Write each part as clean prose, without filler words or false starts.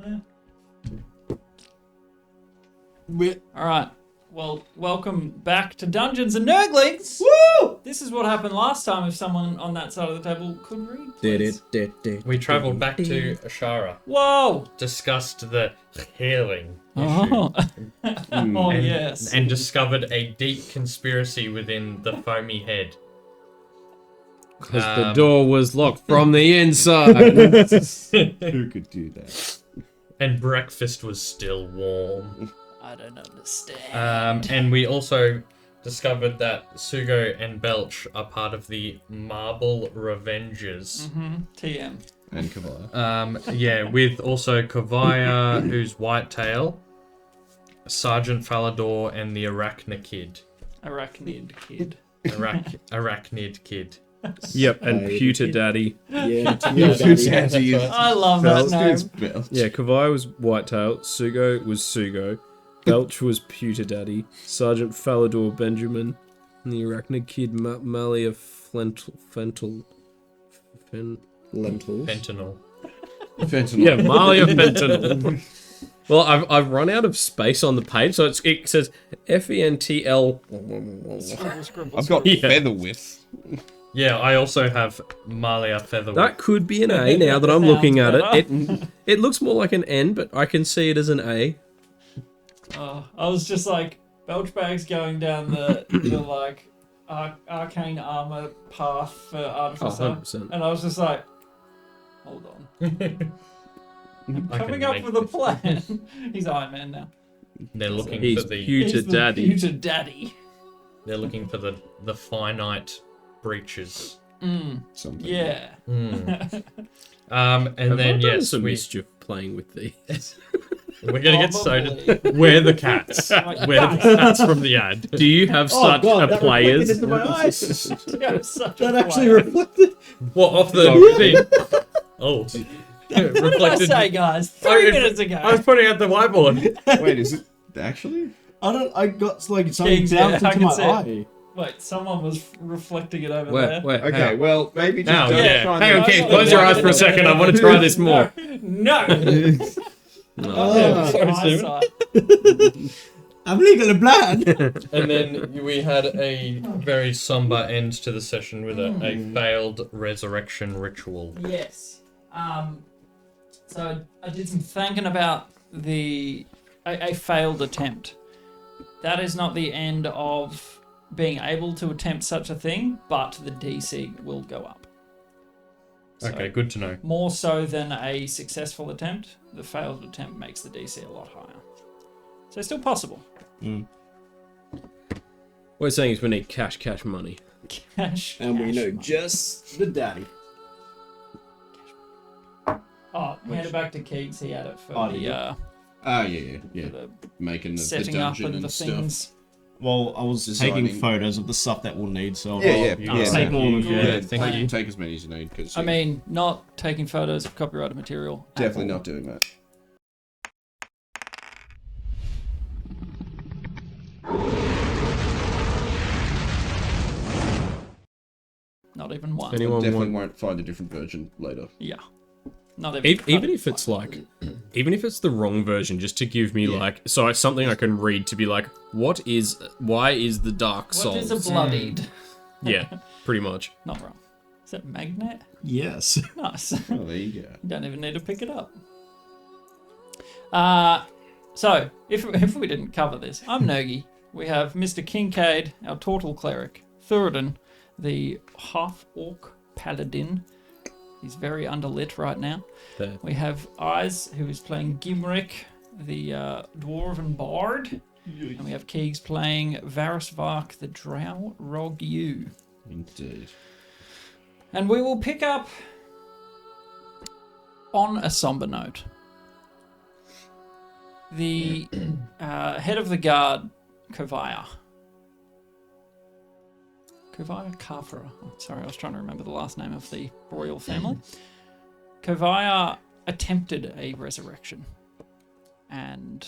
there. All right. Well, welcome back to Dungeons and Nerglings. Woo! This is what happened last time. If someone on that side of the table could read, please. We travelled back to Esshara. Whoa! Discussed the healing Oh, issue. Yes. And discovered a deep conspiracy within the foamy head. Because the door was locked from the inside. Who could do that? And breakfast was still warm. I don't understand. And we also discovered that Sugo and Belch are part of the Marble Revengers. TM. And Kavaya. Yeah, with also Kavaya, who's Whitetail, Sergeant Falador, and the Arachnid Kid. Arachnid Kid. Arachnid Kid. Yep, and Pewter Daddy. Yeah, I love that name. Yeah, Kavai was Whitetail, Sugo was Sugo, Belch was Pewter Daddy, Sergeant Falador Benjamin, and the Arachnid Kid Malia Fentanyl. Yeah, Malia Fentanyl. Well, I've run out of space on the page, so it says FENTL. I've got Featherwith. Yeah, I also have Malia Featherweight. That could be an A now that I'm looking at it. It looks more like an N, but I can see it as an A. I was just like, Belchbag's going down the like arcane armor path for Artificer. 100%. And I was just like, hold on. I'm I coming can up make with a plan. He's Iron Man now. They're looking He's for the Pewter Daddy. Pewter Daddy. They're looking for the finite breaches. Something. Yeah. And Have I then done yes, some mischief playing with these. we're gonna get Probably. started. We're the cats. We're the cats from the ad. Do you have such a players? Into my eyes. That actually reflected. What off the thing? Oh, What did I reflected. say, guys? 3 minutes ago. I was putting out the whiteboard. Wait, is it actually? I got like something Kings, yeah, bounced I into can my see eye. Wait, someone was reflecting it over there. Where? Okay, well, maybe just Now, don't yeah. try Hang on, and- Keith, close your eyes for a second. I want to try this more. No. Oh, Eyesight. I'm legally blind. And then we had a very somber end to the session with a failed resurrection ritual. Yes. So I did some thinking about a failed attempt. That is not the end of being able to attempt such a thing, but the DC will go up. So, Okay, good to know. more so than a successful attempt, the failed attempt makes the DC a lot higher. So it's still possible. What we're saying is we need cash money. Cash. And we know money. just the daddy. Oh, we had it back to Keats. He had it for did the you? Yeah. for the Making the setting up dungeon and the stuff. things. Well, I was Designing. taking photos of the stuff that we'll need, so Yeah. take all of Yeah, it. thank you. Take as many as you need, because I mean, not taking photos of copyrighted material. at definitely all. not doing that. Not even one. Anyone Definitely want? won't find a different version later. Yeah. Not even. Even if it's like, even if it's the wrong version, just to give me like, so it's something I can read to be like, why is the Dark Souls? What is a bloodied? Yeah, pretty much. Not wrong. Is that magnet? Yes. Nice. Oh, there you go. You don't even need to pick it up. So, if we didn't cover this, I'm Nergy. We have Mr. Kincaid, our Tortle Cleric. Thuridin, the half-orc paladin. He's very underlit right now. There. We have Eyes, who is playing Gimrick, the Dwarven Bard. And we have Keegs playing Varusvark, the Drow Rogu. Indeed. And we will pick up on a somber note. The head of the guard, Kavaya. Kavara. Oh, sorry, I was trying to remember the last name of the royal family. Kavaya attempted a resurrection. And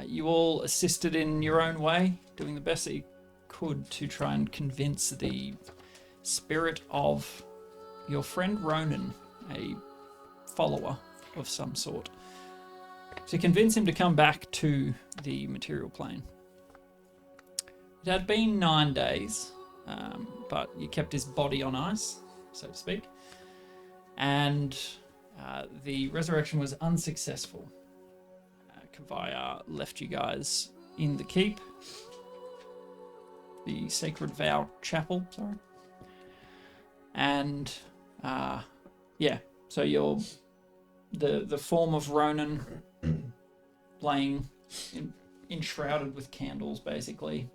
you all assisted in your own way, doing the best that you could to try and convince the spirit of your friend Ronan, a follower of some sort, to convince him to come back to the material plane. It had been 9 days, but you kept his body on ice, so to speak, and the resurrection was unsuccessful. Kavaya left you guys in the keep, the Sacred Vow Chapel, sorry, and so you're the form of Ronan laying enshrouded with candles, basically,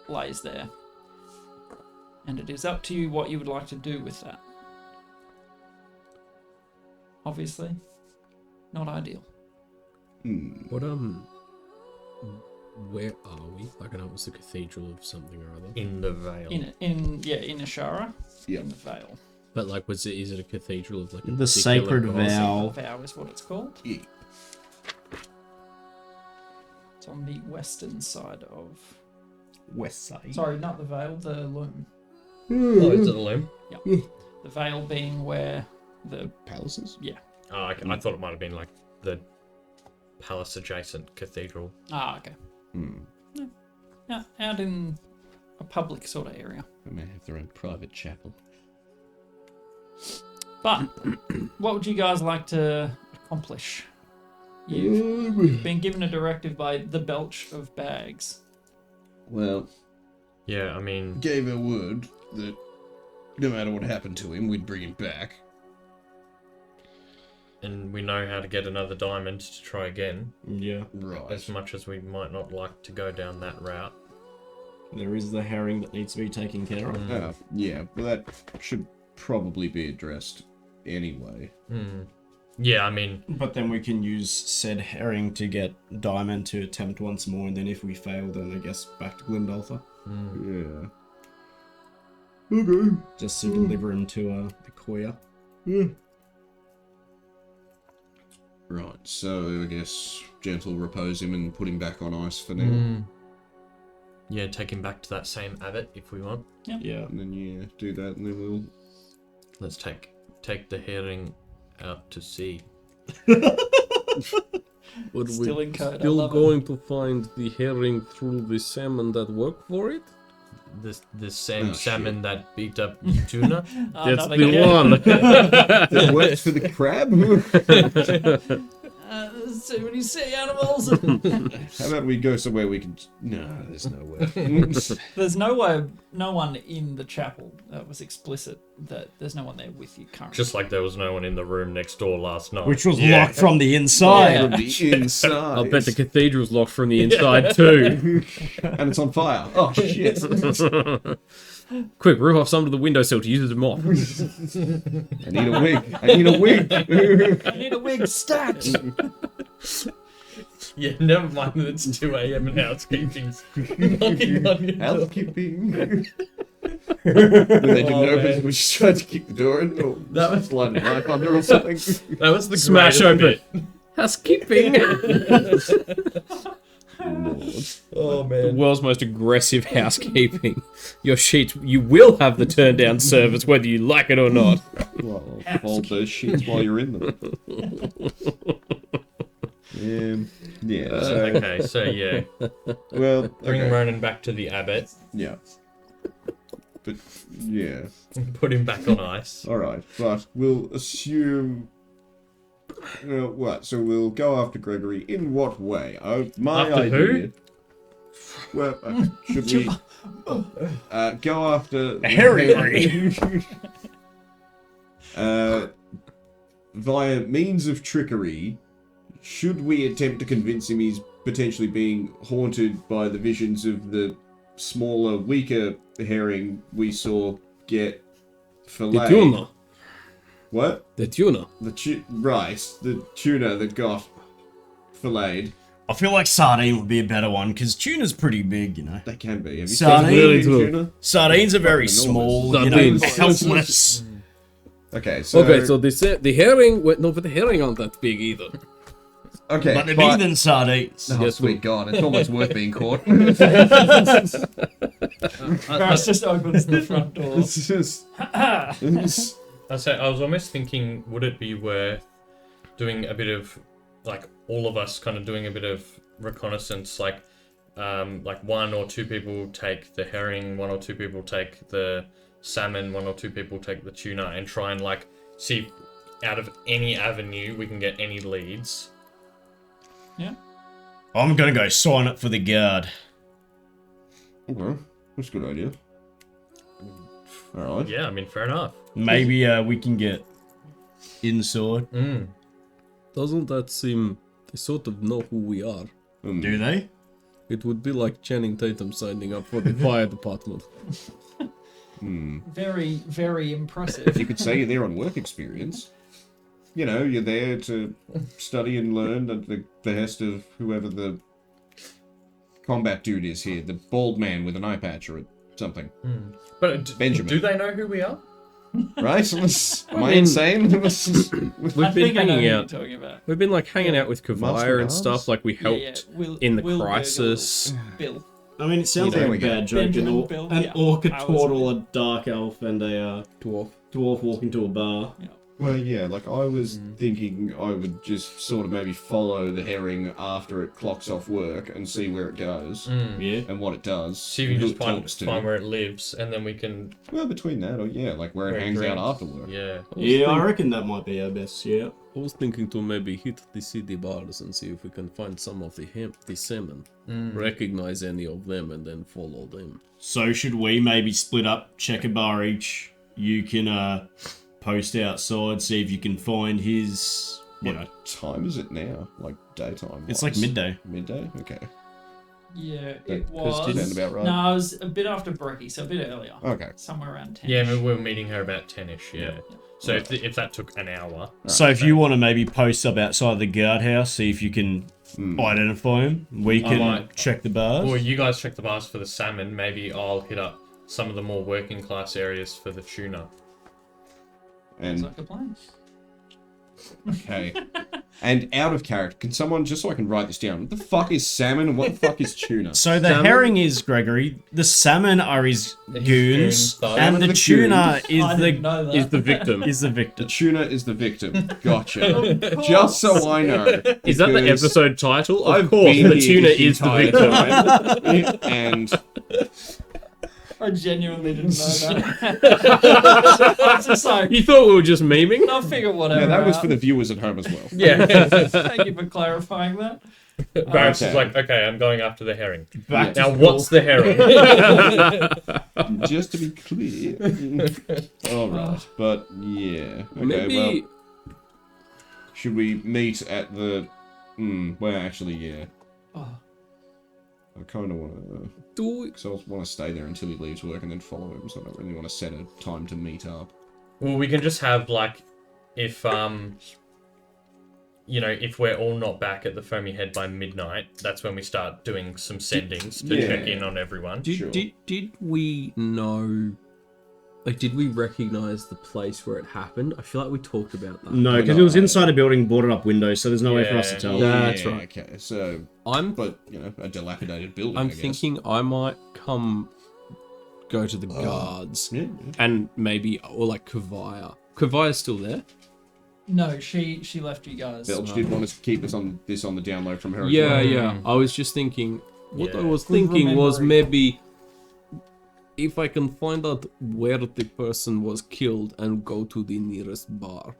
lays there. And it is up to you what you would like to do with that. Obviously, not ideal. What where are we? Like, I know it was the cathedral of something or other. In the Vale. In Esshara. Yeah. In the Vale. But like, is it a cathedral of like a The particular Sacred god? Vow. Vow is what it's called. Yeah. It's on the western side of. West side. Sorry, not the Vale, the Loom. Oh, is it a loom? The Vale being where the. Palaces? Yeah. Oh, okay. I thought it might have been like the palace adjacent cathedral. Ah, okay. Yeah, out in a public sort of area. They may have their own private chapel. But what would you guys like to accomplish? You've been given a directive by the Belch of Bags. Well, Yeah, I mean, gave her word that no matter what happened to him, we'd bring him back. and we know how to get another diamond to try again. Yeah. Right. As much as we might not like to go down that route. There is the herring that needs to be taken care of. Yeah, well, that should probably be addressed anyway. Yeah, I mean, But then we can use said herring to get diamond to attempt once more, and then if we fail, then I guess back to Glyndaltha. Yeah. Okay. Just to deliver him to the Koya. Right, so I guess gentle repose him and put him back on ice for now. yeah, take him back to that same abbot if we want. Yeah. And then, yeah, do that, and then we'll... Let's take the herring out to sea. Would Still we in code, I still love it. going to find the herring through the salmon that work for it? The same Oh, salmon that beat up tuna. Oh, That's not the again. one. That works for the crab? There's too many sea animals. How about we go somewhere we can... No, there's no way. There's no one in the chapel that was explicit that there's no one there with you currently. Just like there was no one in the room next door last night. Which was locked from the inside. From the inside. I bet the cathedral's locked from the inside too. And it's on fire. Oh, shit. Quick, rip off some of the windowsill to use as a mop. I need a wig. I need a wig. I need a wig stat. Yeah, never mind that it's 2 a.m. and housekeeping's knocking on your door. Housekeeping. When they didn't open, man. we just tried to kick the door in. Or That was- slide a knife under or something. That was the Smash greatest open. bit. Housekeeping. Lord. Oh The man. world's most aggressive housekeeping. Your sheets, you will have the turn down service whether you like it or not. Well, I'll fold those sheets while you're in them. Yeah. So, Okay, so yeah, well, bring okay. Ronan back to the abbot, Yeah. But yeah. put him back on ice. All right, but we'll assume. What? So we'll go after Gregory. In what way? My After idea. who? Well, should we go after Harry. via means of trickery? Should we attempt to convince him he's potentially being haunted by the visions of the smaller, weaker herring we saw get The filleted? tuna. What? The tuna. Right, the tuna that got filleted. I feel like sardine would be a better one, because tuna's pretty big, you know. They can be. Have you Sardine. seen Really big true. tuna? Sardines are very Fucking small, enormous. you know, helpless. Okay, so... Okay, so the herring. Wait, no, but the herring aren't that big either. Okay, But they're bigger than sardines. Oh, Yes, sweet God, it's almost worth being caught. Ferris just opens the front door. It's just... I was almost thinking, would it be worth doing a bit of like all of us kind of doing a bit of reconnaissance, like one or two people take the herring, one or two people take the salmon, one or two people take the tuna, and try and like see if out of any avenue we can get any leads. Yeah. I'm gonna go sign up for the guard. Okay, that's a good idea. All right. Yeah, I mean, fair enough. Maybe we can get inside. Doesn't that seem... They sort of know who we are. Do they? It would be like Channing Tatum signing up for the fire department. Very, very impressive. You could say you're there on work experience. You know, you're there to study and learn at the behest of whoever the combat dude is here, the bald man with an eye patch or something. But Benjamin. do they know who we are? Right? Am I insane? We've I been think I know hanging who you're out. talking about. We've been like hanging out with Kavaya and Master stuff. Like we helped Will, in the Will crisis. Bill. I mean, it sounds There like we a go. bad joke. Benjamin Bill, An yeah. orc, a I was- turtle, a dark elf, and a Dwarf. dwarf walk into a bar. Well, yeah, like I was thinking I would just sort of maybe follow the herring after it clocks off work and see where it goes Yeah. and what it does. See if you and can who just it talks to. find where it lives, and then we can. Well, between that or yeah, like where it Where it hangs out drinks. after work. Yeah. Yeah, I reckon that might be our best, yeah. I was thinking to maybe hit the city bars and see if we can find some of the salmon, recognize any of them, and then follow them. So should we maybe split up, check a bar each? You can post outside, see if you can find his... You know, What time is it now? Like daytime? it's like midday. Midday? Okay. Yeah, That it sound was. about right. No, it was a bit after brekkie, so a bit earlier. Okay. Somewhere around 10. Yeah, we were meeting her about 10ish. Yeah. So if that took an hour. So if you want to maybe post up outside the guardhouse, see if you can identify him, we can might. check the bars. Or you guys check the bars for the salmon. Maybe I'll hit up some of the more working class areas for the tuna. Sounds And like a plan. okay. And out of character, can someone just so I can write this down? What the fuck is salmon and what the fuck is tuna? So the Salmon? herring is Gregory, the salmon are his goons, goons, though. and the The tuna is I didn't know that. The victim. is the The victim. tuna is the victim. Gotcha. Just so I know. Is that the because episode title? Of I've course, been the here tuna the is the entire victim. time. And I genuinely didn't know that. I was just like, You thought we were just memeing? I'll figure whatever yeah, that was out. for the viewers at home as well. Yeah. Thank you for clarifying that. Barris is Okay. like, okay, I'm going after the herring. Back to Now, school. what's the herring? Just to be clear. All right, but yeah. Okay, Maybe. well, should we meet at the? Well, actually, yeah. Oh, I kind of want to. Do Because I want to stay there until he leaves work and then follow him. So I don't really want to set a time to meet up. Well, we can just have like, if if we're all not back at the Foamy Head by midnight, that's when we start doing some sendings to Yeah. check in on everyone. Did, Sure. did we know? Like, did we recognize the place where it happened? I feel like we talked about that. No, because it was inside a building, boarded up windows, so there's no way for us to Yeah. tell. That's Yeah, right. Okay, so I'm a dilapidated building. I I'm guess. thinking I might go to the guards Yeah. and maybe or like Kavaya. Kavaya's still there. no, she left you guys. Belch did want to keep this on the down low from her. as Yeah, well. yeah. I was just thinking. What I Yeah. was Good thinking was remembering. maybe if I can find out where the person was killed and go to the nearest bar.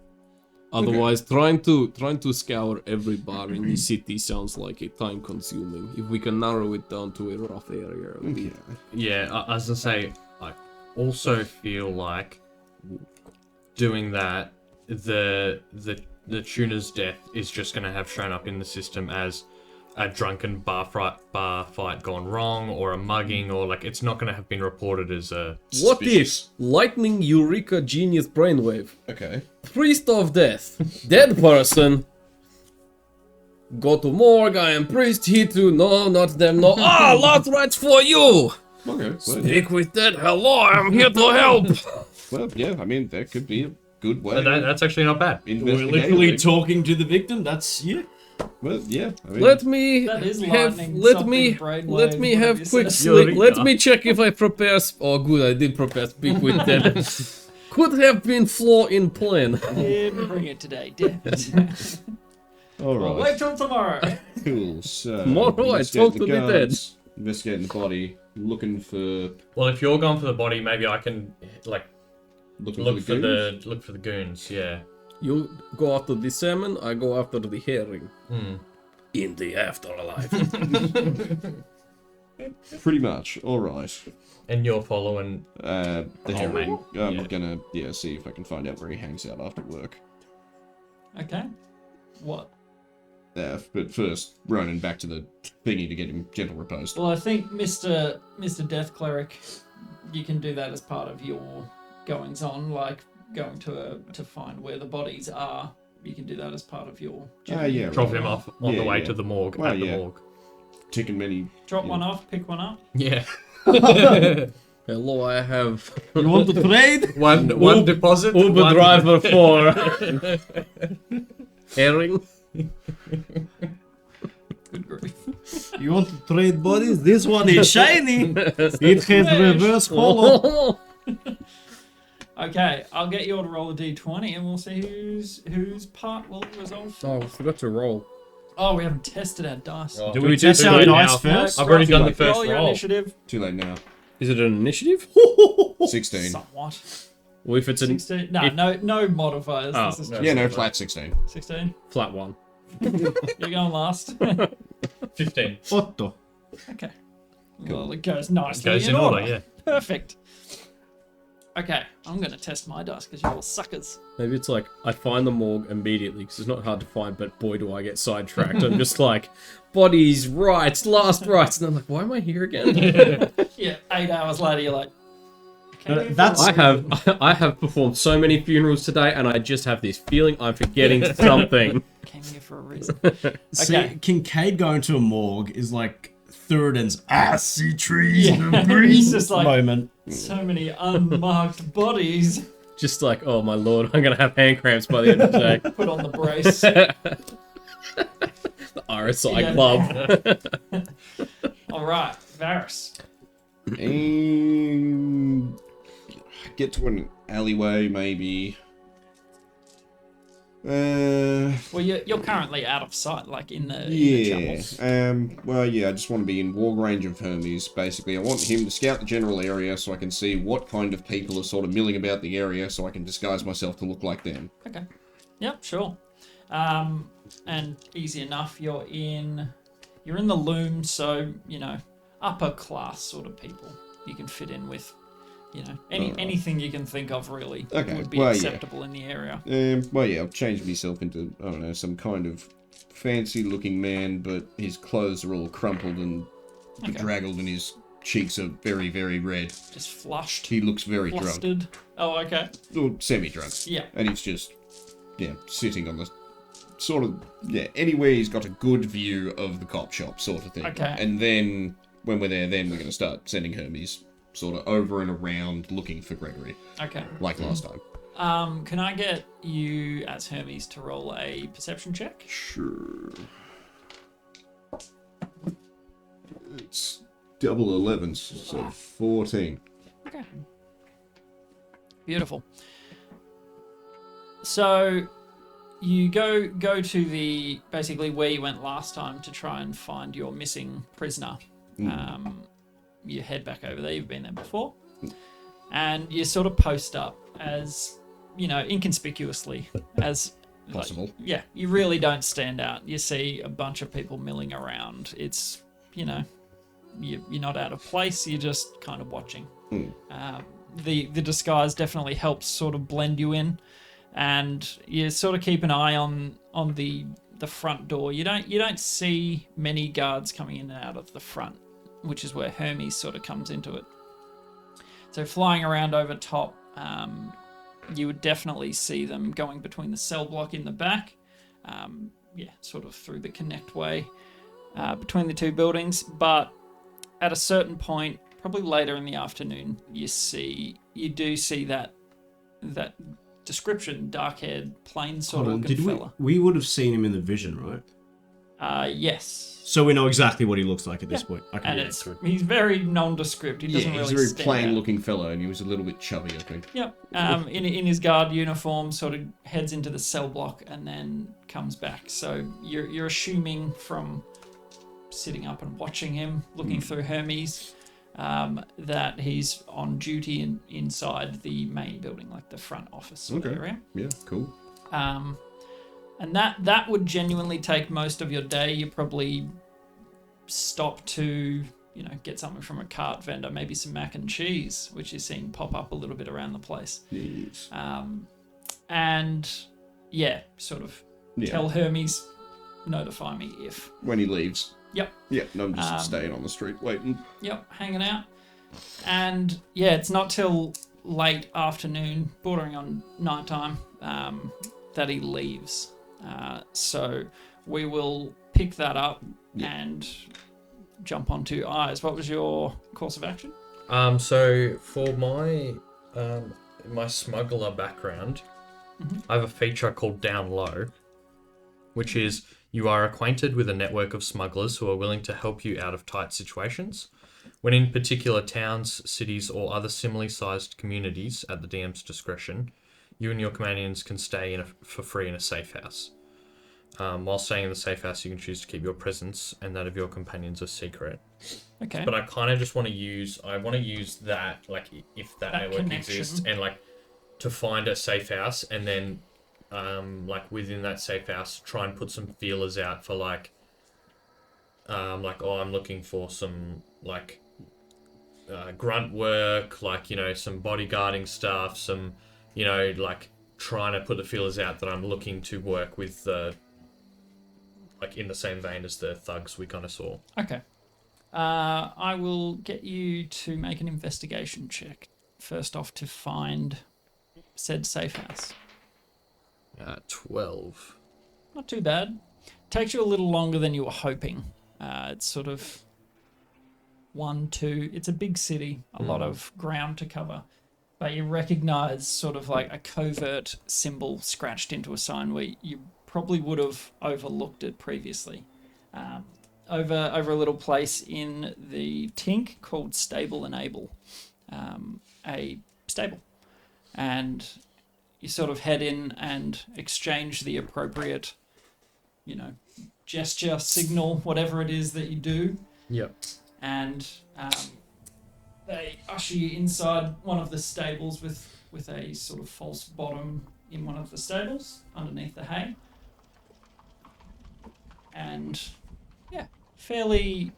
Otherwise, trying to scour every bar in the city sounds like a time consuming. If we can narrow it down to a rough area, it would be Yeah, I was gonna say, I also feel like doing that, the tuna's death is just gonna have shown up in the system as a drunken bar fight gone wrong, or a mugging, or like it's not gonna have been reported as a. What if lightning eureka genius brainwave? Okay. Priest of death, dead person. Go to morgue, I am priest, hit you, no, not them, no. Ah, lot rights for you! Okay. Well, Speak with dead, hello, I'm here to help! well, yeah. I mean, that could be a good way. That's actually not bad. We're Investigate literally it. talking to the victim. That's Well, yeah. I mean, Let me That is have, lightning, let me, something brainwave, let me whatever have you quick said. sleep, let Eureka. me check if I prepare, oh good, I did prepare speak with dead. Could have been flaw in plan. Didn't bring it today, damn it. All Well, right. wait till tomorrow. Cool. So, Tomorrow I investigating talk to the guards, investigating the body, looking for Well, if you're going for the body, maybe I can like looking look for the goons. look for the goons. Yeah. You go after the salmon, I go after the herring. Hmm. In the afterlife. Pretty much. All right. And you're following. The Oh, herring. man. I'm Yeah. gonna see if I can find out where he hangs out after work. Okay. What? But first, running back to the thingy to get him gentle reposed. Well, I think Mr. Death Cleric, you can do that as part of your goings on, like going to find where the bodies are. You can do that as part of your. Yeah. Drop right. him off on the Yeah, way yeah. to the morgue. Well, at the yeah. morgue. Ticking many. Drop Yeah. one off, pick one up. Yeah. Hello, I have You want to trade? One deposit. Uber one... driver for herring. Good grief. You want to trade bodies? This one is shiny. It has reverse hollow. Okay, I'll get you all to roll a d20 and we'll see whose part will resolve. Oh, I forgot to roll. Oh, we haven't tested our dice. Oh, Do we test our dice first? I've already done the Roll first Roll your roll. initiative. Too late now. Is it an initiative? 16. Somewhat. Well, if it's a 16. No, if- no modifiers. Oh, This is no. just Yeah, no, flat 16. 16. flat one. You're going last. 15. Otto. Okay. Well, it goes nicely Goes in order, yeah. Perfect. Okay, I'm going to test my dice because you're all suckers. Maybe it's like I find the morgue immediately because it's not hard to find, but boy, do I get sidetracked. I'm just like, bodies, rights, last rights. And I'm like, why am I here again? Yeah, 8 hours later, you're like, okay, That's- I have performed so many funerals today, and I just have this feeling I'm forgetting something. came here for a reason. See, Okay. Kincaid going to a morgue is like Theoden's I see trees Yeah, in the breeze he's just like- moment. So many unmarked bodies. Just like, oh my lord, I'm gonna have hand cramps by the end of the day. Put on the brace. The RSI Yeah. club. All right, Varys. Get to an alleyway, maybe. Well, you're currently out of sight, like in the chapels. Well, yeah, I just want to be in walk range of Hermes, basically. I want him to scout the general area so I can see what kind of people are sort of milling about the area so I can disguise myself to look like them. Okay. Yep, sure. And easy enough. You're in the loom, so upper class sort of people. You can fit in with, anything you can think of really Okay, would be well, yeah. acceptable in the area. Well, yeah, I've changed myself into, I don't know, some kind of fancy-looking man, but his clothes are all crumpled and bedraggled and his cheeks are very, very red. Just flushed, He looks very drunk. flustered. Oh, okay. Or semi-drunk. Yeah. And he's just, sitting on the sort of, anywhere he's got a good view of the cop shop sort of thing. Okay. And then, when we're there, then we're going to start sending Hermes sort of over and around looking for Gregory, Okay. like last time. Can I get you as Hermes to roll a perception check? Sure. It's double 11s, so 14. Okay. Beautiful. So you go to the basically where you went last time to try and find your missing prisoner. You head back over there. You've been there before, and you sort of post up as inconspicuously as Possible. you really don't stand out. You see a bunch of people milling around. It's you're not out of place. You're just kind of watching. The disguise definitely helps sort of blend you in, and you sort of keep an eye on the front door. You don't see many guards coming in and out of the front, which is where Hermes sort of comes into it. So flying around over top, you would definitely see them going between the cell block in the back, sort of through the connect way between the two buildings. But at a certain point, probably later in the afternoon, you do see that description, dark-haired, plain sort of looking fella. We would have seen him in the vision, right? Yes. So we know exactly what he looks like at this point. Okay, And yeah, it's good. he's very nondescript. He doesn't He's really a very stand out. plain-looking fellow, and he was a little bit chubby, I think. Yep. In his guard uniform, sort of heads into the cell block and then comes back. So you're assuming from sitting up and watching him, looking through Hermes, that he's on duty inside the main building, like the front office area. Yeah, cool. And that would genuinely take most of your day. You probably stop to, get something from a cart vendor, maybe some mac and cheese, which you're seeing pop up a little bit around the place. Yes. And yeah, sort of tell Hermes, notify me if. When he leaves. Yep. Yeah, no, I'm just staying on the street waiting. Yep, hanging out. And yeah, it's not till late afternoon, bordering on nighttime, that he leaves. So we will pick that up and jump onto Eyes. What was your course of action? So for my my smuggler background, I have a feature called Down Low, which is you are acquainted with a network of smugglers who are willing to help you out of tight situations. When in particular towns, cities, or other similarly sized communities at the DM's discretion, you and your companions can stay for free in a safe house. While staying in the safe house, you can choose to keep your presence and that of your companions a secret. Okay. But I kind of just want to use that, like, if that network connection. exists, and like to find a safe house, and then like within that safe house, try and put some feelers out for like I'm looking for some like grunt work, like, some bodyguarding stuff, some, like trying to put the feelers out that I'm looking to work with like in the same vein as the thugs we kind of saw. Okay. I will get you to make an investigation check. First off, to find said safe house. 12. Not too bad. Takes you a little longer than you were hoping. It's sort of 1, 2. It's a big city, a lot of ground to cover. But you recognize sort of like a covert symbol scratched into a sign where you probably would have overlooked it previously. Over a little place in the Tink called Stable and Able. A stable. And you sort of head in and exchange the appropriate, gesture, signal, whatever it is that you do. Yep. And they usher you inside one of the stables with a sort of false bottom in one of the stables underneath the hay. And yeah, fairly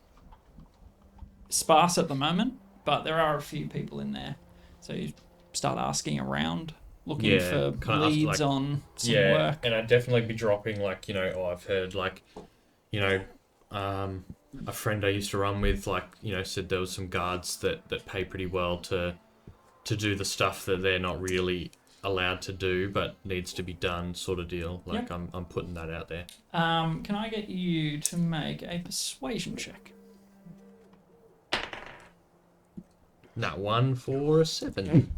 sparse at the moment, but there are a few people in there. So you start asking around, looking for leads on some work. And I'd definitely be dropping like, I've heard like, a friend I used to run with, like, said there was some guards that pay pretty well to do the stuff that they're not really allowed to do but needs to be done, sort of deal. Like, yep. I'm putting that out there. Can I get you to make a persuasion check? That one for a 7.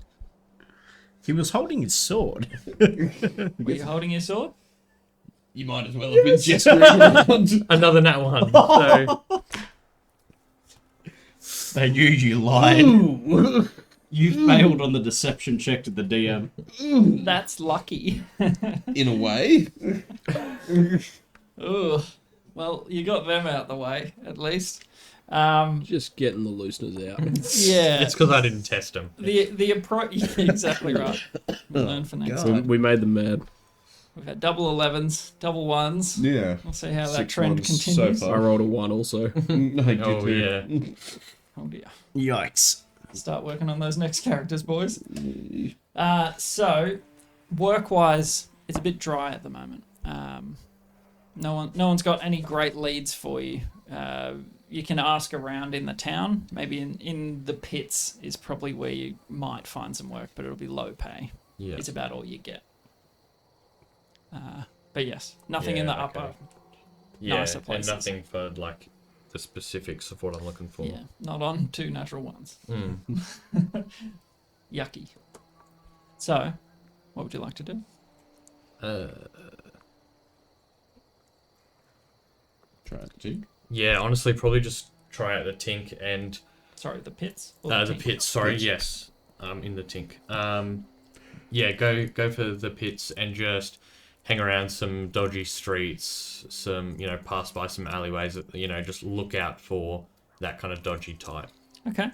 He was holding his sword. Were you holding your sword? You might as well have been gesturing around. Another nat 1. So They knew you lied. You failed on the deception check to the DM. That's lucky. In a way. Ugh. Well, you got them out the way, at least. Just getting the looseners out. Yeah. it's because I didn't test them. The approach. Exactly right. We'll learn for next time. We made them mad. We've had double 11s, double 1s. Yeah. We'll see how that 6 trend ones continues. so I far. rolled a 1 also. I did Oh, too. yeah. Oh dear. Yikes. Start working on those next characters, boys. So, work-wise, it's a bit dry at the moment. No one's got any great leads for you. You can ask around in the town. Maybe in the pits is probably where you might find some work, but it'll be low pay. Yeah. It's about all you get. But yes, nothing in the upper, nicer places. And nothing for like the specifics of what I'm looking for. Yeah, not on 2 natural ones. Yucky. So, what would you like to do? Try it, Jig. Yeah, honestly, probably just try out the tink and Sorry, the pits. Or the tink? pits. Sorry, Pits. yes, in the tink. Yeah, go for the pits and just hang around some dodgy streets, some pass by some alleyways. Just look out for that kind of dodgy type. Okay.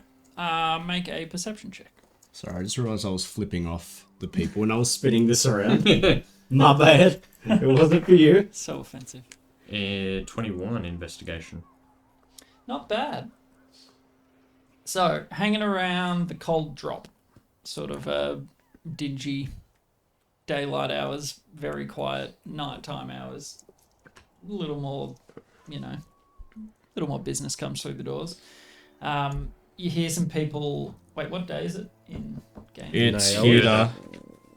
Make a perception check. Sorry, I just realised I was flipping off the people when I was spinning this around. My bad. It wasn't for you. So offensive. 21 investigation. Not bad. So, hanging around the cold drop, sort of dingy daylight hours, very quiet nighttime hours, a little more business comes through the doors. You hear some people. Wait, what day is it in game? It's Nailed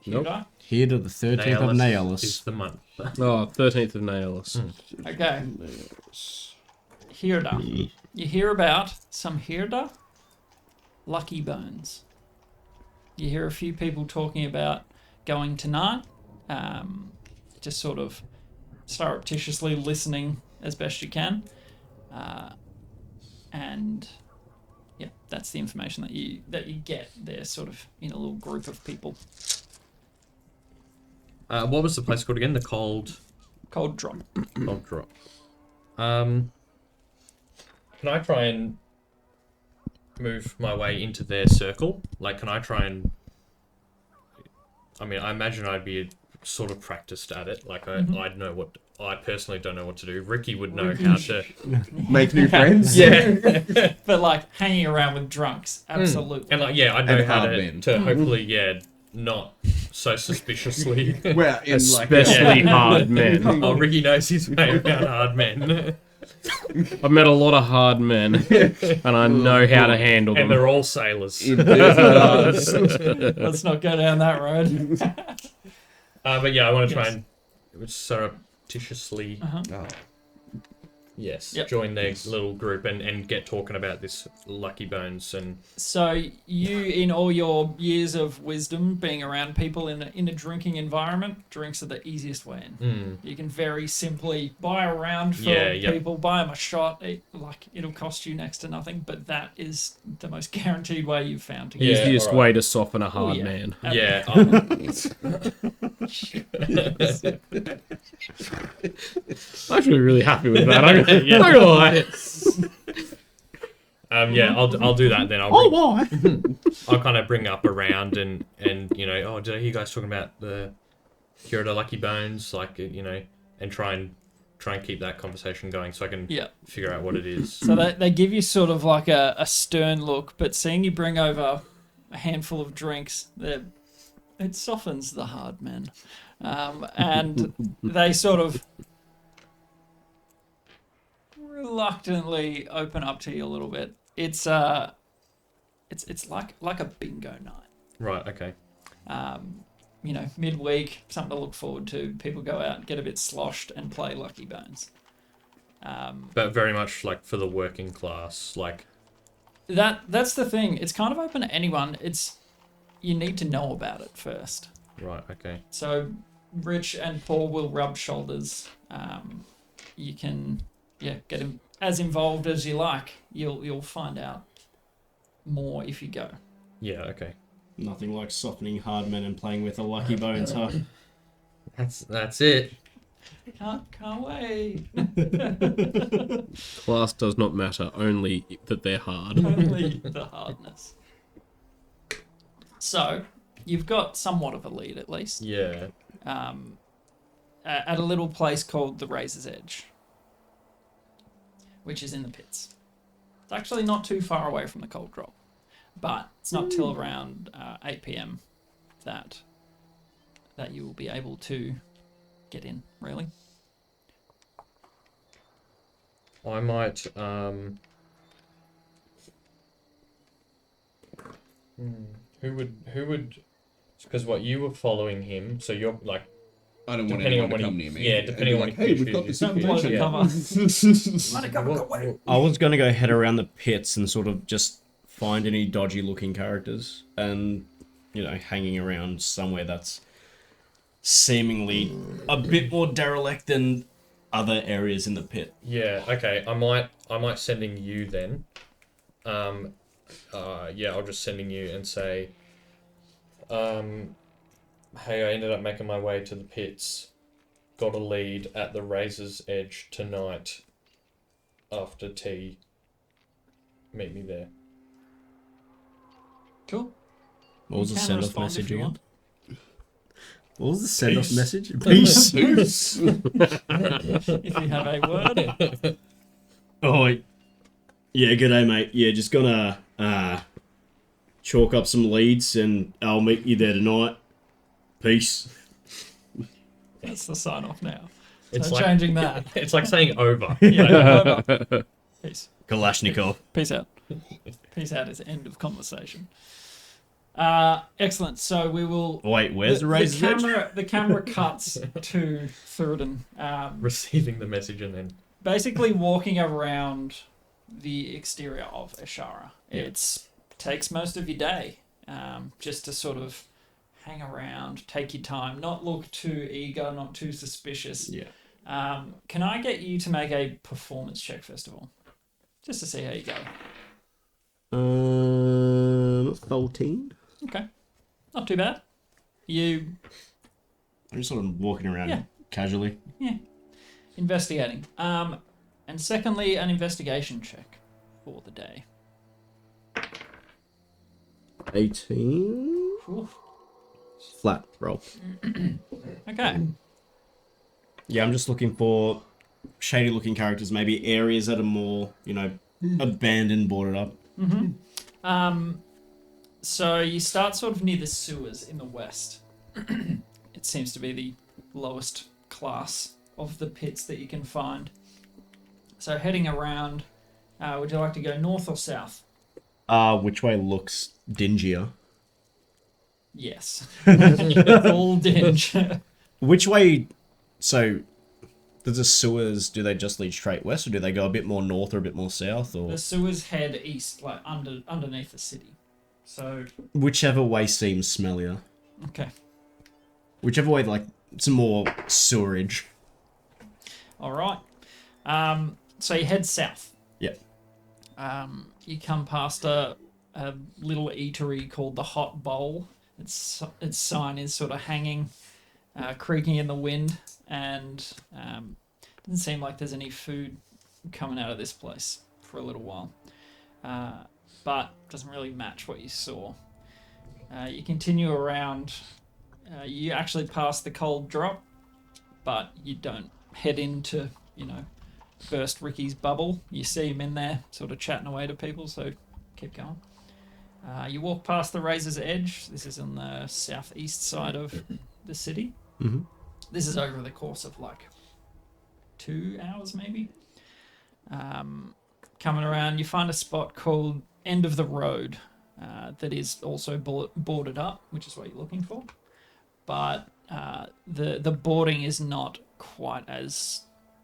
here Nope. to the 13th of Is Naelis. the month. Oh, 13th of Naelis. Okay. Hirda. You hear about some Hirda lucky bones. You hear a few people talking about going tonight. Just sort of surreptitiously listening as best you can. And yeah, that's the information that you get. They're sort of in a little group of people. What was the place called again? The Cold Drop. Drop. Can I try and move my way into their circle? Like, can I try and... I mean, I imagine I'd be sort of practiced at it. Like, I'd know what... I personally don't know what to do. Ricky would know how to... Make new friends. Yeah. But like hanging around with drunks, absolutely. And like, yeah, I know And how hard to, men. to hopefully, not so suspiciously... Well, in Especially hard men. Oh, Ricky knows his way around hard men. I've met a lot of hard men, and I know how to handle And them. they're all sailors. Let's not go down that road. But yeah, I want to try Yes. and surreptitiously Yep. join their little group and get talking about this Lucky Bones and So you, in all your years of wisdom, being around people in a drinking environment, drinks are the easiest way in. You can very simply buy a round for people, buy them a shot. It'll cost you next to nothing, but that is the most guaranteed way you've found to get. Yeah. Easiest alright. way to soften a hard yeah. man. yeah. I'm actually really happy with that. I'm not gonna lie. I'll do that then. Why? I'll kind of bring up around and did I hear you guys talking about the Kyoto Lucky Bones, and try and keep that conversation going so I can figure out what it is. So they give you sort of like a stern look, but seeing you bring over a handful of drinks, it softens the hard men. And they sort of reluctantly open up to you a little bit. It's like a bingo night. Right, okay. Midweek, something to look forward to. People go out, get a bit sloshed, and play Lucky Bones. But very much like for the working class, like... That's the thing. It's kind of open to anyone. You need to know about it first. Right, okay. So Rich and Paul will rub shoulders. You can get as involved as you like. You'll find out more if you go. Yeah, okay. Nothing like softening hard men and playing with a Lucky Bones, huh? That's it. Can't wait. Class does not matter, only that they're hard. Only the hardness. So you've got somewhat of a lead at least. Yeah. At a little place called the Razor's Edge, which is in the pits. It's actually not too far away from the Cold Drop, but it's not till around 8 p.m. that you will be able to get in, really. I might, who would, because you were following him, so you're like, I don't want Depending anyone on to what come he- near me. yeah, and depending be on like, what hey, he we've got this Don't blow the information. cover. I was going to go head around the pits and sort of just find any dodgy looking characters and, hanging around somewhere that's seemingly a bit more derelict than other areas in the pit. Yeah. Okay. I might sending you then. Yeah. I'll just sending you and say. Hey, I ended up making my way to the pits. Got a lead at the Razor's Edge tonight. After tea. Meet me there. Cool. What was You the can send-off respond if message you again? want. What was the send-off Peace. message? Peace. Peace. If you have a word. Oh, yeah, good day, mate. Yeah, just gonna chalk up some leads and I'll meet you there tonight. Peace. That's the sign off now. It's So like- changing that. It's like saying over. Yeah, over. Peace. Kalashnikov. Peace out. Peace out is end of conversation. Excellent. So we will. Wait, where's the razor's edge? The camera cuts to Thurden, Receiving the message and then. basically walking around the exterior of Esshara. Yeah. It takes most of your day, just to sort of hang around, take your time, not look too eager, not too suspicious. Yeah. Can I get you to make a performance check first of all, just to see how you go? 14. Okay, not too bad. You I'm just sort of walking around Yeah. casually. investigating. And secondly, an investigation check for the day. 18. Oof. Flat roll. Okay. Yeah, I'm just looking for shady looking characters, maybe areas that are more, abandoned, boarded up. So you start sort of near the sewers in the west. It seems to be the lowest class of the pits that you can find. So heading around, would you like to go north or south? Which way looks dingier? Yes. All dinge. Which way, so, does the sewers, do they just lead straight west, or do they go a bit more north or a bit more south, or? The sewers head east, like underneath the city. So, Whichever way seems smellier. okay. Whichever way, like, some more sewerage. All right. So you head south. Yep. You come past a little eatery called the Hot Bowl. Its sign is sort of hanging, creaking in the wind, and doesn't seem like there's any food coming out of this place for a little while. But doesn't really match what you saw. You continue around. You actually pass the cold drop, but you don't head into, burst Ricky's bubble. You see him in there sort of chatting away to people, so keep going. You walk past the Razor's Edge. This is on the southeast side of the city. Mm-hmm. This is over the course of 2 hours maybe. Coming around, you find a spot called End of the Road that is also boarded up, which is what you're looking for. But the boarding is not quite as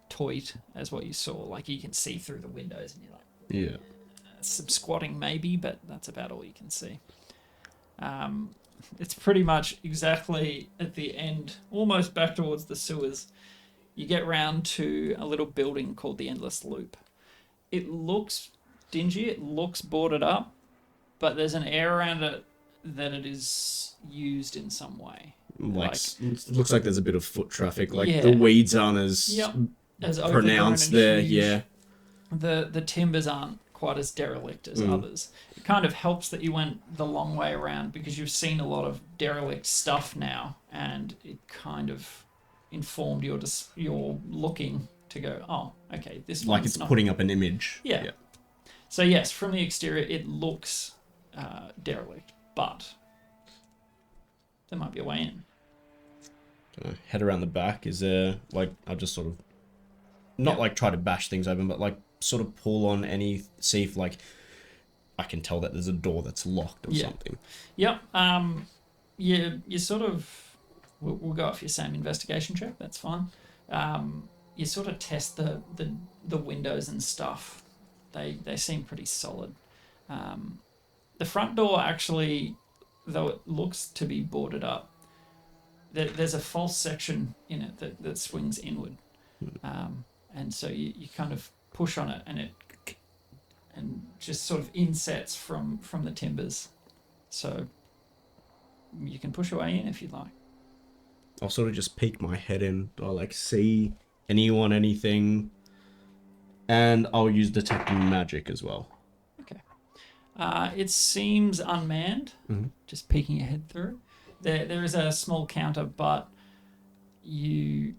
tight as what you saw. Like, you can see through the windows and you're like, Yeah. some squatting maybe, but that's about all you can see. It's pretty much exactly at the end, almost back towards the sewers. You get round to a little building called the Endless Loop. It looks dingy, it looks boarded up, but there's an air around it that it is used in some way. Looks like there's a bit of foot traffic. Like, Yeah. the weeds aren't as Yep. As overgrown pronounced and there, huge. yeah. The timbers aren't quite as derelict as others. It kind of helps that you went the long way around, because you've seen a lot of derelict stuff now, and it kind of informed your looking to go, oh, okay, this Like one's it's not... putting up an image. Yeah. So yes, from the exterior, it looks derelict, but there might be a way in. Head around the back. Is there, I'll just sort of, not try to bash things open, but sort of pull on see if I can tell that there's a door that's locked or something. Yep. You sort of, we'll go off your same investigation check. That's fine. You sort of test the windows and stuff. They seem pretty solid. The front door actually, though it looks to be boarded up, there's a false section in it that swings inward. And so you kind of push on it, and it just sort of insets from the timbers. So you can push your way in if you'd like. I'll sort of just peek my head in. Do I like see anyone, anything? And I'll use detect magic as well. Okay. It seems unmanned. Just peeking your head through. There is a small counter, but you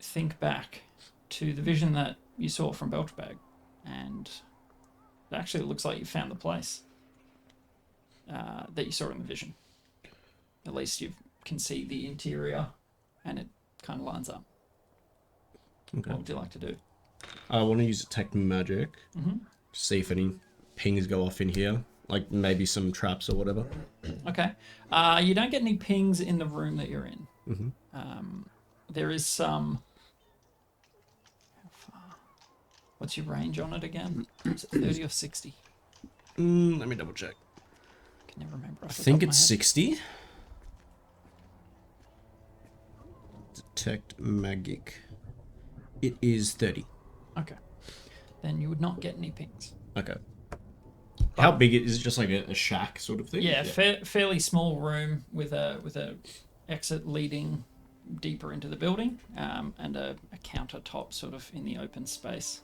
think back to the vision that you saw from Belchbag, and it actually looks like you found the place that you saw in the vision. At least you can see the interior, and it kind of lines up. Okay. What would you like to do? I want to use detect magic. See if any pings go off in here, like maybe some traps or whatever. Okay. You don't get any pings in the room that you're in. There is some... How far? What's your range on it again? Is it 30 or 60? Let me double check. I can never remember. I think it's 60. Detect magic. It is 30. Okay. Then you would not get any pings. Okay. How big is it? Just like a shack sort of thing? Yeah, fairly small room with a exit leading deeper into the building, and a countertop sort of in the open space.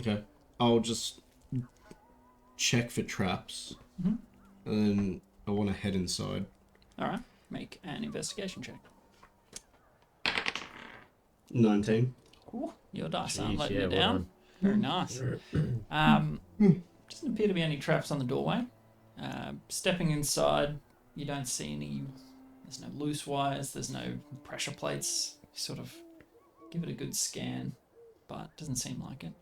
Okay. I'll just check for traps, and then I want to head inside. All right. Make an investigation check. 19. Ooh, your dice aren't Jeez, letting yeah, you well down. done. Very nice. Doesn't appear to be any traps on the doorway. Stepping inside, you don't see any. There's no loose wires. There's no pressure plates. You sort of give it a good scan, but it doesn't seem like it.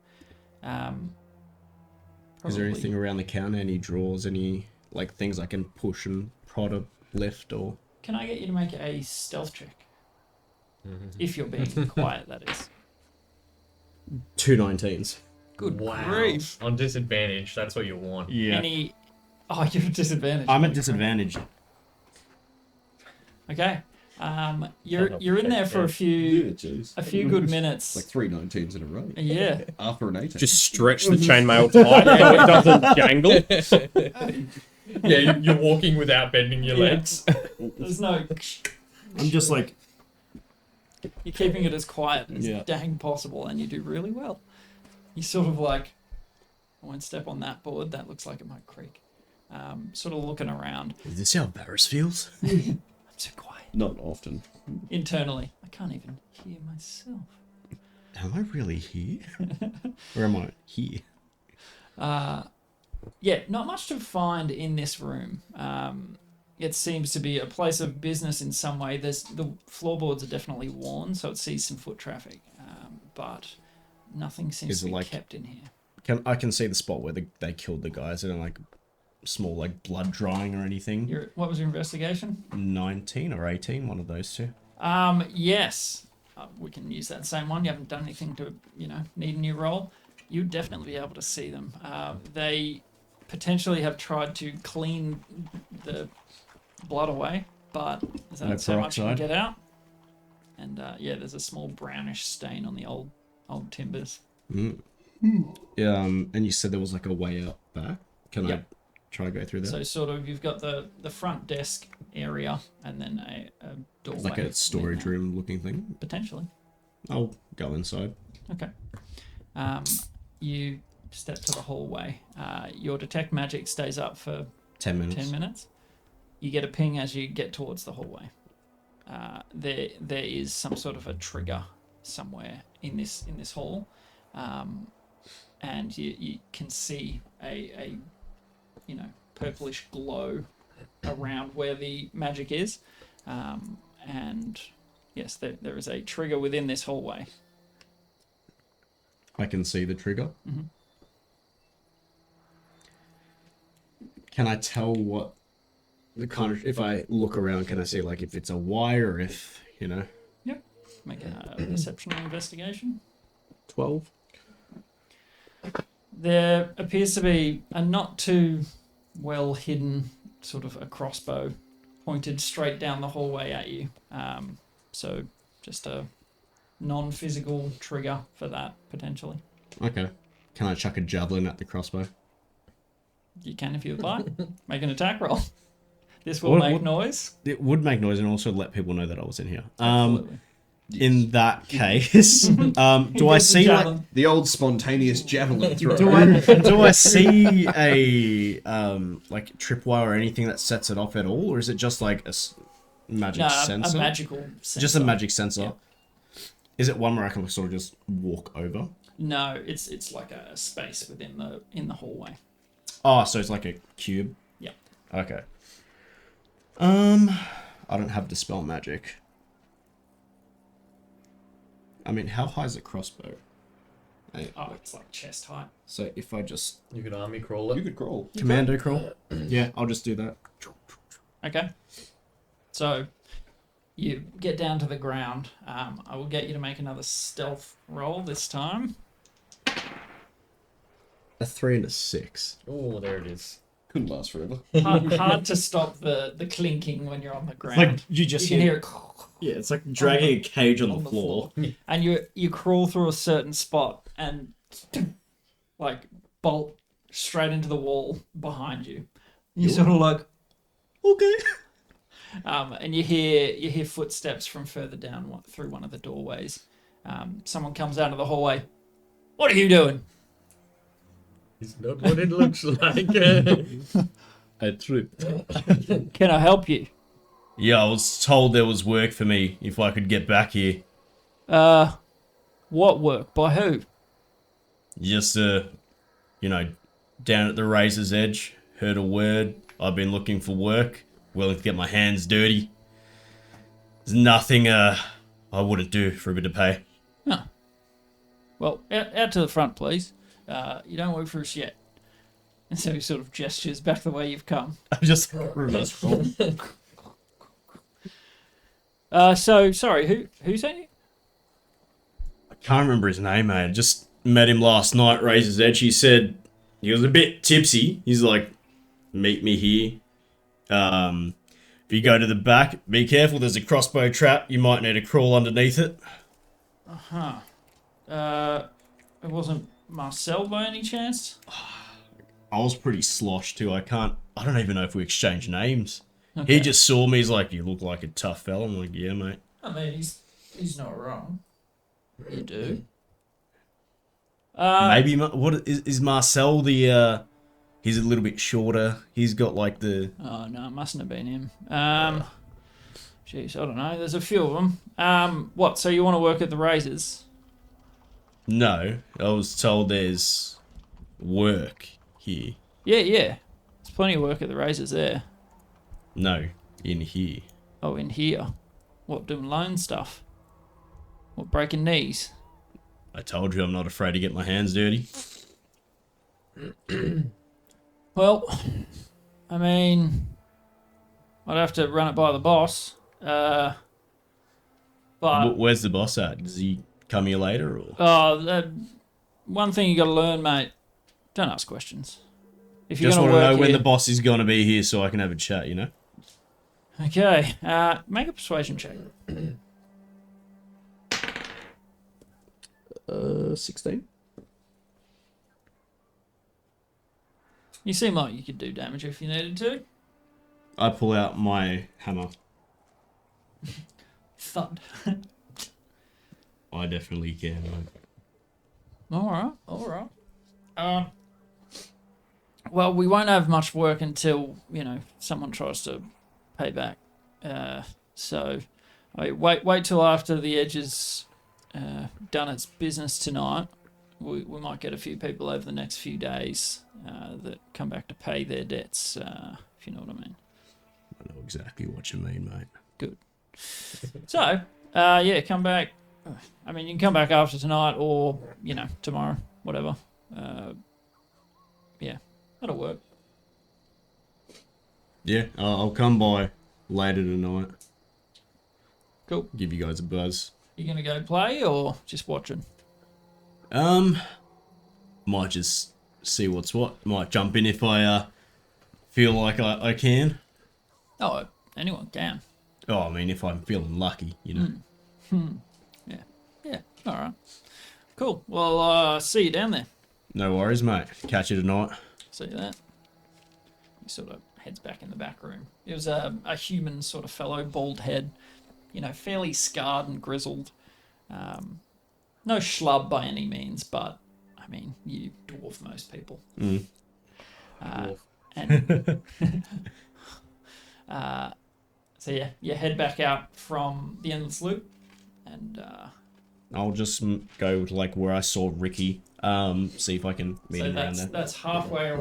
Is there anything around the counter? Any drawers? Any like things I can push and prod or lift or? Can I get you to make a stealth check? If you're being quiet, that is. 2 19s. Good Wow. grief. On disadvantage, that's what you want. Yeah. Any... Oh, you're at disadvantage. I'm at disadvantage. Okay. You're in there for a few good minutes. Like 3 19s in a row. Yeah. After an 18. Just stretch the chainmail tight so it doesn't jangle. Yeah, you're walking without bending your legs. There's no... I'm just like, You're keeping it as quiet as Yeah. dang possible, and you do really well. You sort of like, I won't step on that board. That looks like it might creak. Sort of looking around. is this how Varys feels? I'm so quiet. Not often. Internally, I can't even hear myself. Am I really here? Or am I here? Yeah, not much to find in this room. It seems to be a place of business in some way. The floorboards are definitely worn, so it sees some foot traffic, but nothing seems Is to it be like- kept in here. I can see the spot where they killed the guys and like small like blood drying or anything. What was your investigation? 19 or 18, one of those two. Yes. We can use that same one. You haven't done anything to, need a new roll. You'd definitely be able to see them. They potentially have tried to clean the blood away, but there's only No so much you can peroxide? get out. And there's a small brownish stain on the old timbers. And you said there was like a way out back. Can Yep. I try to go through there? So sort of you've got the front desk area and then a doorway. It's like a storage leading out. room looking thing. Potentially. I'll go inside. Okay. You step to the hallway. Your detect magic stays up for 10 minutes. 10 minutes. You get a ping as you get towards the hallway. There is some sort of a trigger somewhere in this hall, and you can see a purplish glow around where the magic is, and yes, there is a trigger within this hallway. I can see the trigger. Mhm. Can I tell what the kind of, if I look around, can I see like if it's a wire or if, Make a perception investigation. 12. There appears to be a not too well hidden sort of a crossbow pointed straight down the hallway at you. So just a non-physical trigger for that, potentially. Okay. Can I chuck a javelin at the crossbow? You can if you would like. Make an attack roll. This will What- make what- noise. It would make noise and also let people know that I was in here. Absolutely. In that case, do I see like The old spontaneous javelin throw. do I see a like tripwire or anything that sets it off at all, or is it just like a magic No, sensor? a magical sensor. Just a magic sensor. Yeah. Is it one where I can sort of just walk over? No, it's like a space within the hallway. Oh, so it's like a cube. Yeah. Okay. I don't have dispel magic. I mean, how high is a crossbow? Oh, it's like chest height. So if I just You could army crawl it. You could crawl. commando crawl, yeah, I'll just do that. Okay. So you get down to the ground. I will get you to make another stealth roll this time. A 3 and a 6. Oh, there it is. Couldn't last forever. Hard to stop the clinking when you're on the ground. Like you you just can hear it, yeah, it's like dragging a cage on, on the floor. and you crawl through a certain spot and like bolt straight into the wall behind you. You sort of like, Okay. and you hear footsteps from further down through one of the doorways. Someone comes out of the hallway. What are you doing? It's not what it looks like. I tripped. Can I help you? Yeah, I was told there was work for me if I could get back here. What work? By who? Just, you know, down at the razor's edge, heard a word. I've been looking for work, willing to get my hands dirty. There's nothing, I wouldn't do for a bit of pay. Huh. Well, out to the front, please. You don't work for us yet. And so he sort of gestures back the way you've come. I'm just reverse roll. So sorry, who sent you? I can't remember his name, mate. I just met him last night, Razor's Edge. He said he was a bit tipsy. He's like, meet me here. If you go to the back, be careful. There's a crossbow trap. You might need to crawl underneath it. It wasn't Marcel by any chance? I was pretty sloshed too. I don't even know if we exchanged names. Okay. He just saw me. He's like, you look like a tough fella. I'm like, yeah, mate. I mean, he's not wrong. You do. Maybe, what is Marcel the, he's a little bit shorter. He's got like the... Oh, no, it mustn't have been him. Jeez, I don't know. There's a few of them. What, so you want to work at the Razors? No, I was told there's work here. Yeah. There's plenty of work at the Razors there. No, in here. Oh, in here. What, doing loan stuff? What, breaking knees? I told you I'm not afraid to get my hands dirty. Well, I mean, I'd have to run it by the boss. But Where's the boss at? Does he come here later or? one thing you got to learn, mate: don't ask questions. If you're Just gonna want to work know when here- the boss is going to be here so I can have a chat, you know? Okay, make a persuasion check. 16. You seem like you could do damage if you needed to. I pull out my hammer. Thud. I definitely can, mate. All right. Well, we won't have much work until, someone tries to pay back. So wait till after the Edge has done its business tonight. We might get a few people over the next few days that come back to pay their debts, if you know what I mean. I know exactly what you mean, mate. Good. So, come back. I mean, you can come back after tonight or, tomorrow, whatever. That'll work. Yeah, I'll come by later tonight. Cool. Give you guys a buzz. You gonna go play or just watching? Might just see what's what. Might jump in if I feel like I can. Oh, anyone can. Oh, I mean, if I'm feeling lucky, you know. Yeah, All right. Cool. Well, see you down there. No worries, mate. Catch you tonight. See that? He sort of heads back in the back room. It was a human sort of fellow, bald head, fairly scarred and grizzled. No schlub by any means, but, I mean, you dwarf most people. Mm. And so yeah, you head back out from the endless loop, and I'll just go to like where I saw Ricky. See if I can meet so him around there. that's halfway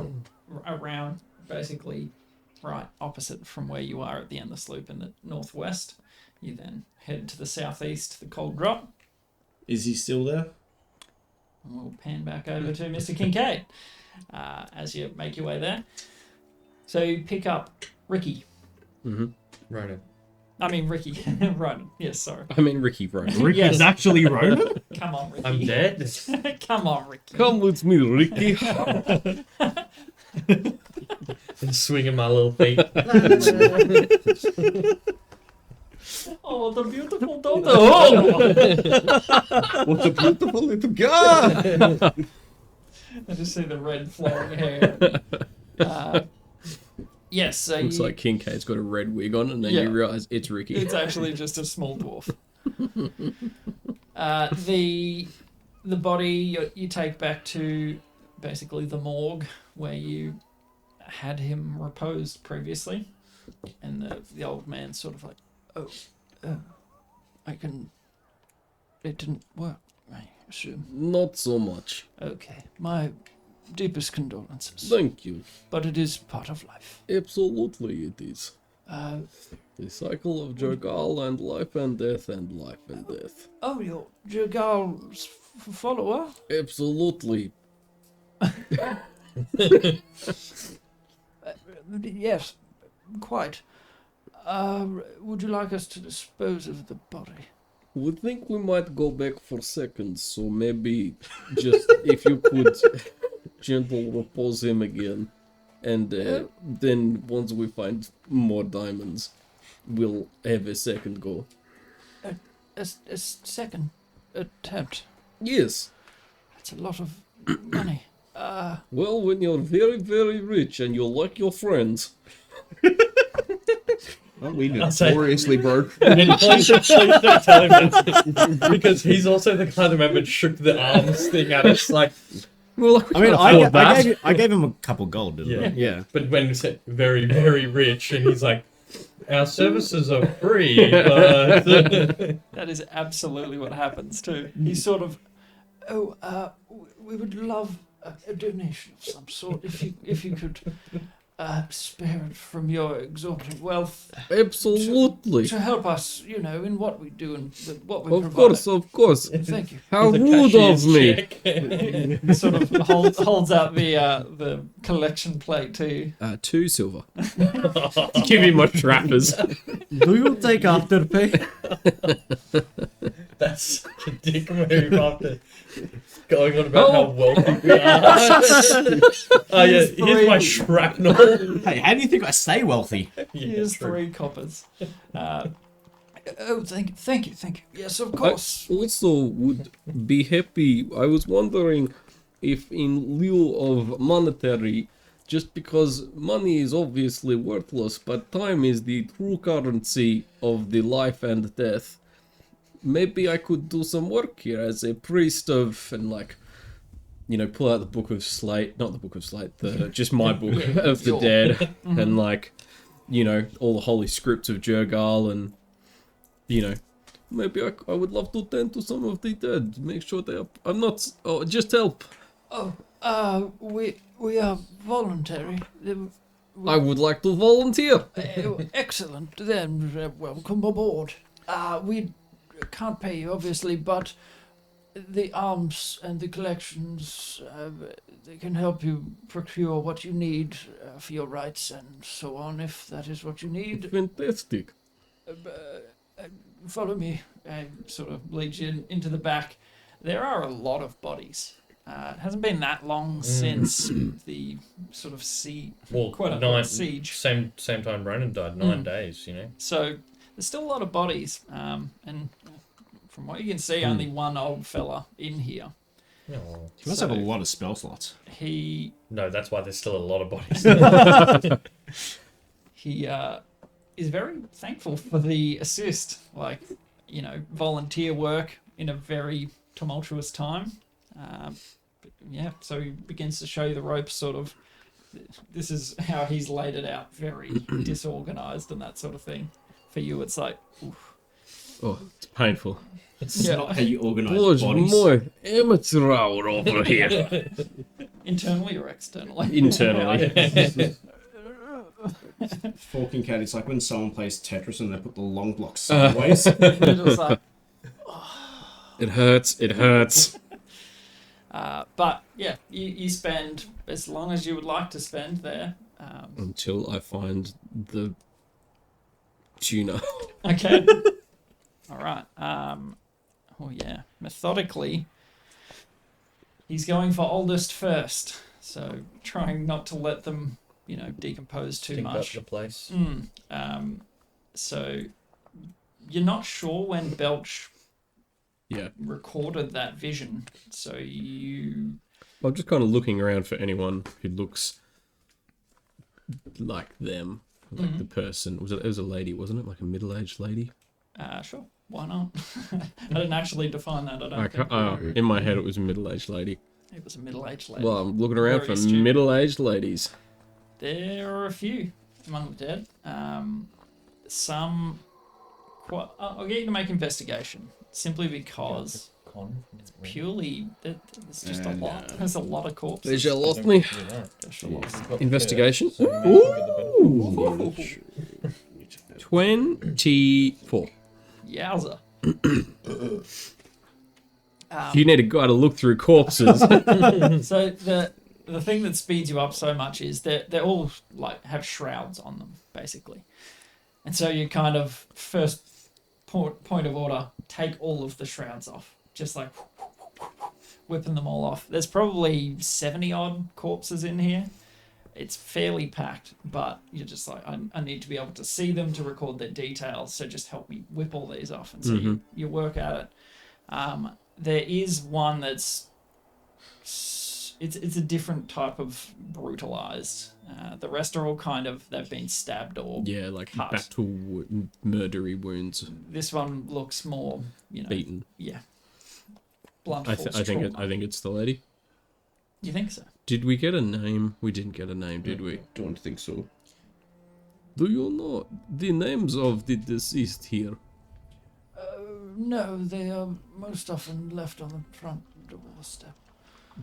around, basically, right opposite from where you are at the endless loop in the northwest. You then head to the southeast, the cold drop. Is he still there? And we'll pan back over to Mr. Kincaid as you make your way there. So you pick up Ricky. Mm-hmm. Right. I mean Ricky. Ronan. Yes, sorry. I mean Ricky Ronan. Rick Yes. is actually Ronan? Come on, Ricky. I'm dead. Come on, Ricky. Come with me, Ricky. Swinging my little feet. Oh, the beautiful daughter. Oh! What a beautiful little guy! I just see the red flowing hair. Yes, so Looks like Kincaid's got a red wig on, and then Yeah. you realise it's Ricky. it's actually just a small dwarf. The body you take back to basically the morgue where you had him reposed previously, and the old man's sort of like, it didn't work, I assume. Not so much. Okay, my deepest condolences. Thank you. But it is part of life. Absolutely it is. The cycle of Jergal and life and death and life and death. Oh, you're Jergal's follower? Absolutely. Yes, quite. Would you like us to dispose of the body? Would think we might go back for seconds, so maybe just if you could gentle repose him again. And then once we find more diamonds, we'll have a second go. A second attempt. Yes. That's a lot of money. Well, when you're very, very rich and you like your friends. Aren't we I'll say- notoriously broke? Please don't tell him this. Because he's also the guy that remembered shook the arms thing at us. Like, Well, I mean, afford that. I gave him a couple gold, didn't Yeah. I? Yeah. but when we said very, very rich, and he's like, our services are free, but... That is absolutely what happens too. He's sort of, we would love a donation of some sort if you could spare it from your exorbitant wealth Absolutely. to help us, in what we do and what we Of provide. of course. Thank you. How The rude of cashier's me. check. He sort of holds out the collection plate to you. 2 silver. Give me my trappers. Do you take afterpay? That's such a dick move after going on about how wealthy we are. Oh yeah, here's my shrapnel. Hey, how do you think I stay wealthy? Here's true. 3 coppers. Thank you. Yes, of course. Also would be happy. I was wondering if in lieu of monetary, just because money is obviously worthless, but time is the true currency of the life and death. Maybe I could do some work here as a priest of, and pull out the Book of Slate, not the Book of Slate, just my book of the dead, and all the holy scripts of Jergal, and maybe I would love to tend to some of the dead, make sure they are. I'm not. Oh, just help. We are voluntary. I would like to volunteer. Excellent. Then welcome aboard. We can't pay you obviously, but the alms and the collections they can help you procure what you need for your rights and so on, if that is what you need. Fantastic. Follow me. I sort of lead you into the back. There are a lot of bodies. It hasn't been that long since the sort of Well, quote unquote siege. Same time Ronan died, 9 days, So there's still a lot of bodies, and from what you can see, only one old fella in here. Oh. He must have a lot of spell slots. No, that's why there's still a lot of bodies. He is very thankful for the assist, like, volunteer work in a very tumultuous time. So he begins to show you the ropes, sort of. This is how he's laid it out, very disorganized and that sort of thing. For you, it's like, oof. Oh, it's painful. It's not how you organize There's bodies. more amateur hour over here. Internally or externally? Internally. For Kincaid, it's like when someone plays Tetris and they put the long blocks sideways. You're just like, It hurts. It hurts. but yeah, you spend as long as you would like to spend there. Until I find the tuna. Okay. All right. Methodically, he's going for oldest first. So trying not to let them, decompose too Think about much. the place. So you're not sure when Belch Yeah. recorded that vision. So you... I'm just kind of looking around for anyone who looks like them. Like the person. It was a lady, wasn't it? Like a middle-aged lady? Sure. Why not? I didn't actually define that. I don't think. In my head, it was a middle-aged lady. It was a middle-aged lady. Well, I'm looking around Very for astute. middle-aged ladies. There are a few among the dead. Some... I'll get you to make investigation. Simply because... Purely... There's just a lot. There's a lot of corpses. There's your lost me. Just a lot. Investigation. Ooh. 24. Yowza. You need a guy to look through corpses. So the thing that speeds you up so much is that they're all like have shrouds on them, basically. And so you kind of first point of order, take all of the shrouds off. Just like whipping them all off. There's probably 70 odd corpses in here. It's fairly packed, but you're just like, I need to be able to see them to record their details, so just help me whip all these off. And so you work at it. There is one that's... It's a different type of brutalized. The rest are all kind of, they've been stabbed or Yeah, like cut. battle murdery wounds. This one looks more, Beaten. Yeah. Blunt I force think trauma. it's the lady. You think so? Did we get a name? We didn't get a name, did we? Don't think so. Do you know the names of the deceased here? No, they are most often left on the front doorstep.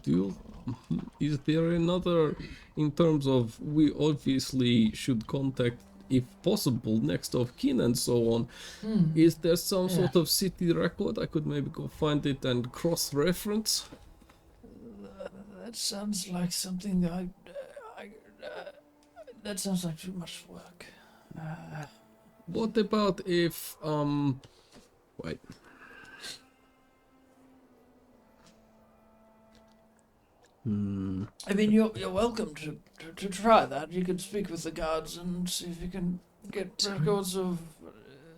Do you, is there another, in terms of, we obviously should contact, if possible, next of kin and so on. Is there some sort of city record? I could maybe go find it and cross-reference. That sounds like something that sounds like too much work. What about if, wait. I mean, you're welcome to try that. You can speak with the guards and see if you can get records of...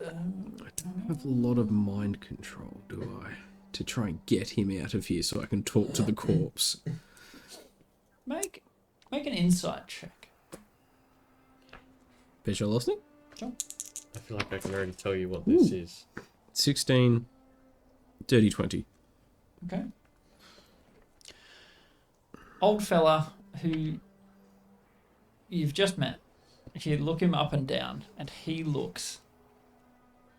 I don't have a lot of mind control, do I? To try and get him out of here so I can talk to the corpse. Make an insight check. Visual listening? I feel like I can already tell you what this is. 16, dirty 20. Okay. Old fella who you've just met. You look him up and down, and he looks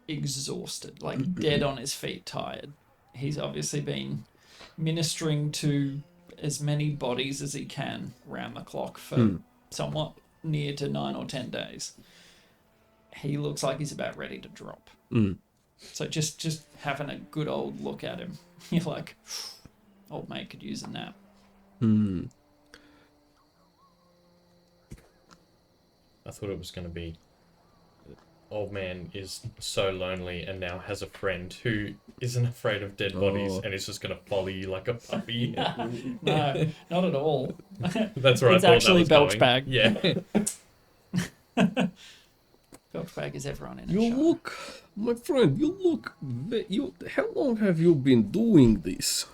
exhausted, like dead on his feet, tired. He's obviously been ministering to as many bodies as he can round the clock for somewhat near to 9 or 10 days. He looks like he's about ready to drop. So just having a good old look at him, you're like, old mate could use a nap. I thought it was going to be old man is so lonely and now has a friend who isn't afraid of dead bodies and is just going to follow you like a puppy. No, not at all. That's where It's I thought actually that was Belchbag. going. Yeah. Belchbag is everyone in You a shop. look My friend, you look... How long have you been doing this?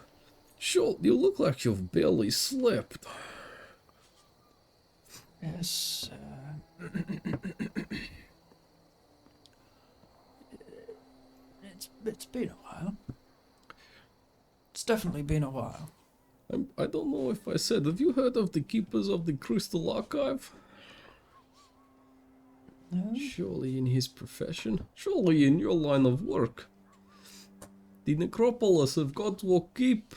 Sure, you look like you've barely slept. Yes. It's been a while. It's definitely been a while. I don't know if I said, have you heard of the Keepers of the Crystal Archive? No? Surely in his profession, surely in your line of work. The necropolis of God's Walk Keep.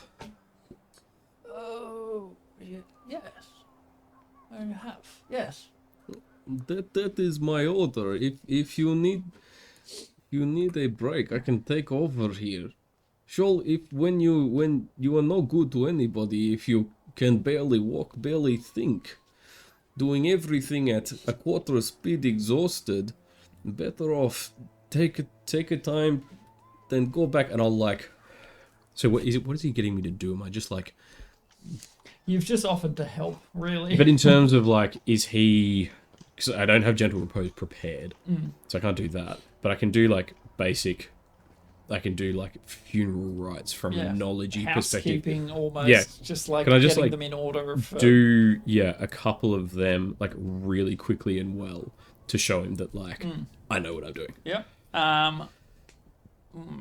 Oh, yes. I have. Yes. That is my order. If you need a break, I can take over here. Sure, when you are no good to anybody, if you can barely walk, barely think, doing everything at a quarter speed, exhausted, better off take a time, then go back. And I'll like. So what is he getting me to do? Am I just like? You've just offered to help, really. But in terms of like, is he? Because I don't have gentle repose prepared, so I can't do that. But I can do like basic. I can do like funeral rites from a knowledge-y perspective. Housekeeping almost. Yeah. Just like Can I just getting like them in order. do a couple of them like really quickly and well to show him that like I know what I'm doing. Yep.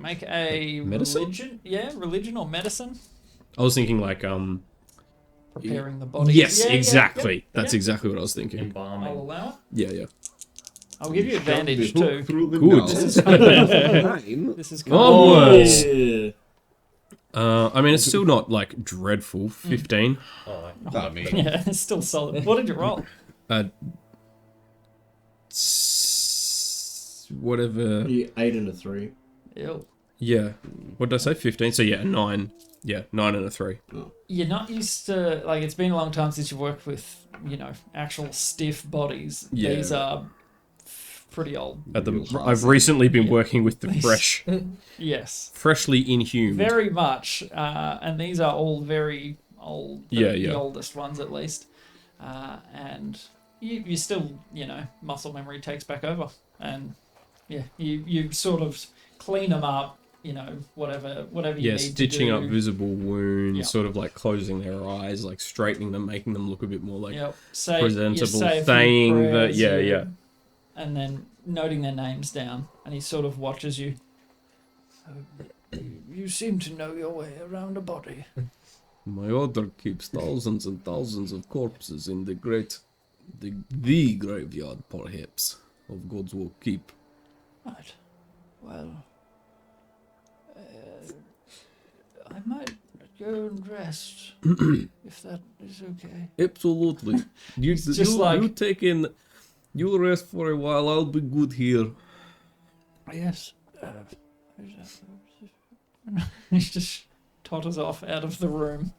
Make a Medicine? religion. Yeah, religion or medicine. I was thinking like Preparing the body. yes, Yeah, exactly. yep, That's yep. exactly what I was thinking. I'll Embalming. allow it. Yeah. I'll give you advantage Shove the hook too. through the Good. nose. This is kind of, Nine. this is kind of Onwards. Yeah. I mean, it's still not like dreadful. 15. Oh, I mean, yeah, it's still solid. What did you roll? Whatever. You 8 and a 3. Ew. Yeah. What did I say? 15. So yeah, 9. Yeah, 9 and a 3. You're not used to, like, it's been a long time since you've worked with, actual stiff bodies. Yeah. These are pretty old. I've recently been working with the fresh, Yes. freshly inhumed. Very much. And these are all very old. The oldest ones, at least. And you still, muscle memory takes back over. And, yeah, you sort of clean them up. Whatever you need stitching to do. up visible wounds, Yeah. sort of like closing their eyes, like straightening them, making them look a bit more like presentable, you say a few saying that, prayers, yeah. and then noting their names down, and he sort of watches you. You seem to know your way around a body. My order keeps thousands and thousands of corpses in the graveyard, perhaps, of God's Walk Keep. Right. Well, I might go and rest if that is okay. Absolutely. You rest for a while. I'll be good here. Yes. He just totters off out of the room.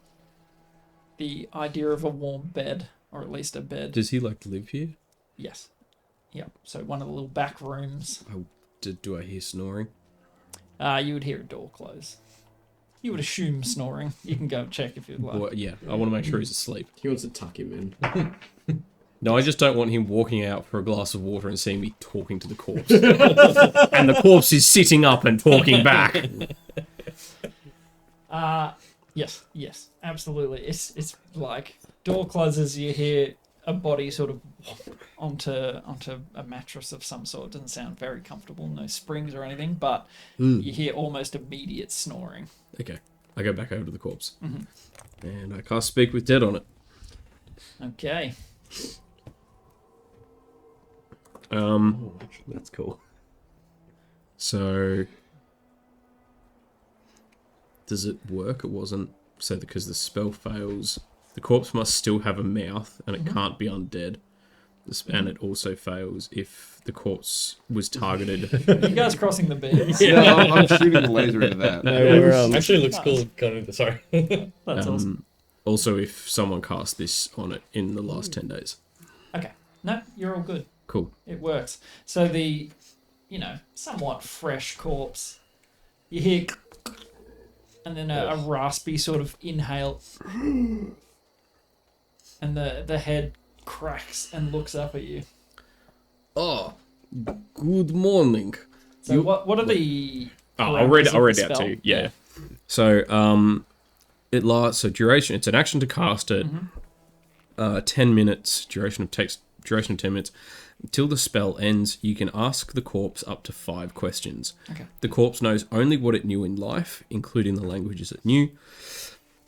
The idea of a warm bed, or at least a bed. Does he like live here? Yes. Yep. So one of the little back rooms. Do I hear snoring? You would hear a door close. You would assume snoring. You can go and check if you'd like. Well, yeah, I want to make sure he's asleep. He wants to tuck him in. No, I just don't want him walking out for a glass of water and seeing me talking to the corpse. And the corpse is sitting up and talking back. Yes, absolutely. It's like door closes. You hear a body sort of onto a mattress of some sort. Doesn't sound very comfortable. No springs or anything, but you hear almost immediate snoring. Okay, I go back over to the corpse. Mhm. And I cast Speak with Dead on it. Okay. Oh, that's cool. So does it work? It wasn't so because the spell fails. The corpse must still have a mouth, and it can't be undead. And it also fails if the corpse was targeted. You guys crossing the beams. Yeah, I'm shooting the laser into that. Actually looks cool. Sorry. That's awesome. Also, if someone cast this on it in the last 10 days. Okay. No, you're all good. Cool. It works. So the, somewhat fresh corpse, you hear, and then a raspy sort of inhale, and the head cracks and looks up at you. Oh, good morning. So what are the? Oh, I'll read parameters of it the out spell? to you. Yeah. So it lasts. So duration. It's an action to cast it. 10 minutes. Duration of 10 minutes. Until the spell ends, you can ask the corpse up to 5 questions. Okay. The corpse knows only what it knew in life, including the languages it knew.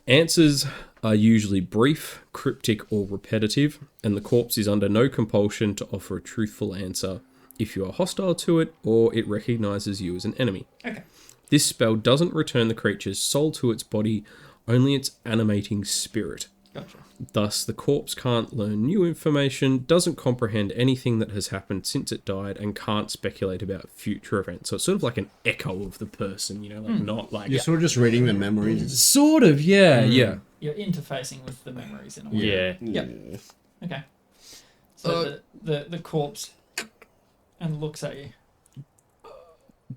Answers are usually brief, cryptic, or repetitive, and the corpse is under no compulsion to offer a truthful answer if you are hostile to it or it recognizes you as an enemy. Okay. This spell doesn't return the creature's soul to its body, only its animating spirit. Gotcha. Thus, the corpse can't learn new information, doesn't comprehend anything that has happened since it died, and can't speculate about future events. So it's sort of like an echo of the person, like not like... You're sort of just reading the memories. Sort of, yeah. You're interfacing with the memories in a way. Yeah. Yep. Okay. So the corpse and looks at you.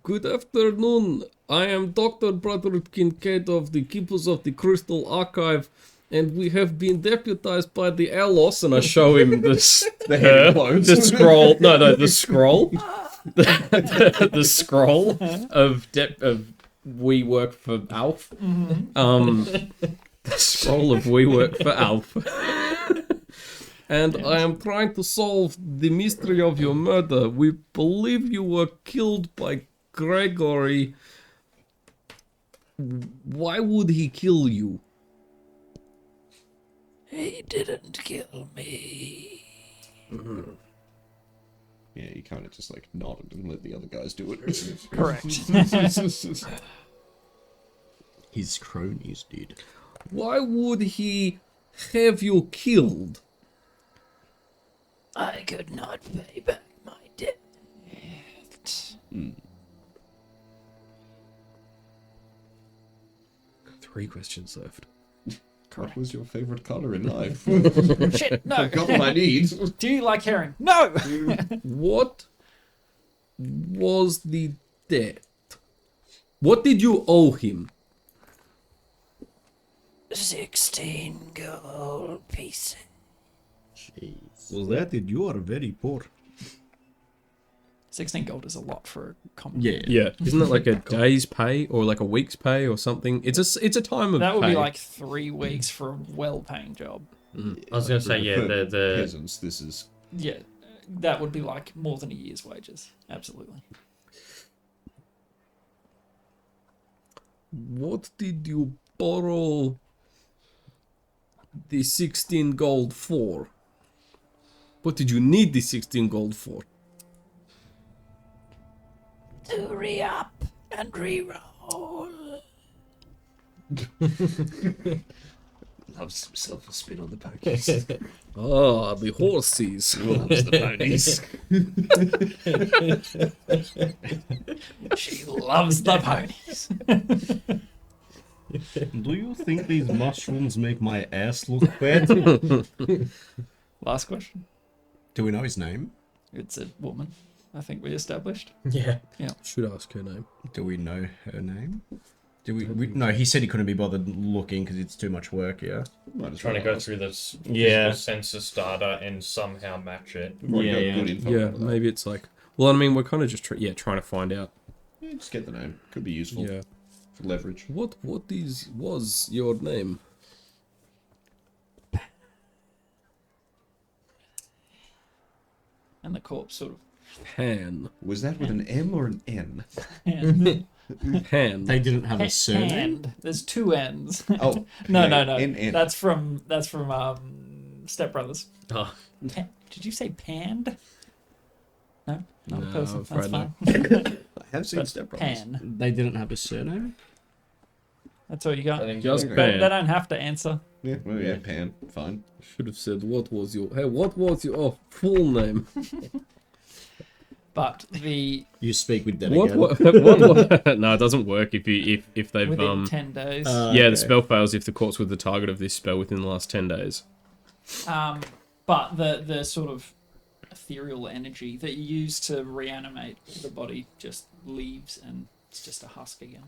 Good afternoon. I am Dr. Brother Kincaid of the Keepers of the Crystal Archive, and we have been deputized by the Alos, and I show him this, the scroll. No, the scroll. the scroll of we work for Alf. The scroll of we work for Alf. And I am trying to solve the mystery of your murder. We believe you were killed by Gregory. Why would he kill you? He didn't kill me. Yeah, you kind of just like nodded and let the other guys do it. Correct. His cronies did. Why would he have you killed? I could not pay back my debt. 3 questions left. What was your favorite color in life? Shit, no. I've got what I need. Do you like herring? No! What was the debt? What did you owe him? 16 gold pieces. Jeez. Well, that did. You are very poor. 16 gold is a lot for a common. Yeah. Isn't it like a day's pay or like a week's pay or something? It's a time of That would pay. be like 3 weeks for a well-paying job. I was going to say, yeah, For the peasants, this is... Yeah, that would be like more than a year's wages. Absolutely. What did you borrow the 16 gold for? What did you need the 16 gold for? To re-up and re-roll. Loves himself a spin on the ponies. Ah, the horses. Loves the ponies. She loves the ponies. Do you think these mushrooms make my ass look wet? Last question. Do we know his name? It's a woman. I think we established. yeah. Should ask her name. Do we know her name? Do we no, he said he couldn't be bothered looking because it's too much work, yeah? Might as Trying to well go ask. through this Yeah. census data and somehow match it. We've already got Yeah, good info Yeah, for that. maybe it's like... Well, I mean, we're kind of just trying to find out. Yeah, just get the name. Could be useful Yeah. for leverage. What was your name? And the corpse sort of. Han. Was that with an M or an N? Han. They didn't have a surname. Hand. There's 2 N's. Oh, No. N. That's from Step Brothers. Oh, Did you say panned? No, not a No, person. I'm That's afraid fine. I have seen But Step Brothers. pan. They didn't have a surname. That's all you got. I think Just Okay. ban. They don't have to answer. Yeah, well, yeah, Pan. Fine. Should have said what was your full name? But the You speak with them What, again. what no, it doesn't work if they've within 10 days. yeah, okay. the spell fails if the corpse was the target of this spell within the last 10 days. But the sort of ethereal energy that you use to reanimate the body just leaves and it's just a husk again.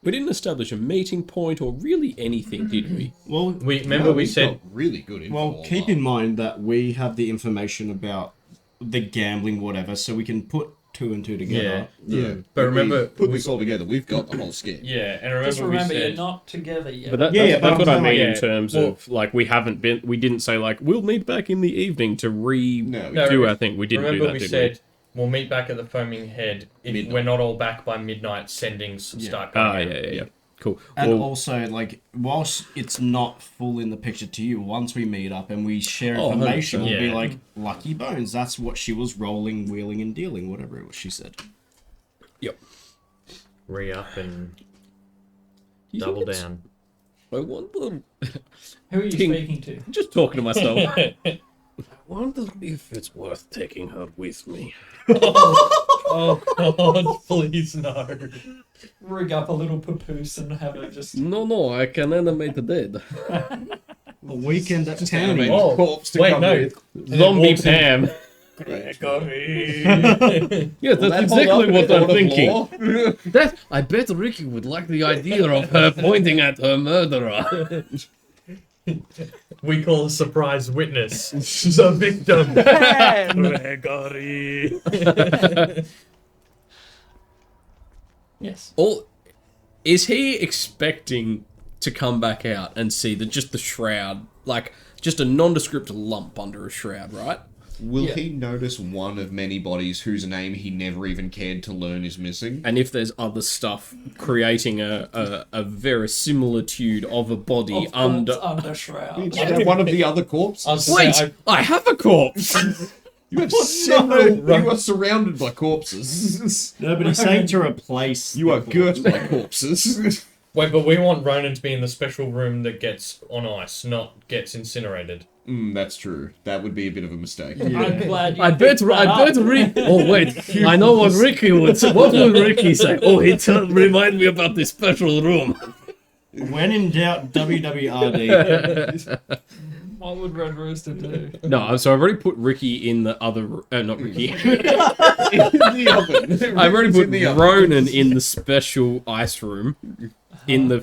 We didn't establish a meeting point or really anything, did we? Well, we said got really good info. well, keep in mind that we have the information about the gambling, whatever, so we can put 2 and 2 together. Yeah. But remember, put this all together, we've got the whole skit. yeah, and Just remember, remember, we you're said not together yet. But that, Yeah, that's, but that's I'm what I saying, mean yeah, in terms well- of like we didn't say like we'll meet back in the evening to No. do our thing. We didn't remember do that, we did said we'll meet back at the Foaming Head if Midnight. we're not all back by midnight. Sendings start we? going. Yeah. Cool. And Well, also, like, whilst it's not full in the picture to you, once we meet up and we share Oh, information, 100%. we'll be Yeah. like, lucky bones, that's what she was rolling, wheeling, and dealing, whatever it was she said. yep. Re-up and You think double it's- down. I wonder. Who are you King- speaking to? Just talking to myself. I wonder if it's worth taking her with me. Oh God, please no. Rig up a little papoose and have it just... No, I can animate the dead. A weekend at town. Animate Oh, corpse to wait, come no. with. Zombie walks in- Pam. Gregory. Yes, Will that's that hold exactly up what in a I'm court of thinking. law? That I bet Ricky would like the idea of her pointing at her murderer. We call a surprise witness the victim. Gregory. Yes. Or is he expecting to come back out and see just the shroud, like just a nondescript lump under a shroud, right? Will Yeah. he notice one of many bodies whose name he never even cared to learn is missing? And if there's other stuff creating a verisimilitude of a body Of under. corpse under shroud. Is that one of the other I corpses? was gonna Wait, say, I have a corpse. You have several. You are surrounded by corpses. No, but he's saying to replace. You are girt by corpses. wait, but we want Ronan to be in the special room that gets on ice, not gets incinerated. That's true. That would be a bit of a mistake. I'm glad you I bet Rick. Oh wait, I know what Ricky would say. What would Ricky say? Oh, remind me about this special room. When in doubt, WWRD. What would Red Rooster do? No, so I've already put Ricky in the other. Not Ricky. In the oven. I've already It's put in the oven. Ronan in the special ice room, in the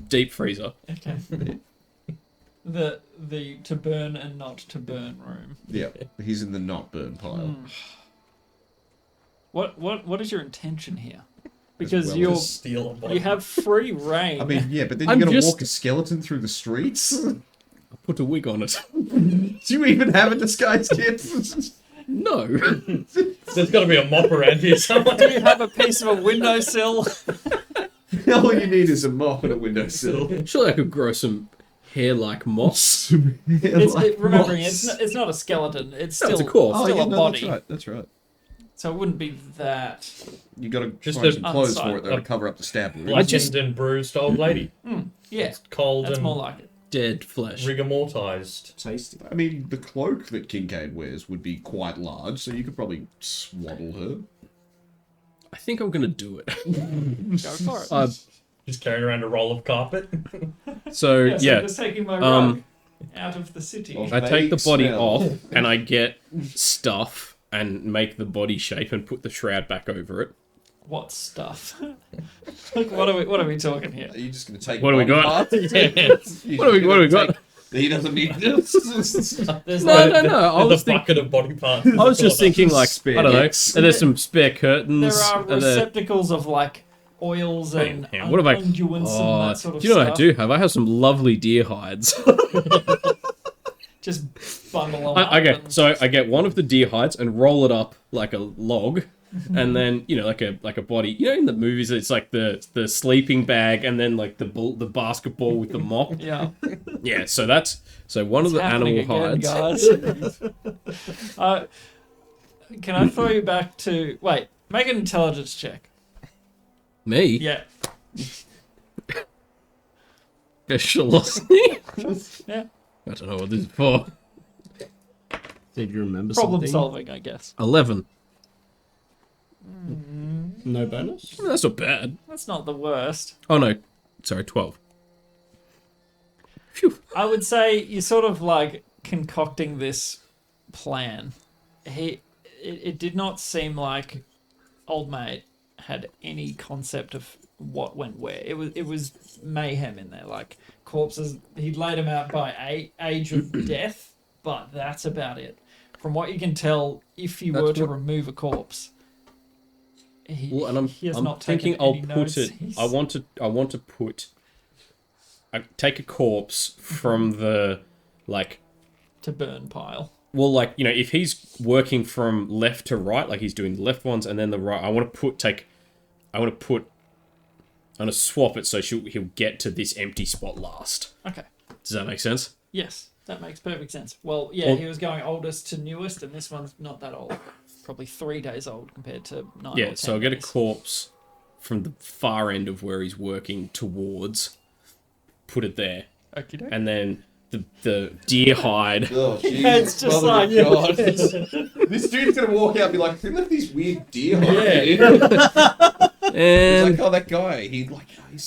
deep freezer. Okay. The to burn and not to burn room. Yeah, he's in the not burn pile. What is your intention here? Because well you're as Steal a body. you have free reign. I mean, yeah, but then I'm you're gonna just- walk a skeleton through the streets. Do Put a wig on it. you even have a disguise kit? No. There's got to be a mop around here somewhere. do you have a piece of a windowsill? All you need is a mop and a windowsill. Surely I could grow some hair like moss. Remembering, it's not a skeleton. It's No, still it's a corpse. still a body. That's right. That's right. So it wouldn't be that. You got to Just find a- some clothes for it though to a- cover up the stab wound. Blackened and bruised old lady. Yeah, Cold that's and more like it. Dead flesh. rigor mortised. Tasty. I mean, the cloak that Kincaid wears would be quite large, so you could probably swaddle her. I think I'm gonna do it. Go for it. Just carrying around a roll of carpet. So yeah, so yeah, just taking my um, rug out of the city. Oh. I take the body Smell. off and I get stuff and make the body shape and put the shroud back over it. What stuff? Like, what are we talking here? Are you just going to take What do we body got? parts? Yeah. What do we got? He doesn't need this. There's No, like, no, no. I There's was a thinking. bucket of body parts. I was just thinking like Spare I don't know. bits. And there's some spare curtains. there are and there- receptacles of like oils and Hang on, what have I? unguents and Oh, that sort of do you know stuff. what I do have? I have some lovely deer hides. Just bundle them up. Okay, and- so I get one of the deer hides and roll it up like a log, and then like a body. You know, in the movies, it's like the sleeping bag, and then like the basketball with the mop. yeah. Yeah, so one of It's the happening animal again, hides. guys. Can I throw you back to... Wait, make an intelligence check. Me, Yeah. Velocity. Yeah. I don't know what this is for. Did you remember Problem something? solving, I guess. 11. No bonus? That's not bad. That's not the worst. Oh no, sorry, 12. Phew. I would say you're sort of like concocting this plan. It did not seem like old mate had any concept of what went where. It was mayhem in there, like corpses. He'd laid them out by age of death, but that's about it. From what you can tell, if you were That's to what- remove a corpse, Well, and he has I'm not taken thinking I'll any put notes. it. He's- I want to put. Take a corpse from the, like. to burn pile. Well, like, you know, if he's working from left to right, like he's doing the left ones and then the right, I want to swap it so he'll get to this empty spot last. Okay. Does that make sense? Yes, that makes perfect sense. Well, yeah, Well- he was going oldest to newest, and this one's not that old. Probably 3 days old compared to 9 or 10 So I'll get a days. corpse from the far end of where he's working towards, put it there, Okey-doke. and then the deer hide. Oh, Yeah, it's just Mother like- of God. This dude's gonna walk out and be like, who left these weird deer hide here? He's And like, oh, that guy. He's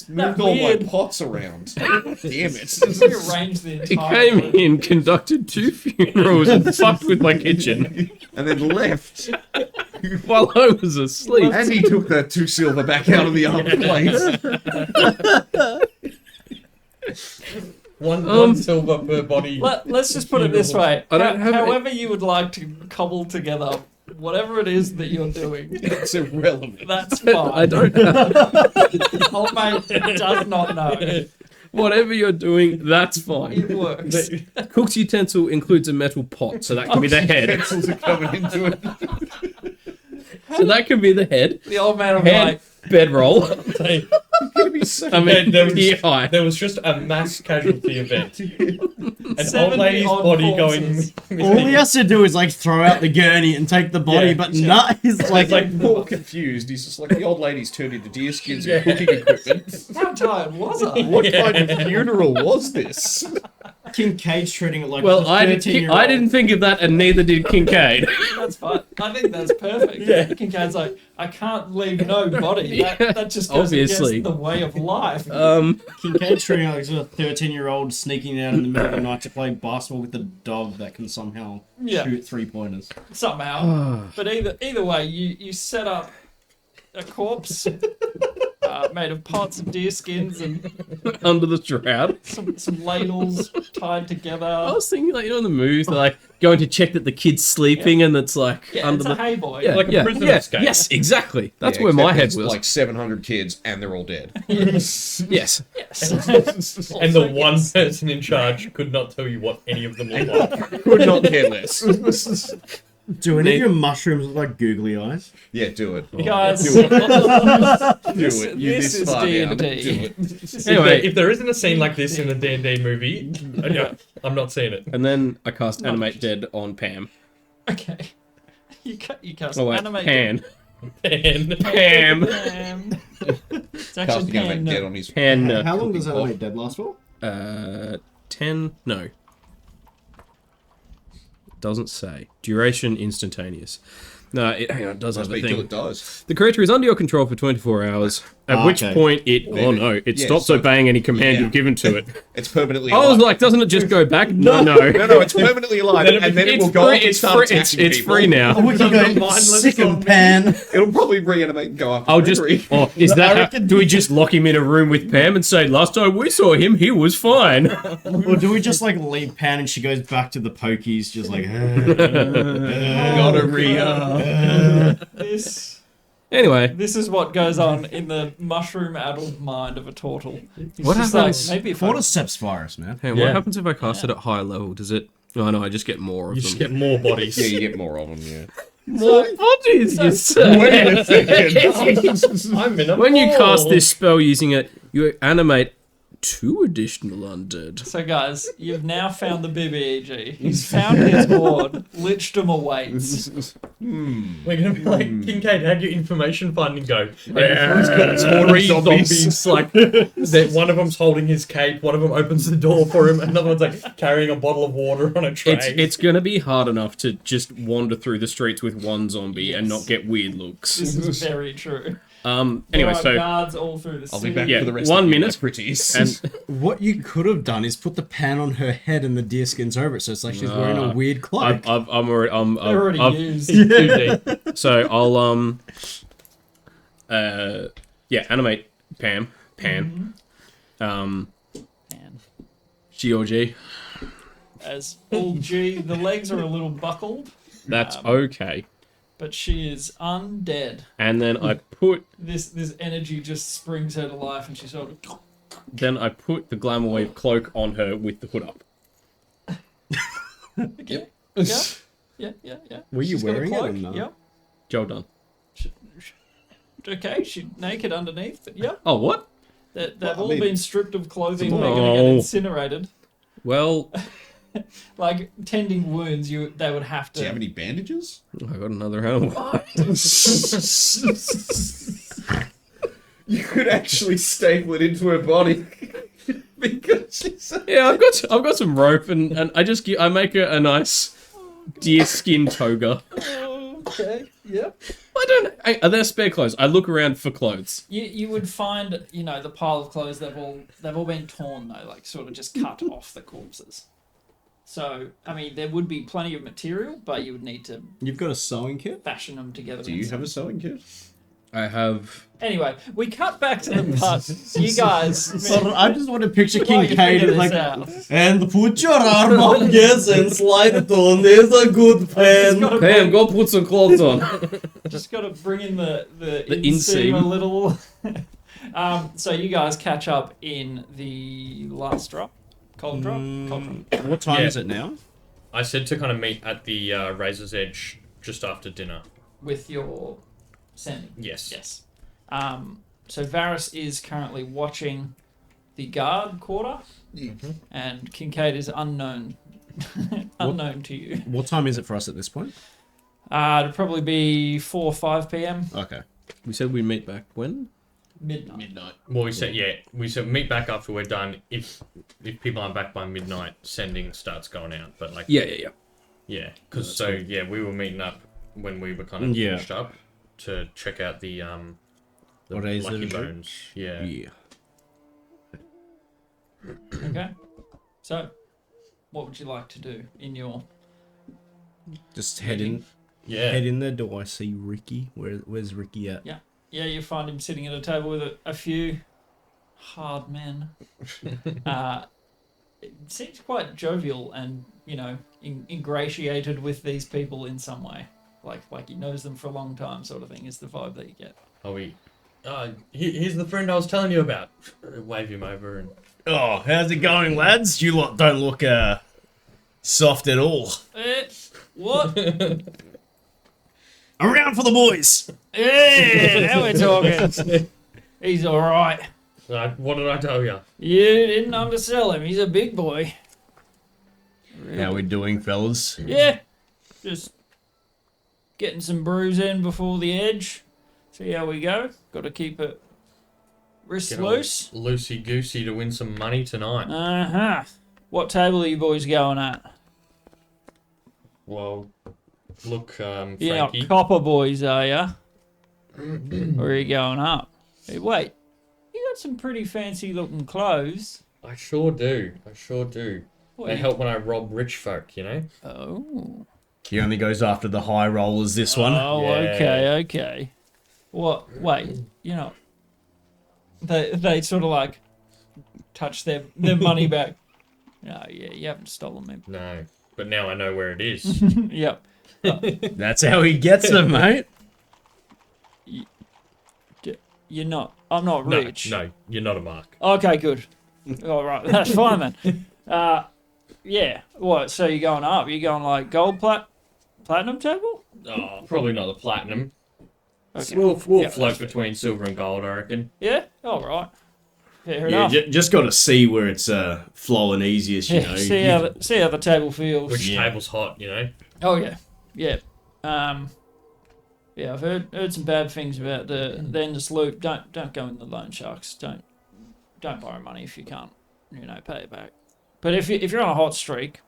That moved all my weird- pots around. Damn it. Rearrange the he entire came room. in, conducted 2 funerals, and fucked with my kitchen And then left. while I was asleep. And he took the 2 silver back out of the other place. One silver per body. Let's just put it this way. I don't have However you would like to cobble together whatever it is that you're doing, It's irrelevant. that's fine. I don't have Old mate does not know. whatever you're doing. That's fine. It works. Cook's utensil includes a metal pot, so that can be the head. Pencils are coming into it. So that can be the head. The old man will be Head, like, bedroll. Gonna be so I mean, There was- deer hide. There was just a mass casualty event. An 70 old lady's odd body corpses. going. All he has to do is like throw out the gurney and take the body, Yeah. but no, he's like, more confused. He's just like, the old lady's turned into deer skins and cooking equipment. how tired was I? What kind of funeral was this? Kincaid's treating it like Well, a I 13-year-old. didn't think of that, and neither did Kincaid. That's fine. I think that's perfect. Yeah. Kincaid's like, I can't leave no body. That just goes Obviously. against the way of life. Kincaid's treating it like a 13-year-old sneaking out in the middle of the night to play basketball with a dog that can somehow Yeah. shoot 3-pointers. Somehow. But either way, you set up a corpse made of pots of deer skins and Under the shroud. some ladles tied together. I was thinking, like, you know, in the movies, they're like going to check that the kid's sleeping, and it's like Yeah, under it's the. a hay boy. Yeah, Like a yeah, prison yeah, escape. yes, exactly. That's Yeah, where my except head it's was. like 700 kids and they're all dead. Yes. Yes. And the one person in charge could not tell you what any of them look like. Could not care less. Do any of your mushrooms look like googly eyes? Yeah, do it. Guys, Do it. Do this, it. You're this this is far down. D&D. Do it. Anyway. If there isn't a scene like this in a D&D movie, I'm not seeing it. And then I cast Animate Dead on Pam. Okay. You cast Oh, wait, animate. Pan. And Pam. It's actually Casting out Pan. dead on his. Pan. How long does Animate Dead last for? 10. No. Doesn't say. Duration instantaneous. No, hang on, it does Must have a be till thing. it dies. The creature is under your control for 24 hours, at which okay. point it, it Yeah, stops so- obeying any command yeah. you've given to it. It's permanently I was alive. like, doesn't it just go back? No. No, it's permanently alive, and then it will go off and start attacking it's people. free now. We can go mindless sick and zombie. pan. It'll probably reanimate and go after I'll just. Gregory. Oh, is that? Do we just lock him in a room with Pam and say, last time we saw him, he was fine? Or do we just like leave Pan and she goes back to the pokies, just like. Gonorrhea. Anyway, This is what goes on in the mushroom-addled mind of a turtle. He's What just happens- Like, maybe if I Cordyceps virus, man. hang on, Yeah. what happens if I cast it at higher level? Does it? Oh no, I just get more of you them. just get more bodies. Yeah, you get more of them, yeah. more bodies, you say. Wait a second. I'm in a When you cast ball. this spell using it, you animate 2 additional undead. So, guys, you've now found the BBEG. He's found his horde. Lichdom awaits. We're gonna be like, Kincaid, how'd your information finding go? It's Three more zombies, like that. One of them's holding his cape. One of them opens the door for him. Another one's like carrying a bottle of water on a tray. It's gonna be hard enough to just wander through the streets with one zombie and Yes. not get weird looks. This is very true. Anyway, There are so guards all through the I'll city. be back Yeah, for the rest 1 of minute. my pretties. and What you could have done is put the pan on her head and the deer skins over it, so it's like she's wearing a weird cloak. I'm already, They're already I've, used. Too deep. so I'll animate Pan, And Georgie. as all G, the legs are a little buckled, That's okay. but she is undead. And then I put This energy just springs her to life, and she sort of. the glamour wave cloak on her with the hood up. Yep. Yeah. Were you She's got a wearing it or cloak, not? Yep. Job done. Okay, she's naked underneath, but yep. Oh, what? They've Well, I all mean- been stripped of clothing. They're Oh. going to get incinerated. Well, Like tending wounds, they would have to. Do you have any bandages? I got another hand. You could actually staple it into her body. Because she's... Yeah, I've got some rope, and I make a nice deer skin toga. Oh, okay. Yep. Are there spare clothes? I look around for clothes. You would find the pile of clothes they've all been torn though, like sort of just cut off the corpses. So I mean there would be plenty of material, but you would need to You've got a sewing kit? fashion them together. Do you have a sewing kit? I have. Anyway, we cut back to the part. You guys. I just want to picture While you Kincaid figure like, this out. and put your arm up, yes, and slide it on. There's a good pen. gotta Pam, go put some clothes on. Just got to bring in the inseam. inseam a little. So you guys catch up in the last drop. Cold drop? Cold drop. What time Yeah. is it now? I said to kind of meet at the Razor's Edge just after dinner. With your sending. Yes. Yes. So Varys is currently watching the guard quarter, and Kincaid is unknown to you. What time is it for us at this point? It'd probably be 4 or 5 p.m. Okay. We said we meet back when? midnight. Well, we said meet back after we're done. If people aren't back by midnight, sending starts going out. But like Yeah. yeah, because we were meeting up when we were kind of Yeah. finished up to check out the Razor's Lucky Edge? Bones. Yeah. Yeah. Okay. So, what would you like to do in your? Just head in there. Do I see Ricky? Where's Ricky at? Yeah, you find him sitting at a table with a few hard men. It seems quite jovial and, ingratiated with these people in some way. Like he knows them for a long time, sort of thing, is the vibe that you get. Here's the friend I was telling you about. Wave him over and Oh, how's it going, lads? You lot don't look soft at all. What? Around for the boys. Yeah, now we're talking. He's all right. what did I tell you? You didn't undersell him. He's a big boy. How we doing, fellas? Yeah, just getting some brews in before the edge. See how we go. Got to keep it wrists Get all loose. Loosey goosey to win some money tonight. What table are you boys going at? Well, look, You're not Frankie. copper boys, are ya? Or are you going up? Hey, wait, you got some pretty fancy looking clothes. I sure do. What, They you- help when I rob rich folk, Oh. He only goes after the high rollers, this one. Oh, Yeah. okay. What? Wait, they sort of like touch their money back. Oh, yeah, you haven't stolen me. No, but now I know where it is. Yep. That's how he gets them, mate. You're not. I'm not rich. No, you're not a mark. Okay, good. All right, that's fine then. Yeah. What? So you're going up? You're going like gold platinum table? Oh, probably not the platinum. Okay. We'll Yeah. float between silver and gold, I reckon. Yeah. All right. Fair Yeah, enough. just got to see where it's flowing easiest, you Yeah, know. see how the table feels. Which Yeah. table's hot, Oh yeah. Yeah. Yeah, I've heard some bad things about the endless loop. Don't go in the loan sharks. Don't borrow money if you can't, pay it back. But if you're on a hot streak,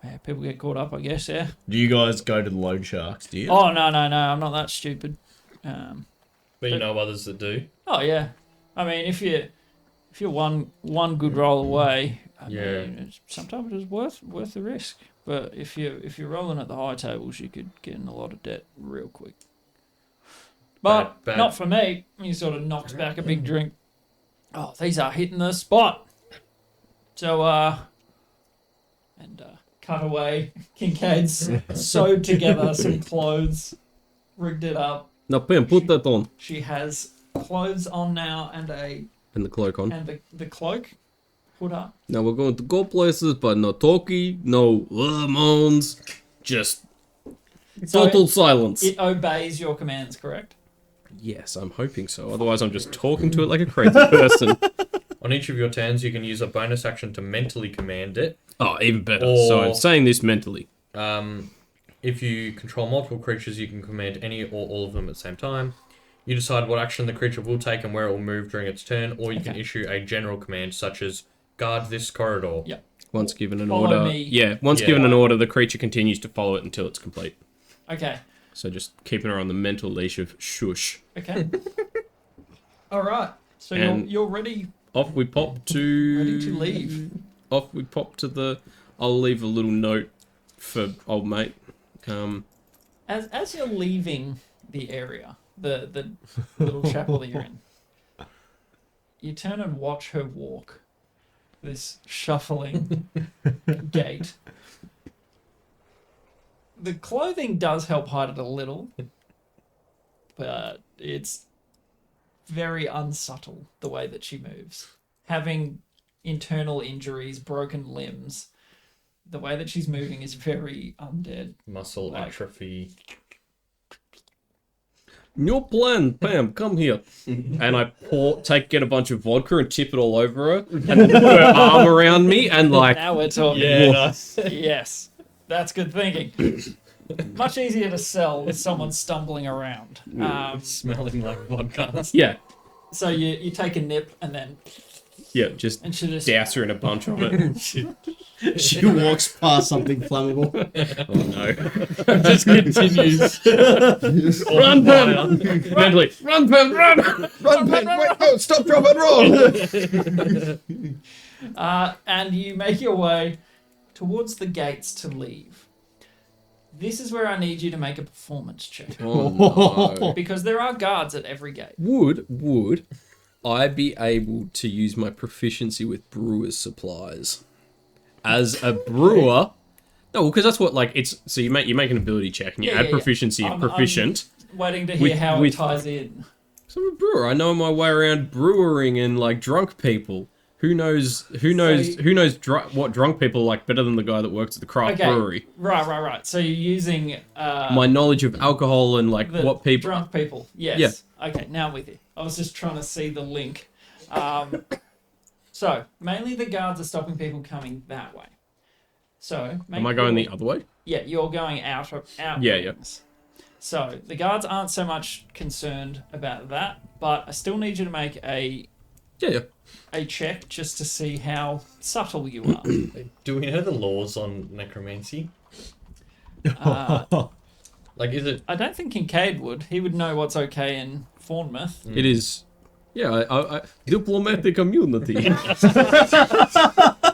yeah, people get caught up, I guess. Yeah. Do you guys go to the loan sharks? Do you? Oh no, I'm not that stupid. But you know others that do. Oh yeah. I mean, if you're one good roll away, I Yeah. mean, sometimes it's worth the risk. But if you're rolling at the high tables, you could get in a lot of debt real quick. But Bad. not for me. He sort of knocks back a big drink. Oh, these are hitting the spot. So cut away. Kincaid's sewed together some clothes rigged it up. Now, Pam, put that on. She has clothes on now and And the cloak on. the cloak put up. Now we're going to go places, but no talkie, no moans, just So total silence. It obeys your commands, correct? Yes, I'm hoping so. Otherwise, I'm just talking to it like a crazy person. On each of your turns, you can use a bonus action to mentally command it. Oh, even better. Or- So I'm saying this mentally. If you control multiple creatures, you can command any or all of them at the same time. You decide what action the creature will take and where it will move during its turn, or you can issue a general command such as guard this corridor. Yep. Once given an Follow order, me. once Yeah. given an order, the creature continues to follow it until it's complete. Okay. So just keeping her on the mental leash of shush. Okay. All right. So And- you're ready Off we pop to. ready to leave. Off we pop to the. I'll leave a little note for old mate. As you're leaving the area, the little chapel that you're in, you turn and watch her walk. This shuffling gait. The clothing does help hide it a little, but it's very unsubtle the way that she moves. Having internal injuries, broken limbs, the way that she's moving is very undead. Muscle Like- atrophy. Your plan, Pam, come here. And I get a bunch of vodka and tip it all over her, and then put her arm around me, and like, Now we're talking. nice. Yes, that's good thinking. Much easier to sell with someone stumbling around. Smelling like vodka. yeah, So you take a nip and then just and she just douse her in a bunch of it. She walks past something flammable. Oh no! Just continues. Run, Pam! Mentally, run, Pam, run! Run, Pen! Wait, no, stop, drop, and roll! and you make your way towards the gates to leave. This is where I need you to make a performance check Oh no! because there are guards at every gate. Would I be able to use my proficiency with brewer's supplies as a brewer? No, because that's what it's. So you make an ability check and you add proficiency of proficient. I'm waiting to hear how it with- ties in. So I'm a brewer. I know my way around brewing and drunk people. Who knows what drunk people like better than the guy that works at the craft brewery? Right. So you're using My knowledge of alcohol and the what people. drunk people. Yes. Yeah. Okay, now I'm with you. I was just trying to see the link. So mainly the guards are stopping people coming that way. So Am I going the other way? Yeah, you're going out. Yeah. So the guards aren't so much concerned about that, but I still need you to make a check just to see how subtle you are. Do we know the laws on necromancy? Is it? I don't think Kincaid would. He would know what's okay in Bournemouth. It is. Yeah, I diplomatic immunity.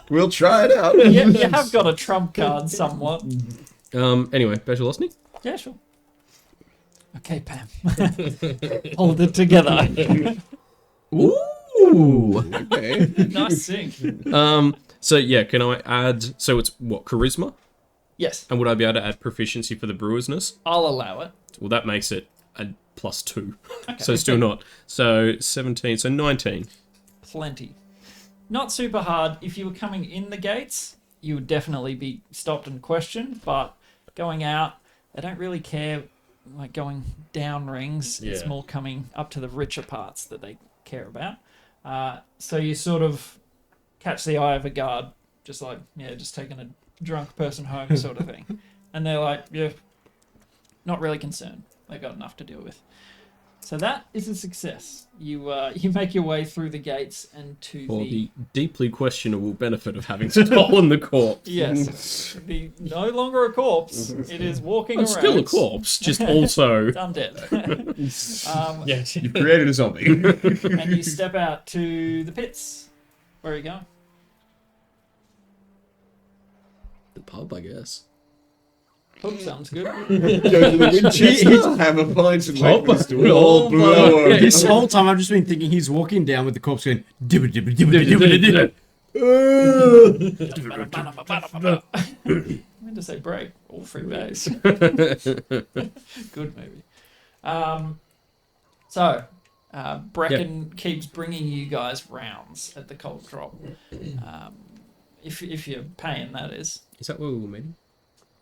We'll try it out. Yeah, you have got a trump card somewhat. Anyway, Specialosity? Yeah, sure. Okay, Pam. Hold it together. Ooh. Okay. Nice sync. So yeah, can I add? So it's what, charisma? Yes, And would I be able to add proficiency for the brewersness? I'll allow it. Well, that makes it a +2. So still not. So 17. So 19. Plenty. Not super hard. If you were coming in the gates, you would definitely be stopped and questioned. But going out, they don't really care. Like going down rings, it's Yeah. more coming up to the richer parts that they care about. So you sort of catch the eye of a guard, just taking a drunk person home sort of thing. And they're like, yeah, not really concerned. They've got enough to deal with. So that is a success. You make your way through the gates and to For the... the deeply questionable benefit of having stolen the corpse. Yes, the no longer a corpse. It is walking It's around. still a corpse, just also... It's undead. Yes. You've created a zombie. And you step out to the pits. Where are you going? the pub, I guess. Pub sounds good. Go to the Winchester, have a pint and wait for this to all blow over. This whole time I've just been thinking he's walking down with the corpse going dibba dibba dibba dibba dibba. I meant to say break. All three bags. Good movie. So, Brecken keeps bringing you guys rounds at the cold drop. If you're paying, that is. Is that where we were meeting?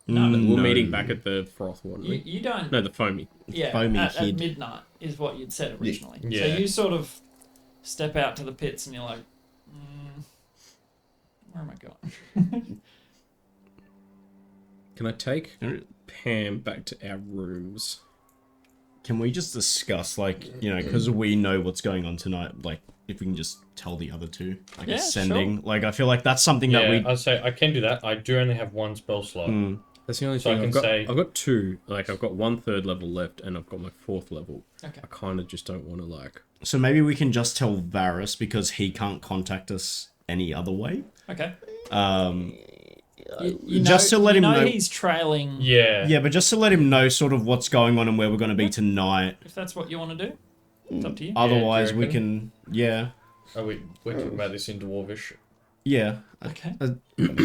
No. We're meeting back at the froth one. You don't. No, the foamy. Yeah, foamy at kid. midnight is what you'd said originally. Yeah. So you sort of step out to the pits and you're like, where am I going? Can I take Pam back to our rooms? Can we just discuss, like, you know, because we know what's going on tonight, like, if we can just tell the other two, like, Yeah, ascending. Like, I feel like that's something that we... I'd say I can do that. I do only have one spell slot. That's the only So I thing. can say- I've got 2. Like, I've got 1 3rd level left, and I've got my 4th level. Okay. I kind of just don't want to, like... So maybe we can just tell Varus, because he can't contact us any other way. Okay. You just to let him know... he's trailing. Yeah. Yeah, but just to let him know sort of what's going on and where we're going to be tonight. If that's what you want to do, it's up to you. Otherwise, do you we reckon? can... Yeah. We're talking about this in Dwarvish. Yeah. Okay.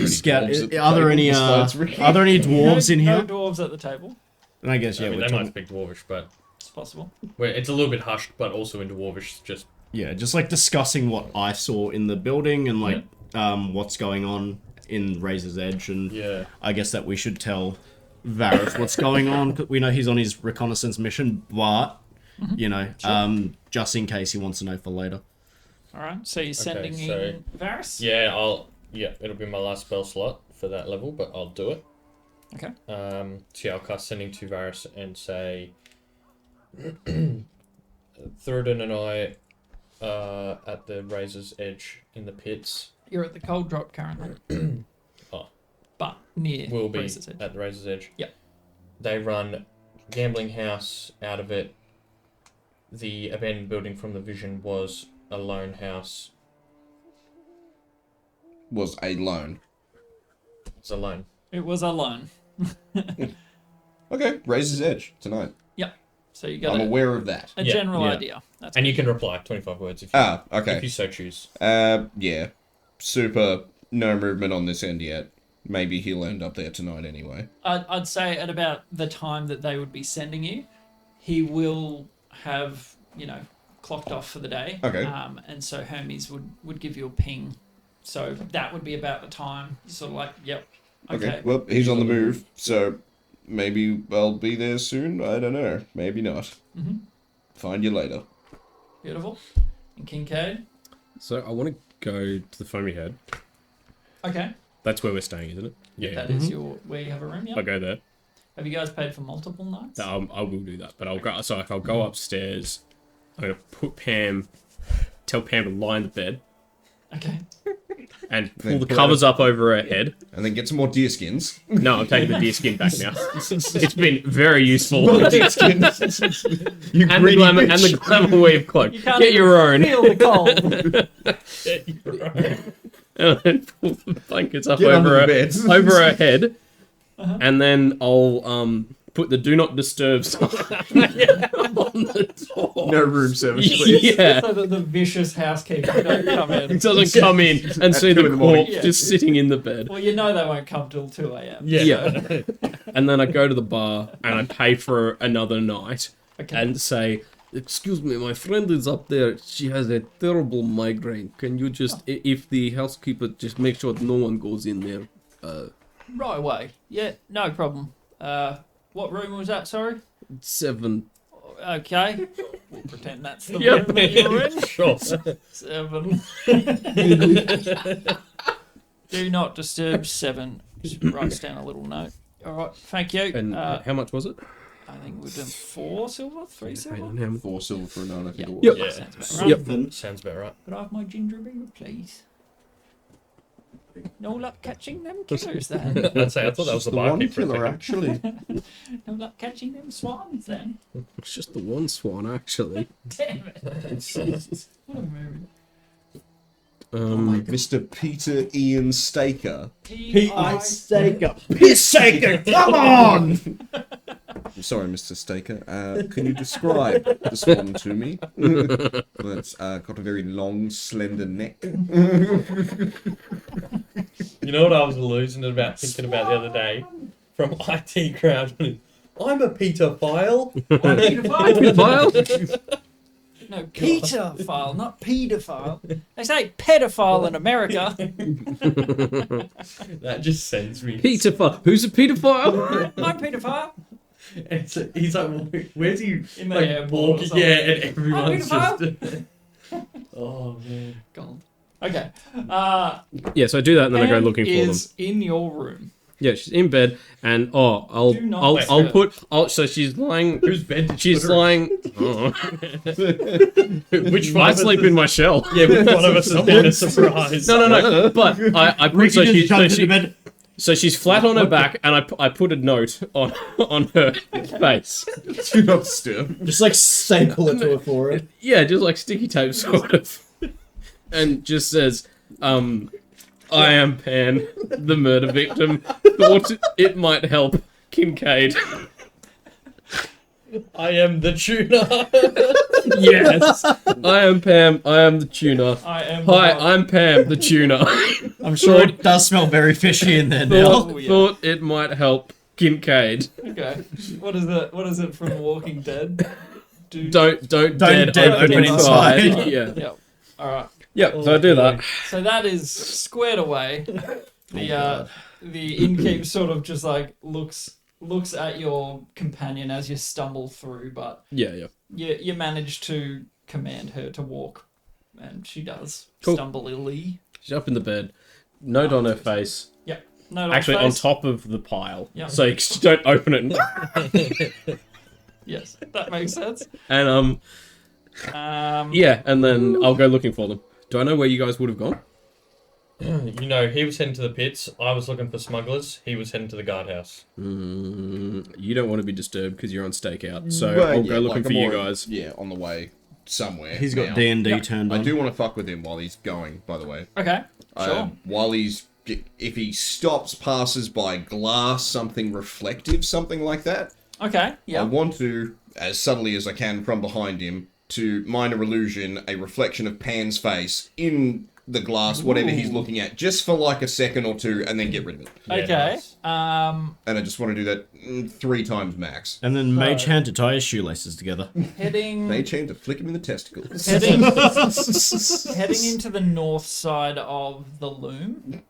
Scout, dwarves at the are there table any besides Ricky? are there any dwarves in No here? dwarves at the table. And I guess I yeah, mean, we're they might talking, speak Dwarvish, but It's possible. it's a little bit hushed, but also in Dwarvish, just... yeah, just like discussing what I saw in the building and like what's going on in Razor's Edge, and Yeah. I guess that we should tell Varus what's going on. 'Cause we know he's on his reconnaissance mission, but you know, just in case he wants to know for later. All right. So you're sending so- in Varus. Yeah, it'll be my last spell slot for that level, but I'll do it. Okay. So yeah, I'll cast Sending to Varus and say... Thuridin and I are at the Razor's Edge in the pits. You're at the cold drop currently. Oh. But near. Will be Razor's Edge. at the Razor's Edge. Yep. They run gambling house out of it. The abandoned building from the vision was a lone house. Was a loan. It's a lone. It was alone. Okay, Razor's Edge tonight. Yep. So you got I'm a aware of that. Yeah, general yeah. idea. That's And you can reply 25 words if you, Ah, if you okay. so choose. Yeah. Super. No movement on this end yet. Maybe he'll end up there tonight anyway. I'd say at about the time that they would be sending you, he will have, clocked off for the day. Okay. And so Hermes would give you a ping. So that would be about the time. You're sort of like, yep. Okay. Well, he's on the move, so maybe I'll be there soon. I don't know. Maybe not. Mm-hmm. Find you later. Beautiful. And Kincaid. So I want to go to the foamy head. Okay. That's where we're staying, isn't it? Yeah. That is where you have a room, yeah? I'll go there. Have you guys paid for multiple nights? I will do that, but I'll go. So if I'll go upstairs, I'm gonna tell Pam to lie in the bed Okay. and pull Then the put covers up over her head. And then get some more deer skins. No, I'm taking the deer skin back now. It's been very useful. You and the greedy glamour and bitch. the glamour weave cloak. You can't Get your own. feel the cold. And then pull the blankets up Get under over the her, bed. over her head, and then I'll put the do not disturb sign on the door. No room service, please. Yeah. So that the vicious housekeeper don't come in. It doesn't come in and see 2 the in the morning. corpse just sitting in the bed. Well, you know they won't come till 2 a.m. Yeah. And then I go to the bar and I pay for another night Okay. and say, "Excuse me, my friend is up there. She has a terrible migraine. Can you just, if the housekeeper, just make sure no one goes in there." Right away. Yeah, no problem. What room was that, sorry? 7. Okay. We'll pretend that's the Yep. room that you were in. Sure. 7. Do not disturb 7. Just writes down a little note. All right, thank you. And how much was it? I think we've done 4 silver, 3 silver. 4 silver for a night, I think it was. Yep. Yeah. Sounds about right. Yep. Sounds about right. Could I have my ginger beer, please? No luck catching them killers then. I'd say I thought that was the barkeep for a second. actually. No luck catching them swans then. It's just the one swan, actually. Damn it. What a movie. Mr. Peter Ian Staker. P.I. Piss shaker, come on! I'm sorry, Mr. Staker. Can you describe the swan to me? Well, it's got a very long, slender neck. You know what I was thinking about the other day? From IT Crowd. I'm a pedophile. Pedophile? No, pedophile, not pedophile. They say pedophile in America. That just sends me. Pedophile. Who's a pedophile? I'm pedophile. He's like, where's he? In the like, airport or walking, something. yeah, and everyone's I'm just. Oh man. Gold. Okay. Yeah, so I do that and then I go Pam looking for them. is in your room. Yeah, she's in bed, and I'll Do not I'll wake I'll her. put so she's lying. Whose bed did you She's put her in? lying. Oh. Which one I of us sleep in my shell. Yeah, which one of us is being a surprise? No. But I put so Ricky she, just jumped into bed. so she's flat on her back, and I put a note on her face. Do not disturb. Just like staple it to her forehead. Yeah, just like sticky tape, sort of, and just says, "I am Pan, the murder victim. Thought it might help Kincaid." I am the tuna. Yes, I am Pam. I am the tuna. I am. Hi, the I'm Pam, the tuna. I'm sure it does smell very fishy in there now. thought, Oh, yeah. thought it might help Kincaid. Okay. What is it? What is it from Walking Dead? Don't dead open open inside. inside. Yeah. Yep. All right. Yep. So I do that. So that is squared away. The innkeep sort of just like looks at your companion as you stumble through, but Yeah. you manage to command her to walk, and she does Cool. stumblily. She's up in the bed. Note on her face. Yep. No, Actually, on face. top of the pile. Yeah. So you don't open it. Yes, that makes sense. And yeah, and then I'll go looking for them. Do I know where you guys would have gone? You know, he was heading to the pits. I was looking for smugglers. He was heading to the guardhouse. You don't want to be disturbed because you're on stakeout. So Well, I'll yeah, go looking like, for I'm you already- guys. Yeah, on the way somewhere. He's got now. D&D turned I on. do want to fuck with him while he's going, by the way. Okay, sure. While he's... If he stops, passes by glass, something reflective, something like that, Okay, I yeah. want to, as subtly as I can from behind him, to minor illusion a reflection of Pan's face in the glass, whatever he's looking at, just for like a second or two, and then get rid of it. Yeah, Okay. nice. And I just want to do that 3 times max. And then Mage Hand to tie his shoelaces together. Heading They chain to flick him in the testicles. heading into the north side of the loom.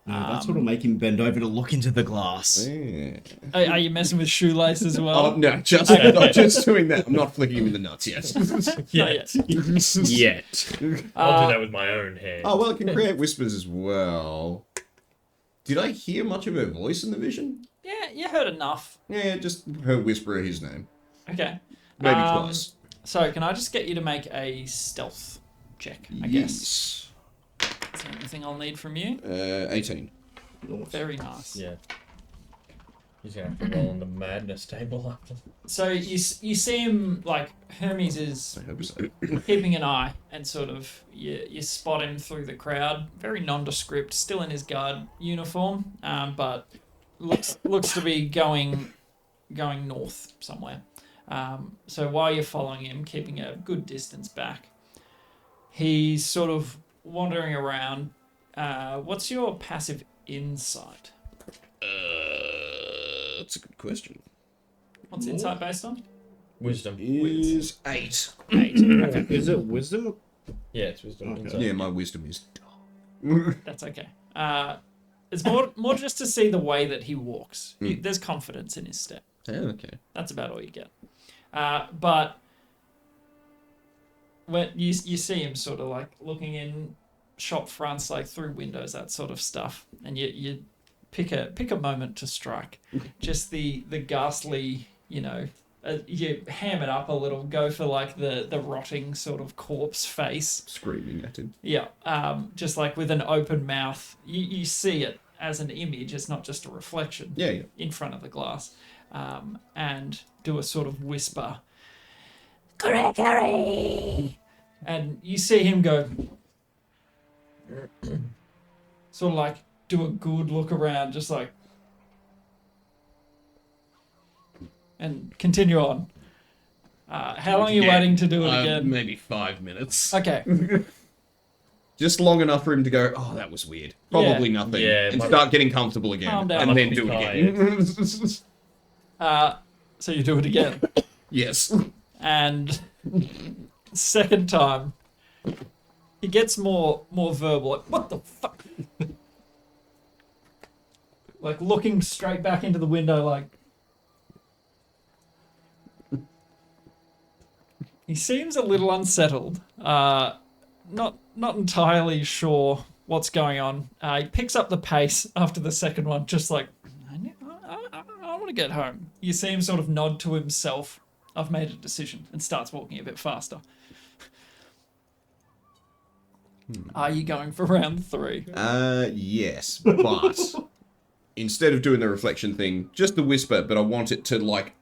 That's what'll make him bend over to look into the glass. Yeah. Are you messing with shoelace as well? Oh, no, just, I'm just doing that. I'm not flicking him in the nuts yet. Not yet. Yet. I'll do that with my own hand. Oh, well, it can create whispers as well. Did I hear much of her voice in the vision? Yeah, you heard enough. Yeah, just her whisper his name. Okay. Maybe twice. So, can I just get you to make a stealth check, I guess? That's the only thing I'll need from you. 18. Very nice. Yeah. He's gonna have to roll on the madness table after. So, you see him, like, Hermes is I hope so. keeping an eye, and sort of, you spot him through the crowd. Very nondescript, still in his guard uniform, but looks to be going north somewhere. So while you're following him, keeping a good distance back, he's sort of wandering around. What's your passive insight? That's a good question. What's insight based on? Wisdom. Is 8. 8. Okay, Is it wisdom? Yeah, it's wisdom. Okay. Insight. Yeah, my wisdom is... that's okay. It's more just to see the way that he walks. There's confidence in his step. Oh, okay. That's about all you get. But when you see him sort of like looking in shop fronts, like through windows, that sort of stuff, and you pick a moment to strike. Just the ghastly, you ham it up a little, go for like the rotting sort of corpse face. Screaming at him. Yeah, just like with an open mouth. You see it as an image. It's not just a reflection. Yeah. In front of the glass, and do a sort of whisper, Gregory, and you see him go, sort of like do a good look around, just like, and continue on. How long are you waiting to do it again? Maybe 5 minutes. Okay. Just long enough for him to go, oh, that was weird. Probably nothing. Yeah, and my- start getting comfortable again. Calm down. And Must then be do it again. So you do it again. Yes. And second time, he gets more verbal. Like, what the fuck? Like looking straight back into the window, like he seems a little unsettled. Not entirely sure what's going on. He picks up the pace after the second one, just like I want to get home. You see him sort of nod to himself. I've made a decision, and starts walking a bit faster. Are you going for round 3? Yes, but instead of doing the reflection thing, just the whisper, but I want it to, like,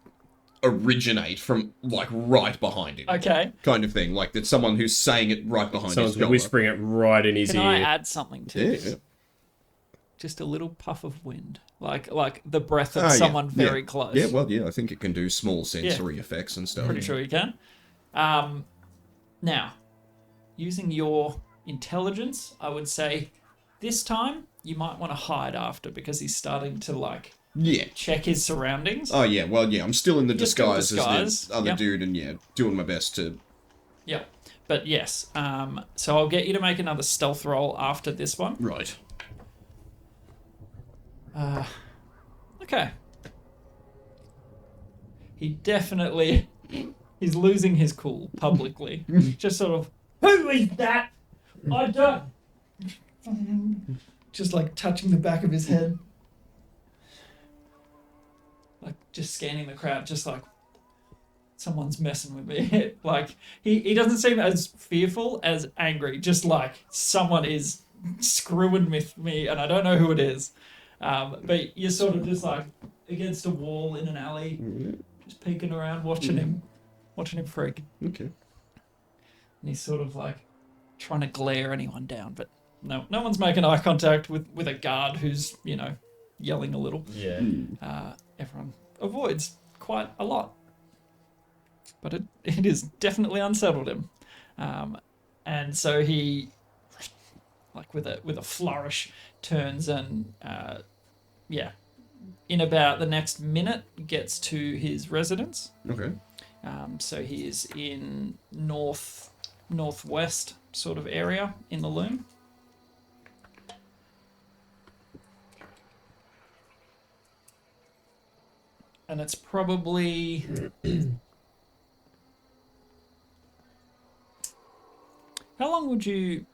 originate from, like, right behind him. Okay. Kind of thing. Like, that someone who's saying it right behind Someone's his shoulder. whispering it right in his Can ear. I add something to Yeah, this? yeah. Just a little puff of wind, like the breath of Ah, yeah, someone very yeah. close. Yeah, well, yeah, I think it can do small sensory effects and stuff. Pretty sure you can. Now, using your intelligence, I would say this time you might want to hide after because he's starting to like Yeah. check his surroundings. Oh, yeah, well, yeah, I'm still in the You're still disguise as disguised, the other yep. dude, and yeah, doing my best to... Yep. But yes, so I'll get you to make another stealth roll after this one. Right. Okay. He definitely... He's losing his cool publicly. Just sort of, who is that? I don't... Just like touching the back of his head. Like just scanning the crowd, just like, someone's messing with me. Like, he doesn't seem as fearful as angry. Just like, someone is screwing with me and I don't know who it is. But you're sort of just like against a wall in an alley, just peeking around, watching him freak. Okay. And he's sort of like trying to glare anyone down, but no one's making eye contact with a guard who's, yelling a little. Yeah. Everyone avoids quite a lot. But it is definitely unsettled him. And so he, like with a flourish, turns and in about the next minute gets to his residence. Okay. So he is in northwest sort of area in the loom. And it's probably how long would you...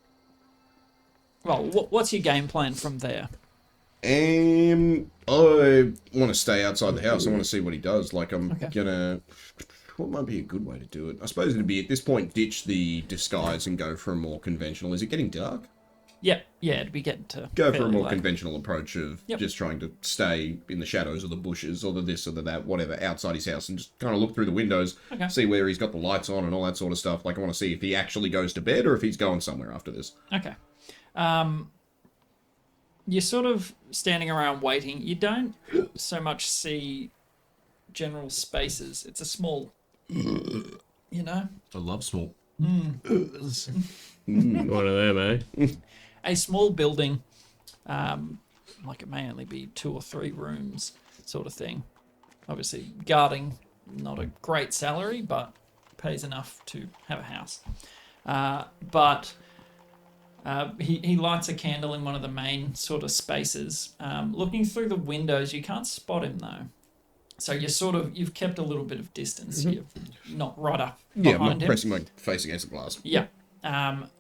Well, what's your game plan from there? I want to stay outside the house. I want to see what he does. Like, I'm Okay. gonna... What might be a good way to do it? I suppose it'd be, at this point, ditch the disguise and go for a more conventional... Is it getting dark? Yeah, it'd be getting to... Go for a fairly more late. conventional approach of Yep. just trying to stay in the shadows or the bushes or the this or the that, whatever, outside his house and just kind of look through the windows, Okay. see where he's got the lights on and all that sort of stuff. Like, I want to see if he actually goes to bed or if he's going somewhere after this. Okay. You're sort of standing around waiting. You don't so much see general spaces. It's a small... I love small. One of them, eh? A small building, like it may only be 2 or 3 rooms sort of thing. Obviously, guarding, not a great salary, but pays enough to have a house. But he lights a candle in one of the main sort of spaces. Looking through the windows, you can't spot him though. So you've kept a little bit of distance. You're not right up Yeah, I'm behind not him. pressing my face against the glass. Yeah.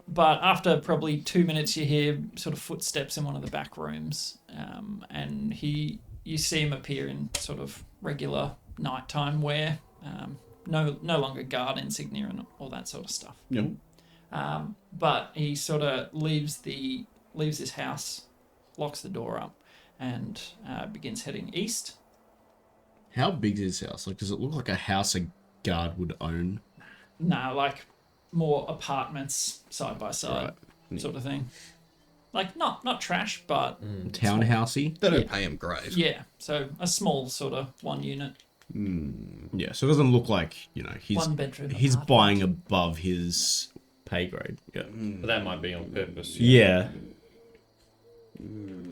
But after probably 2 minutes, you hear sort of footsteps in one of the back rooms, and you see him appear in sort of regular nighttime wear, no longer guard insignia and all that sort of stuff. Yeah. But he sort of leaves his house, locks the door up, and begins heading east. How big is his house? Like, does it look like a house a guard would own? No, like more apartments side by side, sort of thing. Like not trash, but Townhousey? They don't pay him great. yeah. So a small sort of 1 unit, Yeah, so it doesn't look like, he's 1 bedroom. he's apartment. buying above his pay grade. Yeah. But that might be on purpose. Yeah. I'm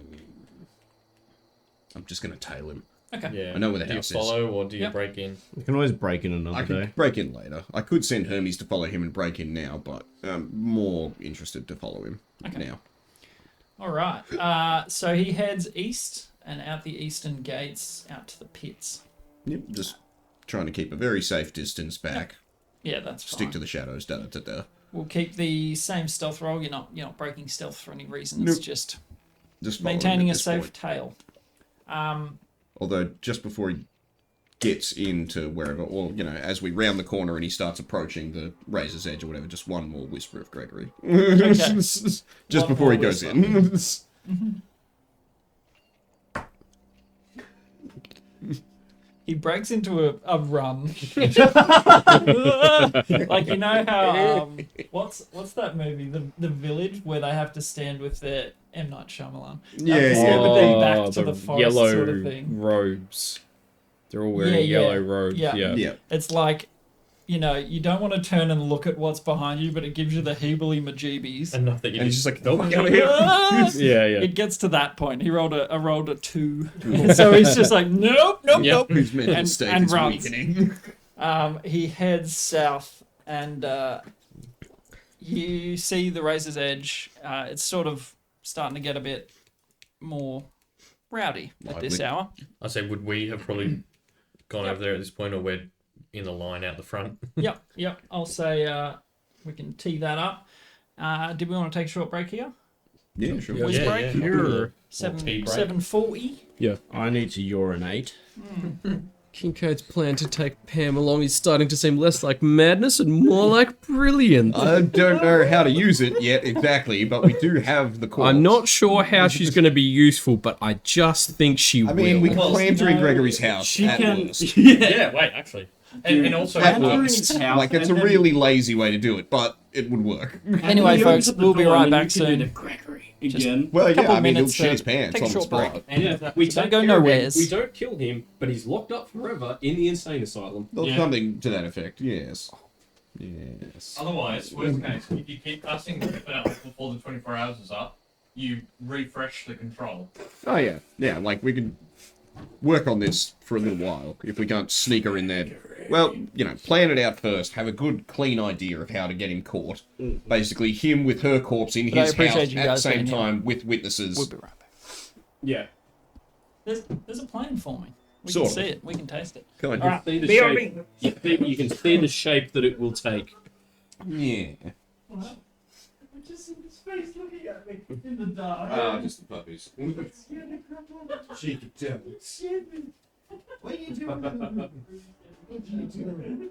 just going to tail him. Okay. Yeah. I know where the do house you is. follow or do you Yep. break in? You can always break in I another could day. break in later. I could send Hermes to follow him and break in now, but I'm more interested to follow him now. All right. So he heads east and out the eastern gates out to the pits. Yep, just trying to keep a very safe distance back. Yeah, that's fine. Stick to the shadows. Da, da, da. We'll keep the same stealth roll. You're not breaking stealth for any reason. It's Nope. just Just following maintaining at a this safe point. tail. Although just before he gets into wherever, or as we round the corner and he starts approaching the razor's edge or whatever, just one more whisper of Gregory. Just One before more he goes whisper. in. He breaks into a run. Like, you know how what's that movie, the Village, where they have to stand with their M. Night Shyamalan. They have to stand with their back to the forest yellow sort of thing. robes. They're all wearing yellow robes. Yeah. Yeah. It's like, you don't want to turn and look at what's behind you, but it gives you the heebly-majeebies. And not that you And he's just just like, nope. "Fuck out of here." Yeah, yeah. It gets to that point. He rolled a 2. So he's just like, nope. Whose mental And- state and is runs. weakening. He heads south, and you see the razor's edge. It's sort of starting to get a bit more rowdy at this Lively. hour. I say, would we have probably gone over there at this point, or we're in the line out the front? Yep. I'll say we can tee that up. Did we want to take a short break here? Yeah, sure. Whiz break? Or Seven tea break. 7:40. I need to urinate. Kincaid's plan to take Pam along is starting to seem less like madness and more like brilliance. I don't know how to use it yet exactly, but we do have the corpse. I'm not sure how she's going to be useful, but I just think she I mean, we will. can clamp her in Gregory's house. She at can. worst. Yeah, wait, actually. And also, At Enter worst. his house Like, it's a and then- really lazy way to do it, but it would work. Anyway, He opens folks, up the we'll be door right and back you can do soon. the Gregory again. Well, yeah, Couple I mean, he'll minutes shit his to pants take a on the short spot. break. and We Don't take go care of him. nowheres. We don't kill him, but he's locked up forever in the insane asylum. Or Yeah. something to that effect, yes. Yes. otherwise, worst case, if you keep casting the spell before the 24 hours is up, you refresh the control. Oh, yeah. Yeah, like, we could work on this for a little while if we can't sneak her in there. Well, plan it out first. Have a good, clean idea of how to get him caught. Basically, him with her corpse in But I his appreciate house you at the guys same being here. time with witnesses. We'll be right back. Yeah. There's a plan forming. We Sort can of. see it. We can taste it. Kind All of. right. See the BRB. shape. You can see the shape that it will take. Yeah. Just in his face looking at me in the dark. Just the puppies. Cheeky devils. What are you doing? What are you doing?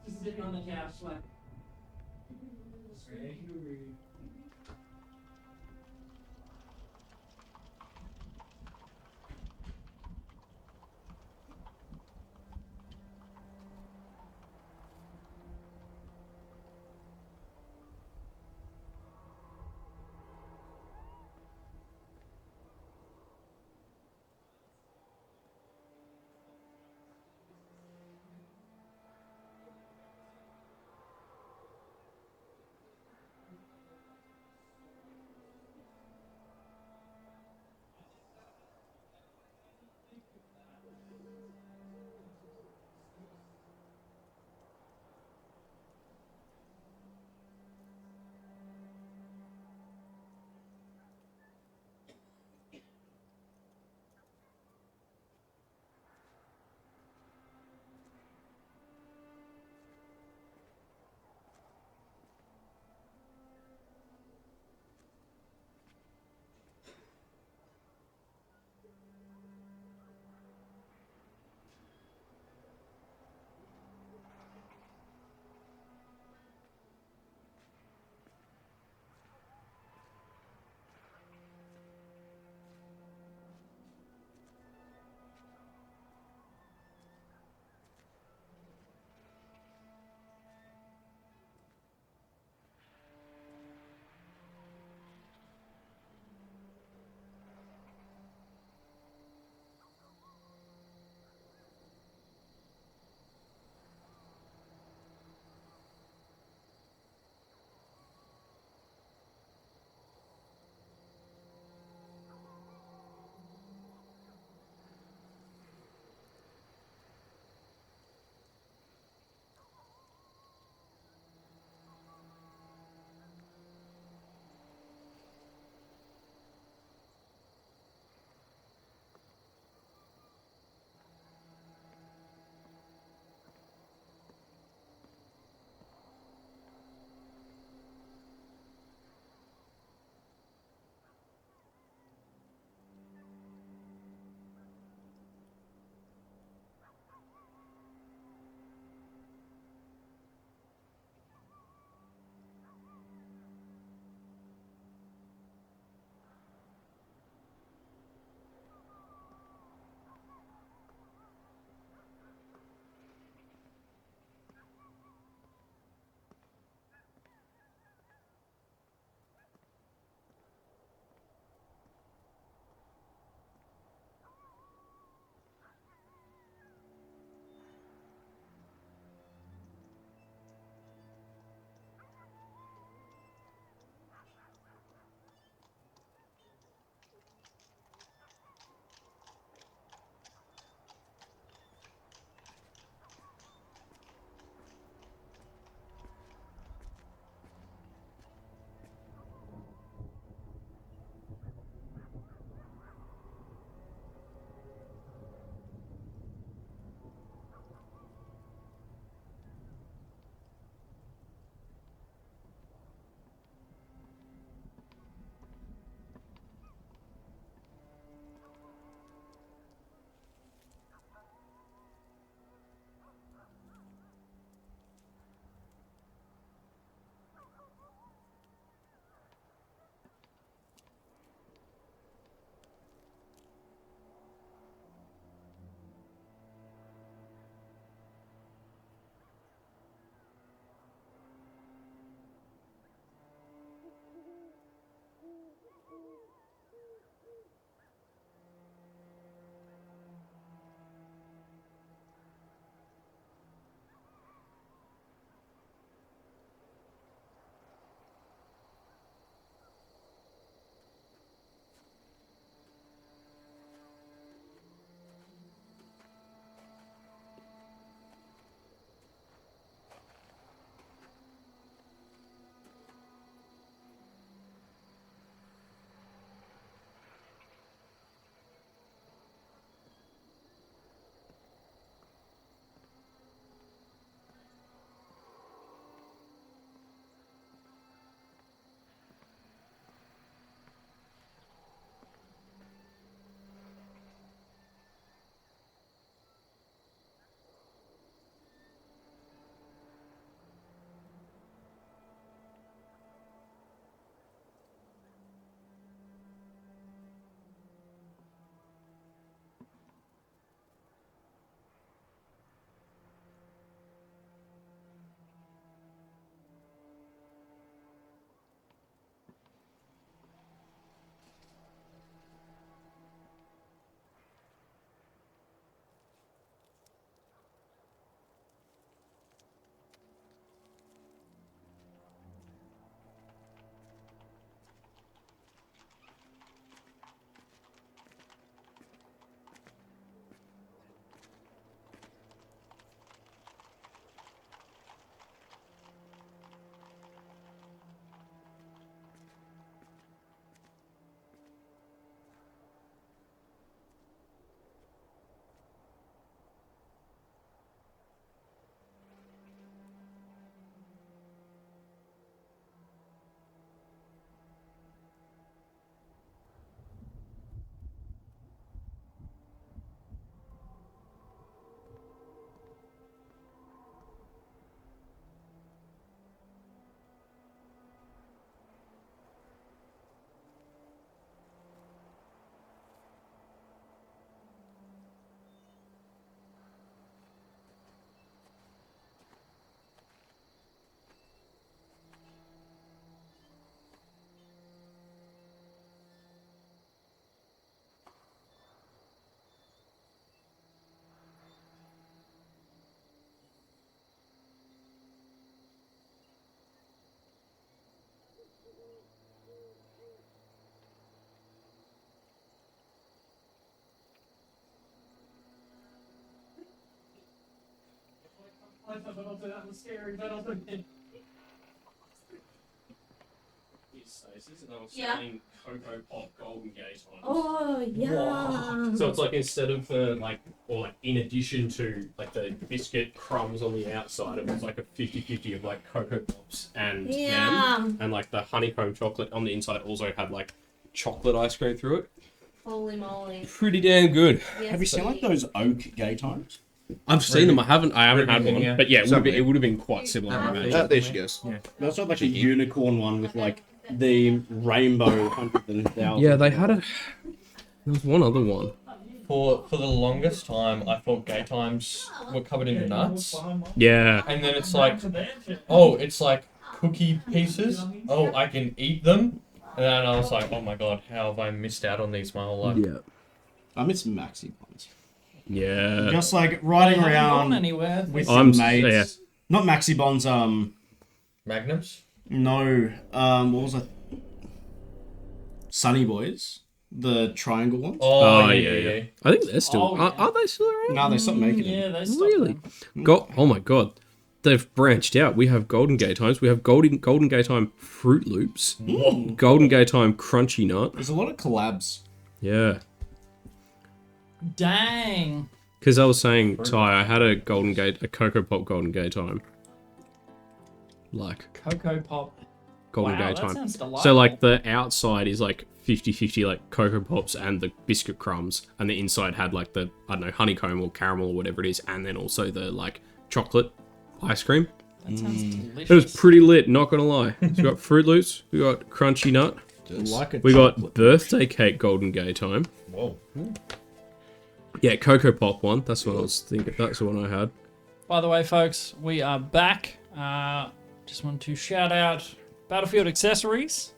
Just sitting on the couch like. Yeah. Cocoa Pop Golden Gate on. Oh, yeah. So it's like instead of in addition to like the biscuit crumbs on the outside, it was like a 50-50 of like Cocoa Pops and them. And like the honeycomb chocolate on the inside also had like chocolate ice cream through it. Holy moly. Pretty damn good. Yes, Have you seen like those oak gay times? I've seen them. I haven't had one, yeah. but yeah, it would have been quite similar. I imagine. There she goes. They also had like a unicorn one with like the rainbow 100,000. Yeah, they had a. There was one other one. For the longest time, I thought gay times were covered in nuts, Yeah. and then it's like, oh, it's like cookie pieces. Oh, I can eat them, and then I was like, oh my god, how have I missed out on these my whole life? Yeah. I miss maxi buns. Yeah. Just like riding Haven't gone around anywhere. with I'm some mates. yeah. Not maxi buns. Magnums. No. What was it? Sunny Boys, the triangle ones. Oh, yeah. I think they're still. Oh, yeah. Are they still around? No, they stopped making Yeah, them. they stopped Really? them. Oh my god. They've branched out. We have Golden Gay Times. We have Golden Gay Time Fruit Loops. Golden Gay Time Crunchy Nut. There's a lot of collabs. Yeah. Dang. Because I was saying, Ty, I had a Cocoa Pop Golden Gay Time. Like, Cocoa Pop. Golden Wow, Gay that Time. sounds delightful. So, like, the outside is like 50-50, like Cocoa Pops and the biscuit crumbs. And the inside had, like, the, I don't know, honeycomb or caramel or whatever it is. And then also the, like, chocolate ice cream. That sounds delicious. It was pretty lit, not gonna lie. So we got Fruit Loops, we got Crunchy Nut, Like a we got chocolate. Birthday Cake Golden Gay Time. Whoa. Yeah, Cocoa Pop one. That's what I was thinking. That's the one I had. By the way, folks, we are back. Just want to shout out Battlefield Accessories,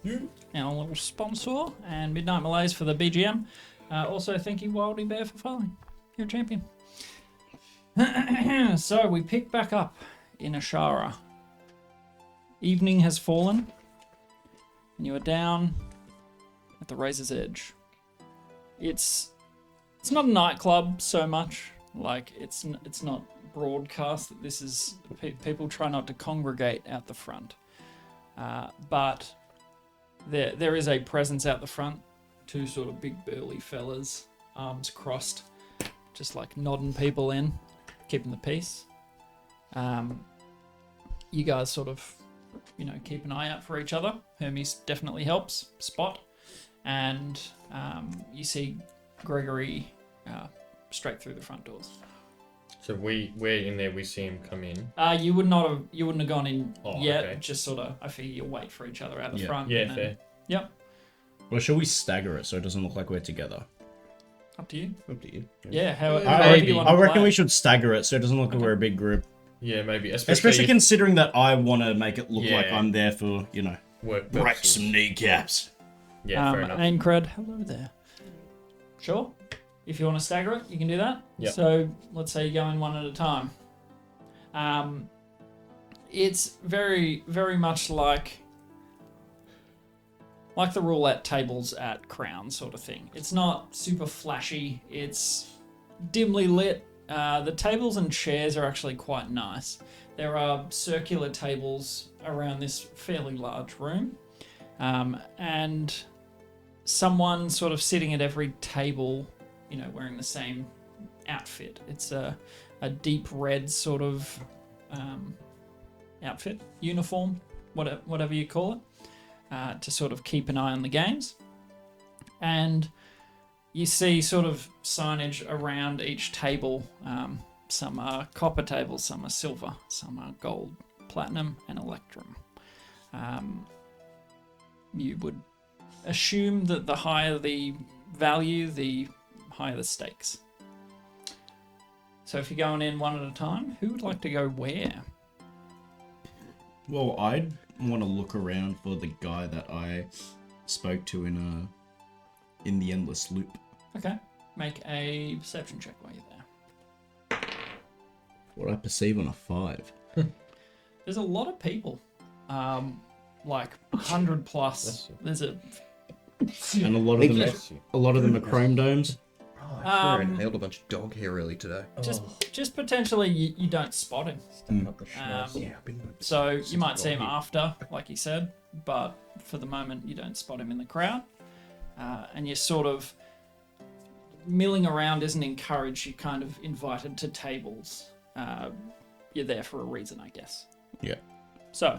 our little sponsor, and Midnight Malaise for the BGM. Also, thank you, Wildy Bear, for following. You're a champion. So, we pick back up in Esshara. Evening has fallen, and you are down at the Razor's Edge. It's not a nightclub so much. Like, it's not broadcast that this is... people try not to congregate out the front. But there is a presence out the front. Two sort of big burly fellas, arms crossed, just like nodding people in, keeping the peace. You guys sort of, keep an eye out for each other. Hermes definitely helps spot. And you see Gregory straight through the front doors. So we're in there. We see him come in. You wouldn't have gone in yet. Okay. Just sort of, I figure you'll wait for each other out the Yeah. front. Yeah, and then- fair. Yep. Well, shall we stagger it so it doesn't look like we're together? Up to you. Up to you. Yeah. However Maybe. you want I to reckon play. we should stagger it so it doesn't look like we're a big group. Yeah, maybe. Especially if considering that I want to make it look like Yeah. I'm there for, work break purposes. some kneecaps. Yeah, fair enough. Aincred, hello there. Sure. If you want to stagger it, you can do that. Yep. So let's say you go in one at a time. It's very, very much like the roulette tables at Crown sort of thing. It's not super flashy. It's dimly lit. The tables and chairs are actually quite nice. There are circular tables around this fairly large room. And someone sort of sitting at every table, wearing the same outfit. It's a deep red sort of outfit, uniform, whatever you call it, to sort of keep an eye on the games. And you see sort of signage around each table. Some are copper tables, some are silver, some are gold, platinum, and electrum. You would assume that the higher the value, the higher the stakes. So if you're going in one at a time, who would like to go where? Well, I'd want to look around for the guy that I spoke to in the Endless Loop. Okay, make a perception check while you're there. What I perceive on a 5. There's a lot of people, like 100 plus. There's a And a lot of them are chrome domes. I inhaled a bunch of dog hair early today. Just potentially you don't spot him. Yeah, I've been. So you might see him after, like you said, but for the moment you don't spot him in the crowd. And you're sort of milling around isn't encouraged. You're kind of invited to tables. You're there for a reason, I guess. Yeah. So,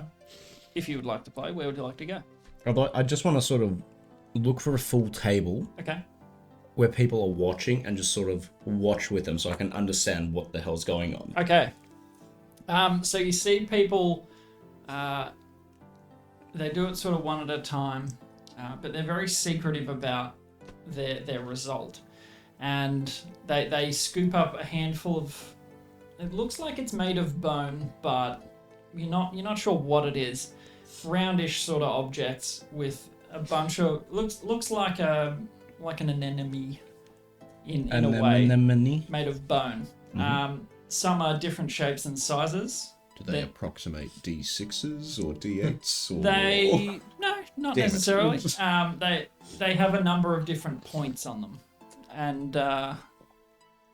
if you would like to play, where would you like to go? I just want to sort of look for a full table Okay. where people are watching and just sort of watch with them so I can understand what the hell's going on. Okay. So you see people, they do it sort of one at a time, but they're very secretive about their result. And they scoop up a handful of, it looks like it's made of bone, but you're not sure what it is. Roundish sort of objects with a bunch of, looks like an anemone in a way, Anemone? made of bone. Some are different shapes and sizes. Do they approximate D6s or D8s? Or... They no, not Damn it. necessarily. They have a number of different points on them, and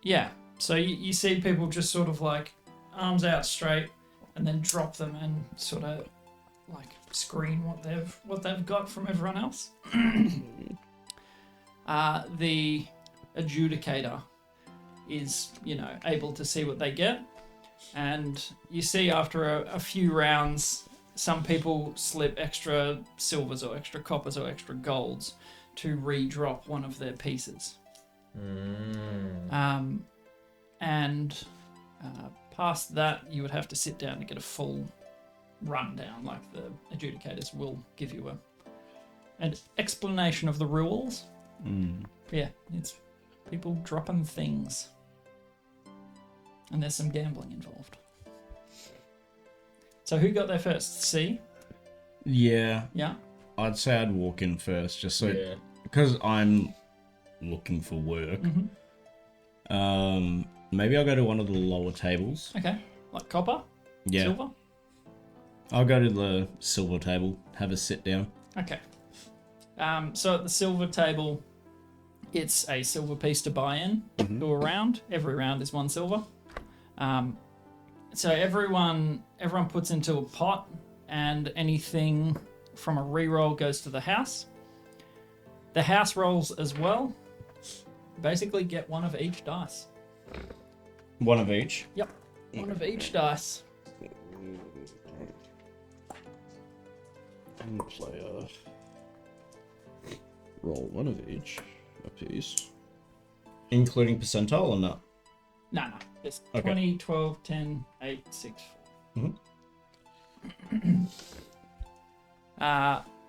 yeah. So you see people just sort of like arms out straight, and then drop them and sort of like screen what they've got from everyone else. The adjudicator is able to see what they get. And you see after a few rounds, some people slip extra silvers or extra coppers or extra golds to re-drop one of their pieces. And past that, you would have to sit down to get a full rundown. Like the adjudicators will give you an explanation of the rules. Yeah, it's people dropping things. And there's some gambling involved. So who got there first? C? Yeah. Yeah? I'd say I'd walk in first, just so because I'm looking for work. Maybe I'll go to one of the lower tables. Okay. Like copper? Yeah. Silver? I'll go to the silver table, have a sit down. Okay. So at the silver table, it's a silver piece to buy in. Do a round. Every round is 1 silver. So everyone puts into a pot, and anything from a reroll goes to the house. The house rolls as well. Basically, get one of each dice. One of each? Yep, one of each dice. Player. Roll one of each, a piece. Including percentile or not? No. It's Okay. 20, 12, 10, 8, 6.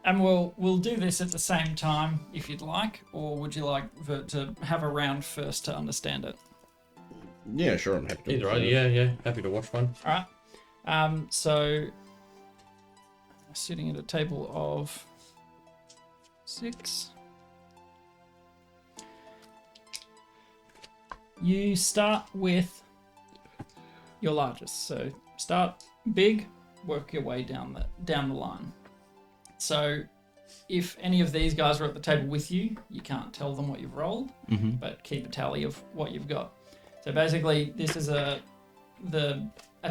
And we'll do this at the same time if you'd like, or would you like to have a round first to understand it? Yeah, sure, I'm happy to. Either either, yeah. Happy to watch one. All right. So sitting at a table of 6. You start with your largest. So start big, work your way down the line. So if any of these guys are at the table with you, you can't tell them what you've rolled, but keep a tally of what you've got. So basically, this is a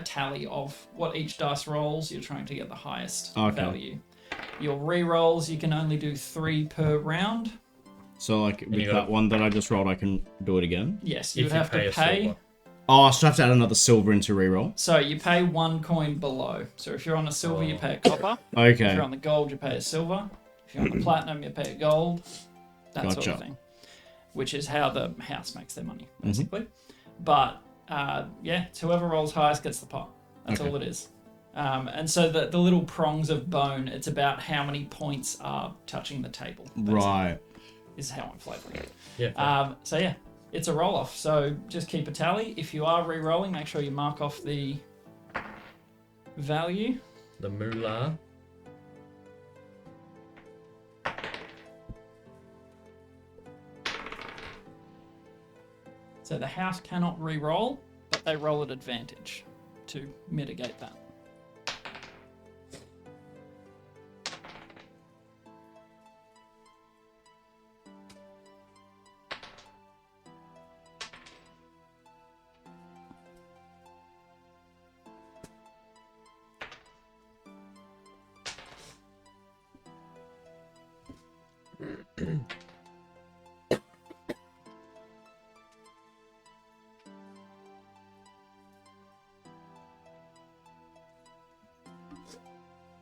tally of what each dice rolls. You're trying to get the highest value. Your re-rolls, you can only do 3 per round. So like with that one that I just rolled, I can do it again? Yes, you would have to pay. Oh, so I have to add another silver into reroll? So you pay 1 coin below. So if you're on a silver, you pay a copper. Okay. If you're on the gold, you pay a silver. If you're on the platinum, you pay a gold. That sort of thing. Which is how the house makes their money, basically. But yeah, it's whoever rolls highest gets the pot. That's all it is. And so the little prongs of bone, it's about how many points are touching the table. Right. Is how I'm flavouring it. Yeah. So yeah, it's a roll-off. So just keep a tally. If you are re-rolling, make sure you mark off the value. The moolah. So the house cannot re-roll, but they roll at advantage to mitigate that.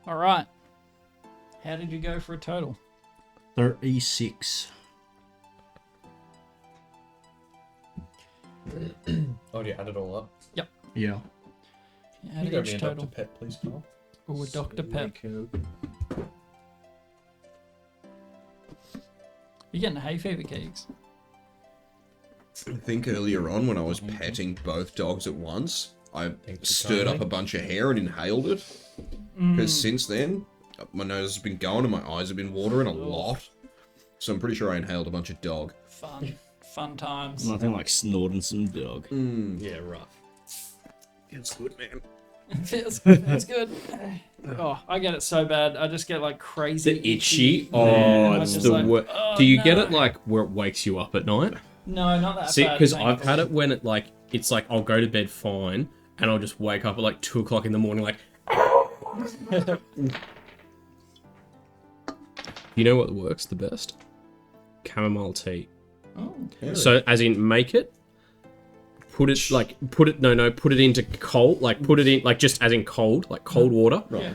All right. How did you go for a total? 36. Oh, you add it all up. Yeah. How You did got me each a total? Dr. Pep, please, Carl. Or Dr. Pep? You're getting hay fever, Keeks. I think earlier on when I was petting both dogs at once, I Thank you stirred up kindly. a bunch of hair and inhaled it. Because since then, my nose has been going and my eyes have been watering a lot. So I'm pretty sure I inhaled a bunch of dog. Fun times. Nothing like snorting some dog. Yeah, rough. Feels good, man. Feels good. Oh, I get it so bad. I just get like crazy The itchy. Man, Oh, I'm it's just the like, worst. oh, Do you get no. it like where it wakes you up at night? No, not that See, bad. because thank I've God. had it when it's like I'll go to bed fine and I'll just wake up at like 2 o'clock in the morning like. You know what works the best? Chamomile tea. Oh, So as in make it, put it into cold, like put it in like just as in cold, like cold water, yeah.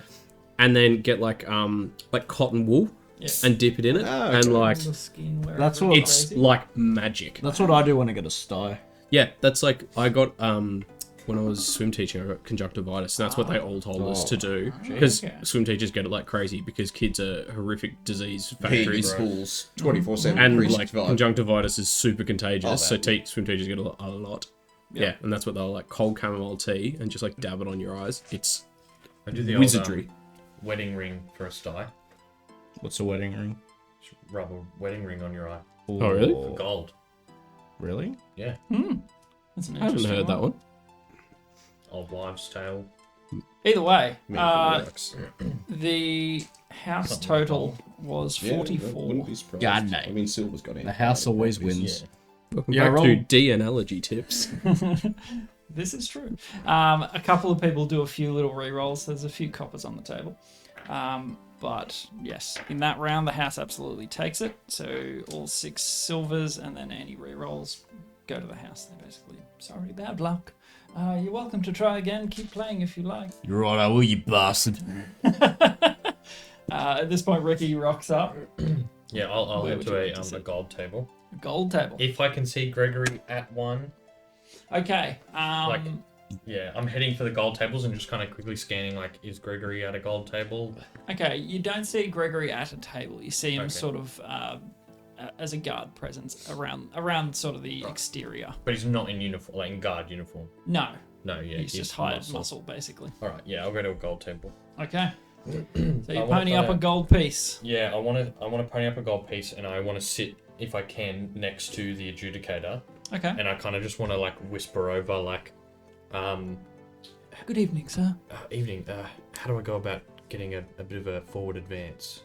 and then get like cotton wool Yeah. and dip it in it, Ah, and okay. like The skin wherever That's what- it's crazy. like magic. That's what I do when I get a sty. Yeah, that's like I got when I was swim teaching, I got conjunctivitis, and that's what they all told us to do because Okay. swim teachers get it like crazy because kids are horrific disease Peeing factories. pools 24/7. And like 365. conjunctivitis is super contagious, Oh, so that- swim teachers get a lot. Yeah, and that's what they'll like cold chamomile tea and just like dab it on your eyes. It's I do the wizardry. old wedding ring for a sty. What's a wedding ring? Just rub a wedding ring on your eye. Oh, really? For gold. Really? Yeah. That's an I haven't interesting heard that one. Old wives' tale. Either way, Miracle works. the house Something total was Yeah, 44. wouldn't be surprised. God, no. I mean, Silver's got it. The house always wins. Welcome Yeah, back roll. to D analogy tips. This is true. A couple of people do a few little re-rolls. There's a few coppers on the table. But yes, in that round, the house absolutely takes it. So all 6 silvers and then any re-rolls go to the house. They're basically, sorry, bad luck. You're welcome to try again. Keep playing if you like. You're right, I will, you bastard. At this point, Ricky rocks up. Yeah, I'll Where head would to you a like to sit? gold table. Gold table. If I can see Gregory at one, Okay. yeah, I'm heading for the gold tables and just kind of quickly scanning, like, is Gregory at a gold table? Okay, you don't see Gregory at a table. You see him Okay. sort of as a guard presence around sort of the exterior. But he's not in uniform, like in guard uniform. No, No, yeah, he's just hired muscle, basically. All right, yeah, I'll go to a gold table. Okay. So you I wanna pony up a find out- gold piece. Yeah, I want to pony up a gold piece, and I want to sit, if I can, next to the adjudicator, Okay. and I kind of just want to like whisper over, like, Good evening, sir. evening. How do I go about getting a bit of a forward advance?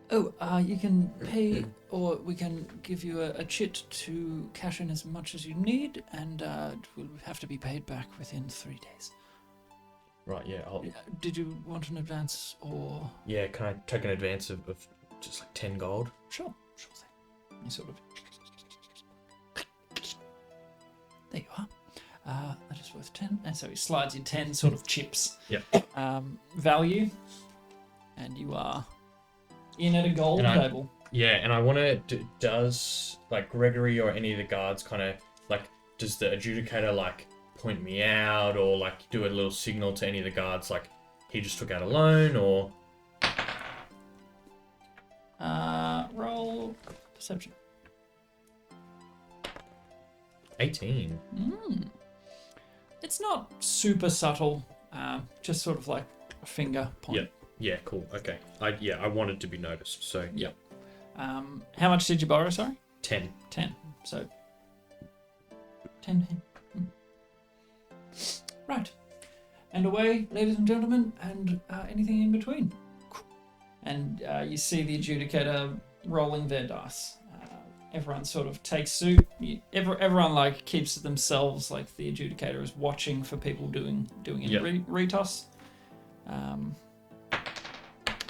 Oh, you can pay, or we can give you a chit to cash in as much as you need, and it will have to be paid back within 3 days. Right, yeah. Did you want an advance, or...? Yeah, can I take an advance of just like 10 gold? Sure thing. You sort of... There you are. That is worth 10. And so he slides you 10 sort of chips. Yep. Value. And you are in at a gold And I- table. Yeah, and I want to. Does like Gregory or any of the guards kind of like? Does the adjudicator like point me out or like do a little signal to any of the guards like he just took out a loan or? Roll perception. 18. It's not super subtle. Just sort of like a finger point. Yep. Yeah. Cool. Okay. I wanted to be noticed. So Yep. How much did you borrow, sorry? 10. 10. So 10. Right. And away, ladies and gentlemen, and anything in between. And you see the adjudicator rolling their dice. Everyone sort of takes suit. Everyone like keeps to themselves. Like the adjudicator is watching for people doing any Yep. retoss.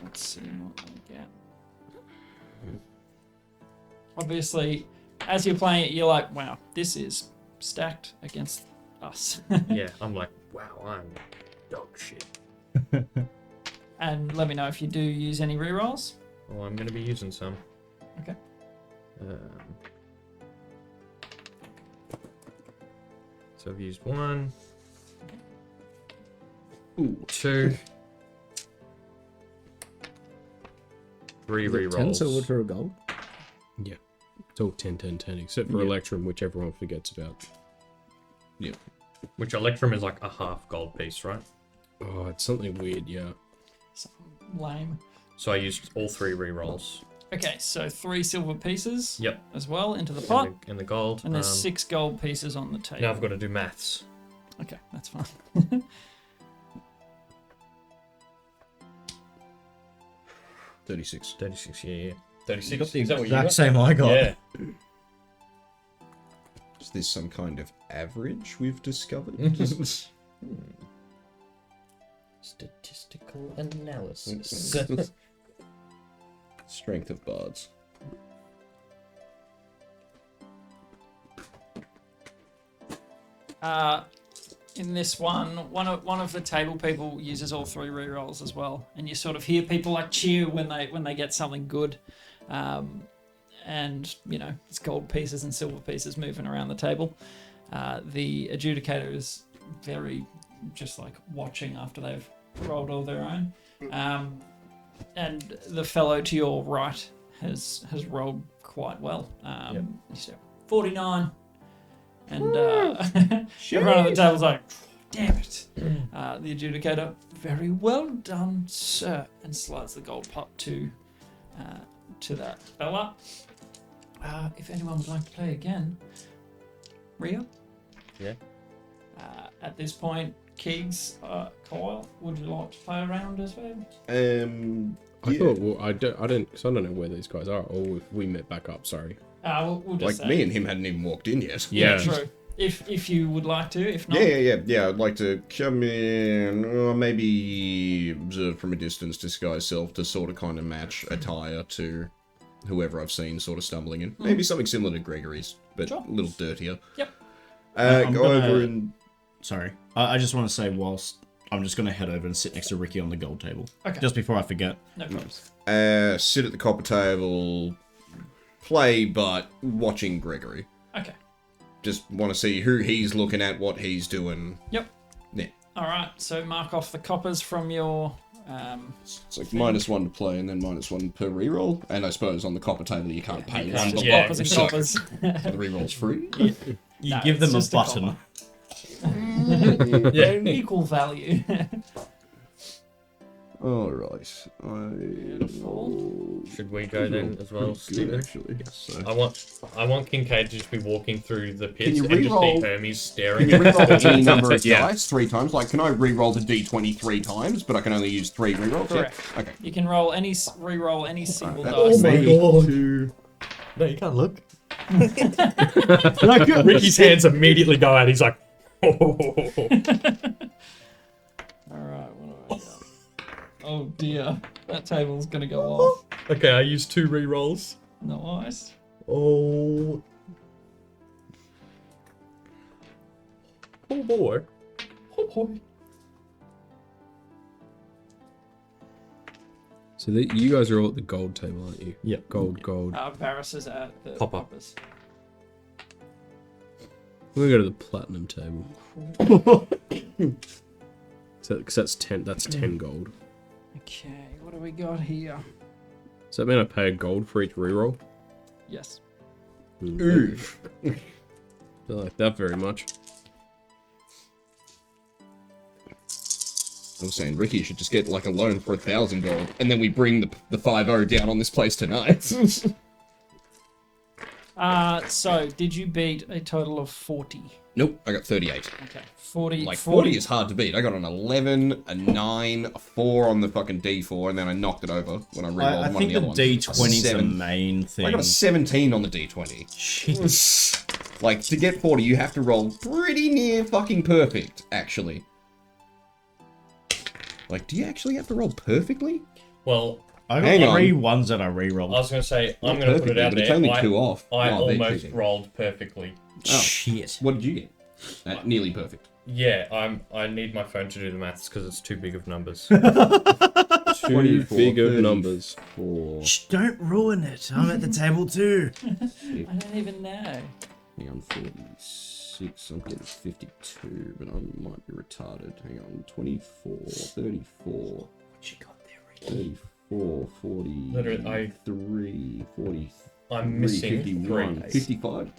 Let's see what we get. obviously, as you're playing it, you're like, wow, this is stacked against us. Yeah, I'm like, wow, I'm dog shit. And let me know if you do use any rerolls. Well, I'm going to be using some. Okay. So I've used 1, Ooh. 2, 3 Is it 10 rerolls. silver for a gold? Yeah. It's all 10, 10, 10, except for Electrum, which everyone forgets about. Yeah. Which Electrum is like a half gold piece, right? Oh, it's something weird, yeah. Something lame. So I used all 3 rerolls. Okay, so 3 silver pieces Yep. as well into the pot. And the gold. And there's 6 gold pieces on the table. Now I've got to do maths. Okay, that's fine. 36. 36, yeah. You 36. got the Is that what you exact got? same I got. Yeah. Is this some kind of average we've discovered? Statistical analysis. Strength of bards. In this one of the table people uses all 3 rerolls as well, and you sort of hear people like cheer when they get something good, and you know it's gold pieces and silver pieces moving around the table. The adjudicator is very just like watching after they've rolled all their own, and the fellow to your right has rolled quite well. He's 49. And everyone at the table's like, damn it. The adjudicator, very well done, sir, and slides the gold pot to that fella. If anyone would like to play again, Ria? Yeah. At this point, Keegs, Kyle, would you like to play around as well? I thought, well, I don't, because I don't know where these guys are, or if we met back up, sorry. We'll just Like say, me and him hadn't even walked in yet. Yeah. true. If you would like to, if not, Yeah. I'd like to come in, or maybe observe from a distance, disguise self to sort of kind of match attire to whoever I've seen sort of stumbling in. Maybe something similar to Gregory's, but Sure. a little dirtier. Yep. I'm Go gonna- over and Sorry. I just want to say, whilst I'm just going to head over and sit next to Ricky on the gold table. Okay. Just before I forget. no problems. sit at the copper table, play, but watching Gregory. Okay. Just want to see who he's looking at, what he's doing. Yep. Yeah. All right. So mark off the coppers from your. It's like -1 to play and then -1 per reroll. And I suppose on the copper table you can't pay one. Just Yeah, coppers and so coppers. the reroll's free. You No, give it's them a just a button. Equal value. Alright. Beautiful. Should we go then as well, Good, Stephen? actually. So. I want Kincaid to just be walking through the pits you and just re-roll- see Hermes staring Can you at reroll any number of Yeah. dice 3 times? Like, can I reroll the d20 3 times, but I can only use 3 rerolls? Correct. Yeah. Okay. You can roll any re-roll any single That dice. may God. to- No, you can't look. Like Ricky's hands immediately go out. He's like, All right. What do I got? Oh dear, that table's gonna go off. okay, I used 2 rerolls. Nice. Oh. Oh boy. Oh boy. So you guys are all at the gold table, aren't you? Yep. Gold. Varus is at the Copper. coppers. We're gonna go to the platinum table. So, because that's 10 gold. Okay, what do we got here? Does that mean I pay a gold for each reroll? Yes. Oof. Don't like that very much. I was saying Ricky should just get like a loan for 1,000 gold, and then we bring the 5-0 down on this place tonight. So did you beat a total of 40? Nope, I got 38. Okay, 40. Like 40 is hard to beat. I got an 11, a 9, a 4 on the fucking D4, and then I knocked it over when I rerolled I one think of the the other ones. D20 is the 7. main I thing. got a 17 on the D20. Jeez. Like, to get 40, you have to roll pretty near fucking perfect, actually. Like, do you actually have to roll perfectly? Well, I Hang got on. 3 ones that I I re-rolled. was going to say, I'm Not going to put it perfectly, out but it's there. only I, 2 off. I Oh, big almost cheating. rolled perfectly. Shit. What did you get? Nearly perfect. Yeah, I need my phone to do the maths because it's too big of numbers. Too big of 34, numbers. 34. Shh, don't ruin it. I'm at the table too. I don't even know. Hang on, 46. I'm getting 52, but I might be retarded. Hang on, 24, 34. What you got there, Ricky? 34, 40, Literally, 3, 40, I'm missing 51, 3. 55.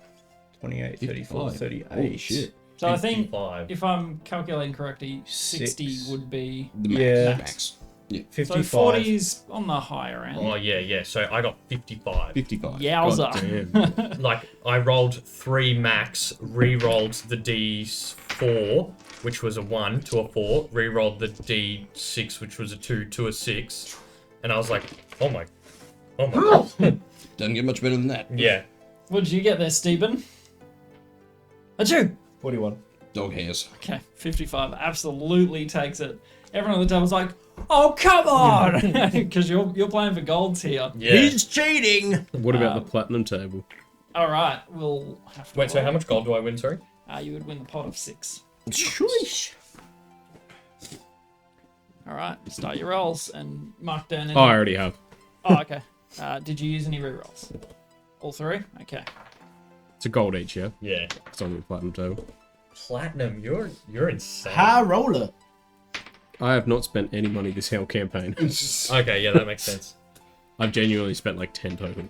28, 34, 55. 38. Holy shit. So I think 55. if I'm calculating correctly, 60 Six. would be. The max. Yeah. Max. Yeah, 55. So 40 is on the higher end. Oh, yeah. So I got 55. 55. Yowza. Like, I rolled 3 max, re-rolled the D4, which was a 1 to a 4, re-rolled the D6, which was a 2 to a 6, and I was like, oh my god. Doesn't get much better than that. Yeah. What did you get there, Stephen? Achoo! 41. Dog hairs. Okay, 55 absolutely takes it. Everyone at the table's like, oh, come on! Because you're playing for golds here. Yeah. He's cheating! What about the platinum table? All right, we'll have to. Wait, so how much gold do I win, sorry? You would win the pot of 6. Shush. All right, start your rolls and mark down. Oh, I already have. Oh, okay. Did you use any rerolls? All 3? Okay. It's a gold each, yeah? Yeah. It's on the platinum table. Platinum, you're insane. High roller. I have not spent any money this whole campaign. Okay, yeah, that makes sense. I've genuinely spent like 10 total.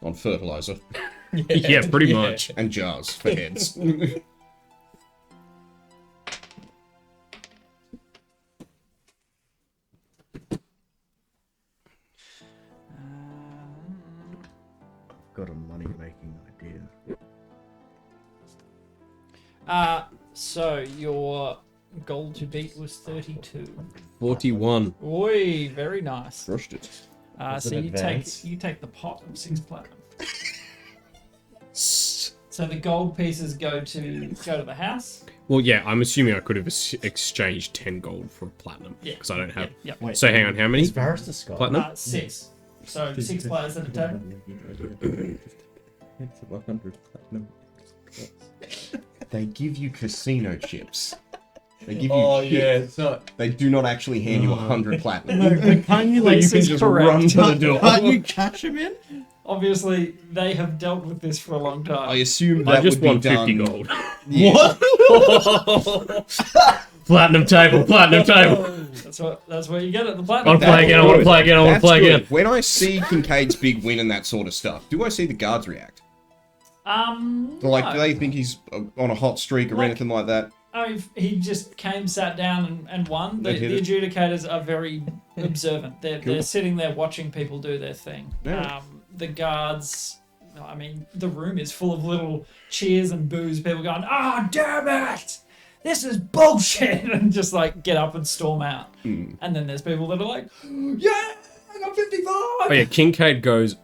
On fertilizer. Yeah, pretty much. And jars for heads. Got a money-making idea. So your goal to beat was 32. 41. Oi, very nice. Crushed it. So an you advance. take the pot of 6 platinum. So the gold pieces go to the house. Well, yeah, I'm assuming I could have exchanged 10 gold for a platinum. Yeah. Because I don't have. Yeah. Wait, So hang on, how many? is Varys the Scott? Platinum? 6. So 6 players at a table. It's 100 platinum. They give you casino chips. They give you chips. so They do not actually hand you 100 platinum. but can't you This is correct. to the door. Can't you cash him in? Obviously, they have dealt with this for a long time. I assume I that just would be won 50 done. gold. Yeah. Platinum table, platinum table. That's what you get at the I platinum. want to play again, I want to play again, I want to That's play good. again. When I see Kincaid's big win and that sort of stuff, do I see the guards react? Like, no. do they think he's on a hot streak or Like- anything like that? He just came, sat down, and won. The They hit adjudicators are very observant. They're sitting there watching people do their thing. Yeah. The guards, I mean, the room is full of little cheers and boos. People going, "Ah, damn it! This is bullshit!" and just like get up and storm out. And then there's people that are like, "Yeah, I got 55." Oh yeah, Kincaid goes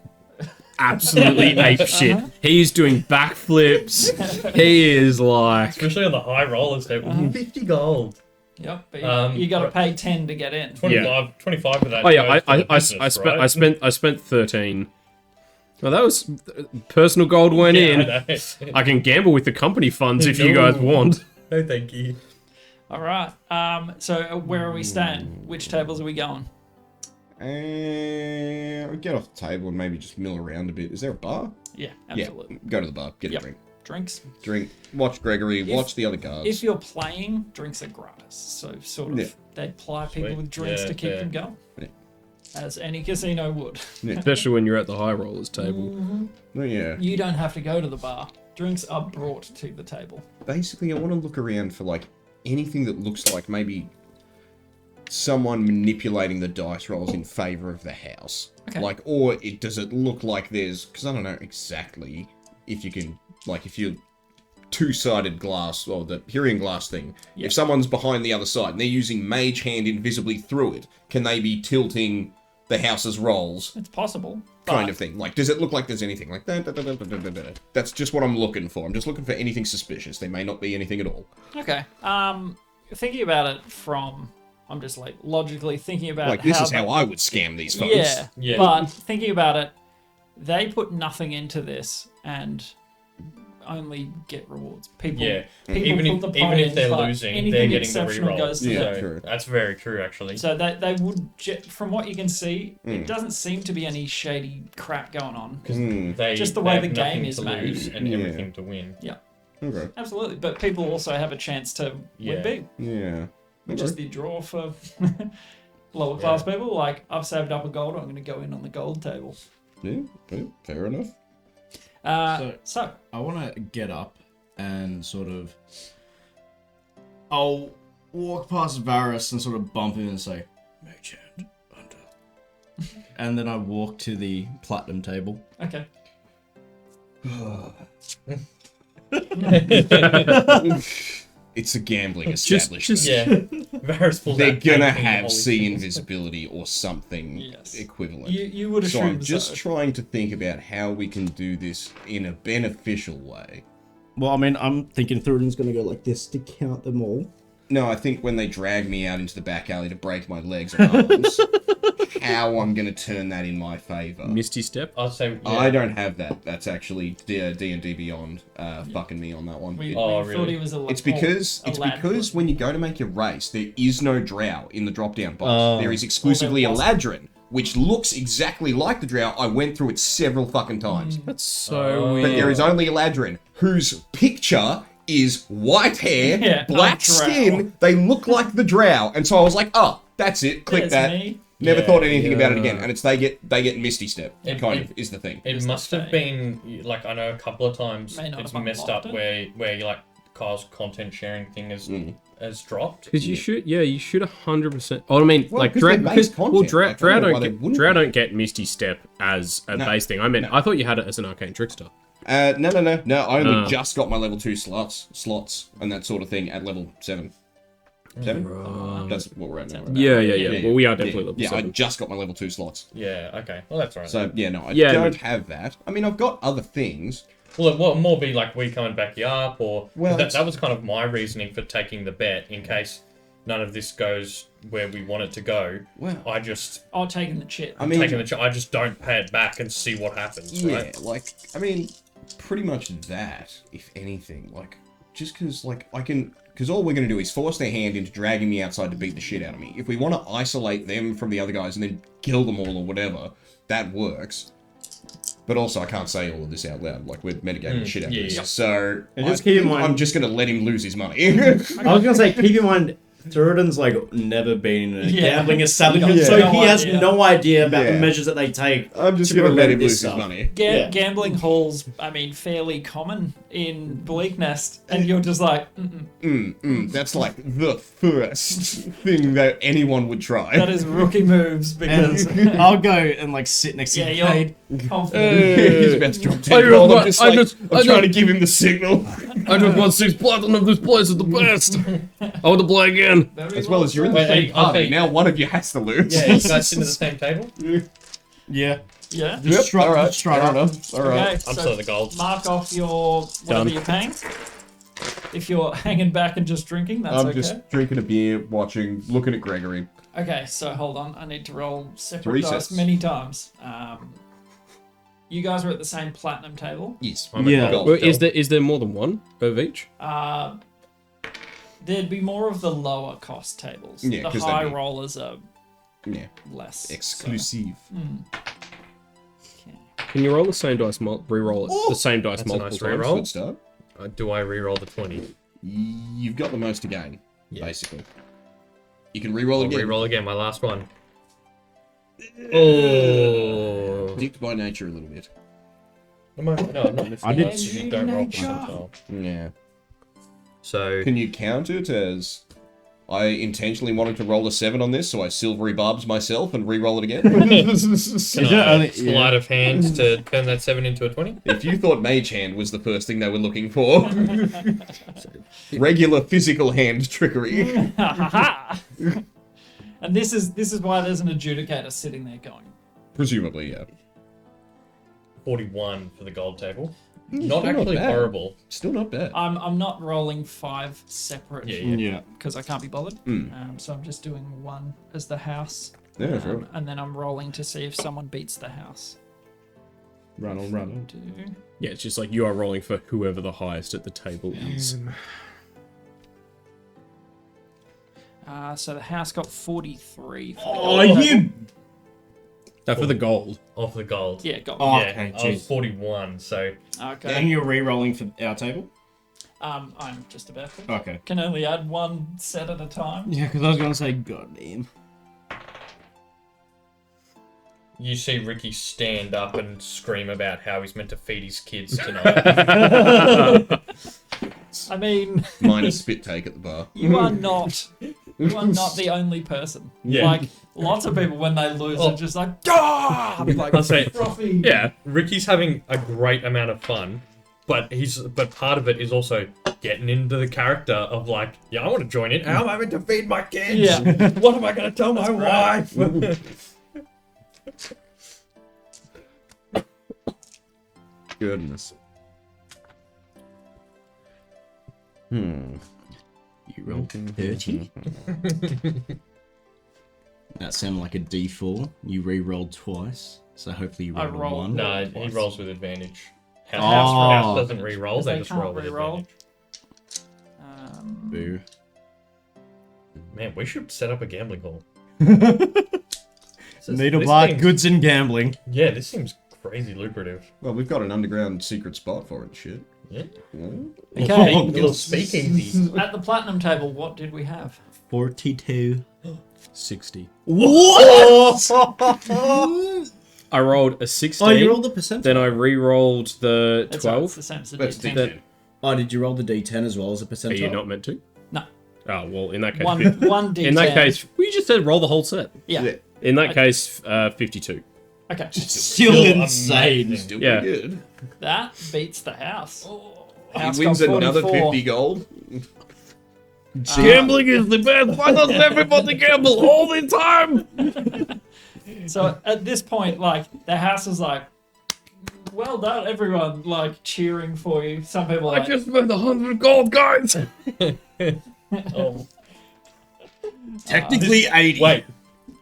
absolutely ape shit. He is doing backflips. He is like, especially on the high rollers table, 50 gold. Yep, but you got to pay 10 to get in. 25 of that. oh yeah, goes to the business, right? I spent 13. Well, that was personal gold went Yeah, in. I know. I can gamble with the company funds if you guys want. No, thank you. All right. So where are we staying? Which tables are we going? I'll get off the table and maybe just mill around a bit. Is there a bar? Yeah, absolutely. Yeah, go to the bar, get Yep. a drink. Drinks. Drink, watch Gregory, watch the other guards. If you're playing, drinks are gratis. So sort of Yeah. they ply people Sweet. with drinks Yeah, to keep yeah. them going. Yeah. As any casino would. Especially when you're at the high rollers table. Oh, yeah. You don't have to go to the bar. Drinks are brought to the table. Basically, I want to look around for, like, anything that looks like maybe someone manipulating the dice rolls in favor of the house. Okay. Like, or does it look like there's... Because I don't know exactly if you can... Like, if you're two-sided glass, or the hearing glass thing, Yeah. if someone's behind the other side and they're using mage hand invisibly through it, can they be tilting the house's rolls? It's possible. Kind but of thing. Like, does it look like there's anything like that? That's just what I'm looking for. I'm just looking for anything suspicious. There may not be anything at all. Okay. Thinking about it from I'm just like logically thinking about Like, this is they- how I would scam these folks. Yeah, Yeah. but thinking about it, they put nothing into this and only get rewards. People, Yeah. people Even put if the pot in, they're but losing, anything they're getting the exceptional reroll. goes to Yeah, them. So true. that's very true, actually. So they would, from what you can see, Mm. it doesn't seem to be any shady crap going on. Because Mm. they Just the they way have the game nothing is to made. lose and Yeah. everything to win. Okay. Absolutely, but people also have a chance to Yeah. win big, Yeah. which Okay. is the draw for lower class people. Like, I've saved up a gold, I'm going to go in on the gold table. Yeah, fair enough. So I want to get up and sort of. I'll walk past Varus and sort of bump him and say, Mage Hand, under. And then I walk to the platinum table. okay, It's a gambling Just- establishment. Yeah. Varus pulls They're out gonna painting, have holy see shit. invisibility or something Yes. equivalent. you would So assume I'm just so. trying to think about how we can do this in a beneficial way. Well, I mean, I'm thinking Thurin's going to go like this to count them all. No, I think when they drag me out into the back alley to break my legs and arms, how I'm gonna turn that in my favour. Misty Step. I'd say. Yeah. I don't have that. That's actually D&D Beyond fucking me on that one. We Oh, thought really? he was a It's because when you go to make your race, there is no drow in the drop down box. Oh. There is exclusively a Well, there ladrin, which looks exactly like the drow. I went through it several fucking times. That's so weird. But there is only a ladrin whose picture is white hair, Yeah, black a drow. skin. They look like the drow, and so I was like, oh, that's it. Click There's that. me. Never Yeah, thought anything about it yeah. again, and it's they get Misty Step. It- Kind it- of is the thing. It Is must the have thing. been like I know a couple of times May not it's have messed up unlocked it. where you like Kyle's content sharing thing has dropped. Because you should 100%. Oh, I mean, Well, like 'cause Drow, they're base because well, content, Drow, like, I don't know why they don't wouldn't Drow be. don't get Misty Step as a No, base thing. I meant no. I thought you had it as an arcane trickster. No. I only Oh. just got my level 2 slots and that sort of thing at level 7. 7? That's what we're at now. Right? Yeah. Well, we are definitely level Yeah, I 7. just got my level 2 slots. Yeah, okay. Well that's right. So, yeah, no, I Yeah, don't but- have that. I mean, I've got other things. Well, it will more be like we come and back you up, or Well, that was kind of my reasoning for taking the bet in case none of this goes where we want it to go. Well, I just Oh, taking the chip. I mean, I just don't pay it back and see what happens. yeah, Right? like, I mean, pretty much that, if anything. Like, just because, like, I can... Because all we're going to do is force their hand into dragging me outside to beat the shit out of me. If we want to isolate them from the other guys and then kill them all or whatever, that works. But also, I can't say all of this out loud. Like, we're metagaming the shit out of yeah, this. yeah. So, And just I keep in think mind- I'm just going to let him lose his money. I was gonna say, keep in mind, Thurin's like never been in a Yeah. gambling establishment, Yeah. so No he has idea. no idea about Yeah. the measures that they take. I'm just to going to let prevent him this lose his stuff. money. Yeah. Gambling halls, I mean, fairly common in Bleak Nest, and you're just like, That's like the first thing that anyone would try. that is rookie moves because And I'll go and like sit next to yeah, Kincaid. you're confident. He's about to drop 10 I just gold. I'm want- just I like, just- I'm I trying to just- give him the signal. I just want 6 platinum. This place is the best. I want to play again. Very As well as you're in the Wait, same I party. think- Now one of you has to lose. Yeah, you guys sit at the same table. Yeah. Yeah. Just strut, alright, just strut fair up. enough. Alright. Okay, I'm so still at the gold. mark off your whatever Done. you're paying. If you're hanging back and just drinking, that's I'm okay. just drinking a beer, watching, looking at Gregory. Okay, so hold on. I need to roll separate Three dice sets. many times. You guys are at the same platinum table. Yes. I'm at Yeah. gold Well, still. is there more than one of each? There'd be more of the lower cost tables. Yeah, the 'cause high they'd be- rollers are Yeah. less. Exclusive. Okay. Can you roll the same dice, re-roll it? The same dice That's a multiple nice times. re-roll. Good start. Do I re-roll the 20? You've got the most to gain, Yeah. basically. You can re-roll I'll again. re-roll again, my last one. Oh. Dicked by nature a little bit. No, I'm not missing. I did- You don't roll Nature. percentile. Yeah. So Can you count it as I intentionally wanted to roll a 7 on this, so I silvery barbs myself and re-roll it again? can Is it I only- sleight of hand to turn that 7 into a 20? If you thought mage hand was the first thing they were looking for, regular physical hand trickery. And this is why there's an adjudicator sitting there going. Presumably, yeah. 41 for the gold table. Not Still actually bad. horrible. Still not bad. I'm not rolling 5 separate Yeah. because I can't be bothered. So I'm just doing 1 as the house. Yeah, sure. And then I'm rolling to see if someone beats the house. Run on. Do. Yeah, it's just like you are rolling for whoever the highest at the table is. So the house got 43. For the Oh, gold you. table. That for the gold. Off the gold. Yeah, got Oh, Yeah, okay, I was jeez. 41, so Okay. And you're re-rolling for our table? I'm just about to. Okay. Can only add 1 set at a time. Yeah, because I was gonna say, goddamn. you see Ricky stand up and scream about how he's meant to feed his kids tonight. I mean, Minus spit take at the bar. you are not the only person. Yeah. Like lots of people when they lose Oh. are just like, ah, like I'll say, frothy. Yeah. Ricky's having a great amount of fun, but part of it is also getting into the character of like, yeah, I want to join in. How am I meant to feed my kids? Yeah. What am I going to tell my wife? Goodness. You rolled 30. That sounded like a D4. You re-rolled twice, so hopefully you I rolled a rolled- 1. No, he Twice. rolls with advantage. Oh. House doesn't re-roll, Because they they just can't roll with re-roll. advantage. Boo. Man, we should set up a gambling hall. Needlebark seems- Goods and Gambling. Yeah, this seems crazy lucrative. Well, we've got an underground secret spot for it and shit. Yeah. Okay. A little speakeasy. At the platinum table, what did we have? 42. 60. What? I rolled a 16. Oh, you rolled the percentile. Then I re-rolled the It's right, 12. it's the same as the That's D10. D10. Oh, did you roll the D10 as well as a percentile? Are you not meant to? No. Oh, well, in that case... One D10. In that case, we just said roll the whole set. Yeah. Yeah. In that case, 52. Okay. Still insane. amazing. Still Yeah. pretty good. That beats the house. He House wins got another 44. 50 gold. Gambling is the best. Why doesn't everybody gamble all the time? So at this point, like, the house is like, well done, everyone, like, cheering for you. Some people are I like, just spent 100 gold, guys. Oh. Technically 80.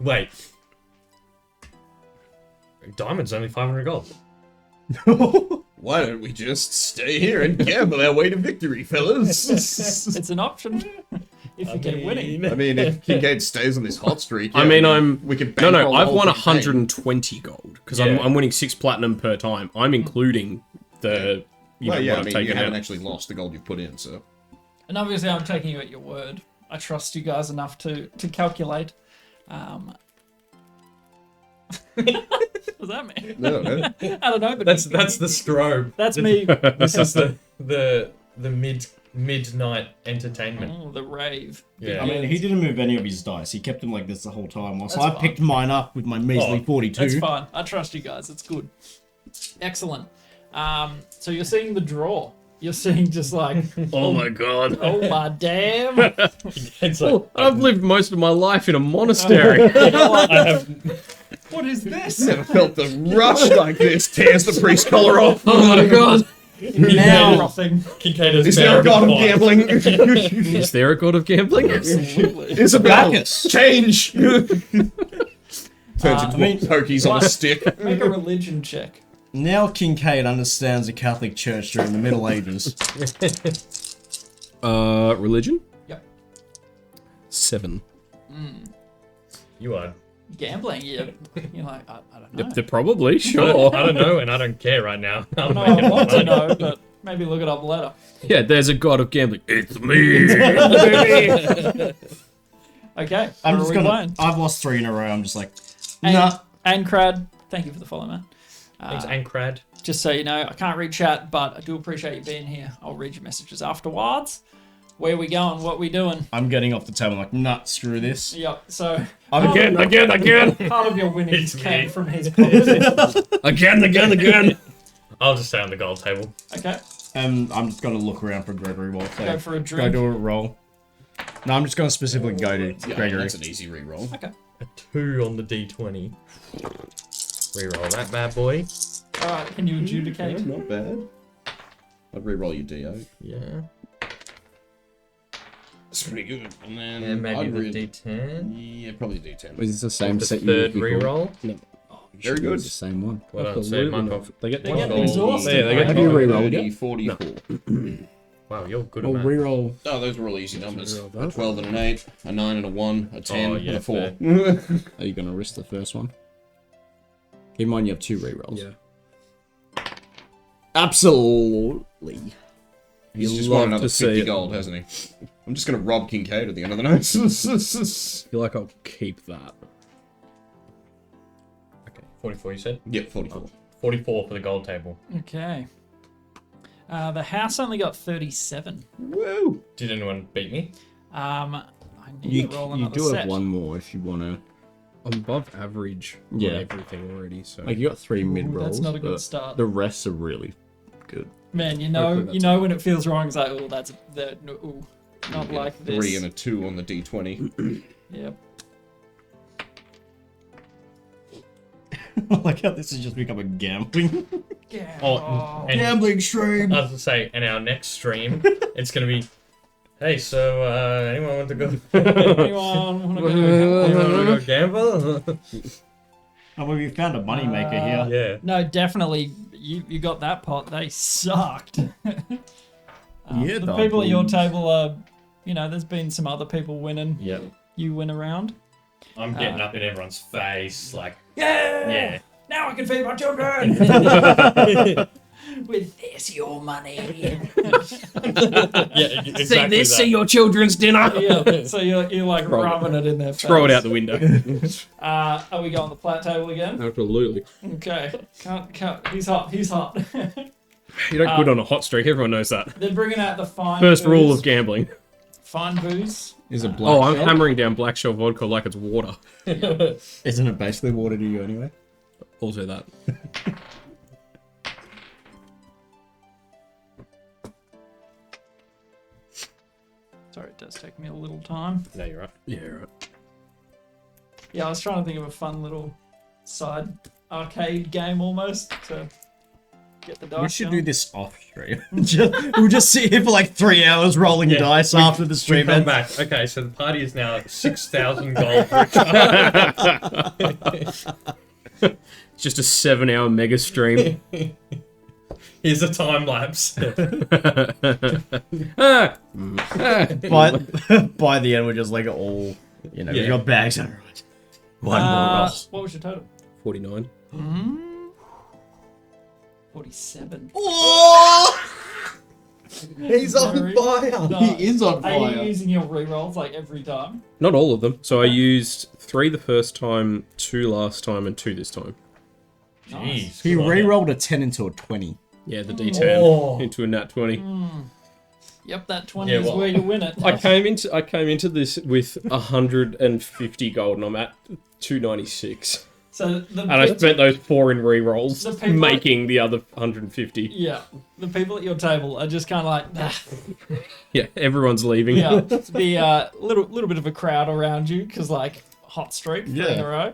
Wait. Diamond's only 500 gold. Why don't we just stay here and gamble our way to victory, fellas? it's an option if you get winning. I mean, if Kincaid stays on this hot streak, I mean, we could No, bankroll the I've whole won campaign. 120 gold because Yeah. I'm winning 6 platinum per time. I'm including the Well, yeah, what I I've mean, you taken haven't out. actually lost the gold you've put in, so. And obviously, I'm taking you at your word. I trust you guys enough to calculate. What does that mean? No, no. I don't know, but That's the strobe. that's me. This is the midnight entertainment. Oh, the rave. Yeah. I mean, he didn't move any of his dice. He kept them like this the whole time. Whilst That's I fine. picked mine up with my measly Oh, 42. That's fine. I trust you guys. It's good. Excellent. So you're seeing the draw. You're seeing just like, Oh my god. oh my damn. It's like, Oh, I've lived most of my life in a monastery. I have What is this? Never felt the rush like this. Tears the priest collar off. Oh my god. Now frothing. Kincaid has Is there a god of gambling? Is there a god of gambling? Isabel, Bacchus. change! Turns into I mean, pokies on a what? stick. Make a religion check. Now Kincaid understands the Catholic Church during the Middle Ages. Religion? Yep. 7. You are. Gambling, you're like, I don't know. They're probably, sure. I don't know, and I don't care right now. I I'm don't know. I making want to money. know, but maybe look it up later. Yeah, there's a god of gambling. It's me. Okay. I'm what just are we gonna. playing? I've lost 3 in a row. I'm just like, And, nah. and Crad, thank you for the follow, man. Thanks, Ankrad. Just so you know, I can't read chat, but I do appreciate you being here. I'll read your messages afterwards. Where we going? What we doing? I'm getting off the table. Like, nah, screw this. Yep. So Again. part of your winnings It's came me. from his proposition. Again. I'll just stay on the gold table. Okay. I'm just gonna look around for Gregory while I Go for a go drink. do a roll. No, I'm just gonna specifically go to Yeah, Gregory. that's an easy reroll. Okay. A 2 on the D20. Reroll that bad boy. All right. Can you adjudicate? Not bad. I'd re-roll your D8. Yeah. That's pretty good. And then And maybe I'd the D10. Yeah, probably D10. Is this the same The set you third used before? reroll. No. Very good. It's the same one. What else? Absolutely Mark not. off. They get They're getting Gold. exhausted. Yeah, they get Have you re-rolled 30, it? 44. Wow, you're good Oh, at math. reroll. Oh, those were all easy numbers. Reroll A that. 12 and an 8, a 9 and a 1, a 10 Oh, and yeah, a 4. Are you going to risk the first one? Keep in mind you have 2 rerolls. Yeah. Absolutely. He's You'll just love won another to see 50 it. gold, hasn't he? I'm just going to rob Kincaid at the end of the notes. I feel like I'll keep that. Okay, 44 you said? Yep, 44. 44 for the gold table. Okay. The house only got 37. Woo! Did anyone beat me? I need You, to roll you another do set. have one more if you want to. I'm above average Yeah. on everything already, so... Like, you got 3 Ooh, mid rolls. that's not a good but start. The rest are really good. Man, you Hopefully know that's when it feels wrong. It's like, oh, that's that. No, ooh, not You get like a this. 3 and a 2 on the D20. Yep. I like how this has just become a gambling. Yeah. Oh, and Gambling stream. I was to say, in our next stream, it's going to be, hey, so anyone want to go? Anyone want to go? Anyone want to go gamble? Oh, well, we found a moneymaker here. Yeah. No, definitely. You got that pot. They sucked. Yeah, the dog. people at your table are, there's been some other people winning. Yeah. You win around. I'm getting up in everyone's face, like, Yeah. yeah. Now I can feed my children. With this, your money. Yeah, exactly that. your children's dinner! Yeah. So you're like rubbing it in their face. Throw it out the window. Are we going the flat table again? Absolutely. Okay. Can't. He's hot. He's hot. You don't quit on a hot streak, everyone knows that. They're bringing out the fine. First booze. rule of gambling. Fine booze. Is it black? Oh, I'm shell? hammering down black shell vodka like it's water. Isn't it basically water to you anyway? Also that. Sorry, it does take me a little time. No, you're right. Yeah, right. Yeah, I was trying to think of a fun little side arcade game almost to get the dice. We should going. do this off stream. We'll just sit here for like 3 hours rolling dice after the We stream come ends. back. Okay, so the party is now at 6,000 gold. It's just a 7-hour mega stream. Here's a time lapse. Ah! By the end, we're just like all, we Yeah. got bags. All right. One more roll. What was your total? 49. 47. Oh! He's on Very fire. nice. He is on Are you fire. using your rerolls like every time? Not all of them. So I used 3 the first time, 2 last time, and 2 this time. Nice. He Good on ya. re-rolled a 10 into a 20. Yeah, the D10 Oh. into a nat 20. Yep, that 20 Yeah, is well- where you win it. I came into this with 150 gold, and I'm at 296. So the And I spent those 4 in rerolls, The people- making the other 150. yeah, the people at your table are just kind of like, "Ah." Yeah, everyone's leaving. Yeah, the little bit of a crowd around you because like hot streak 3 in a row.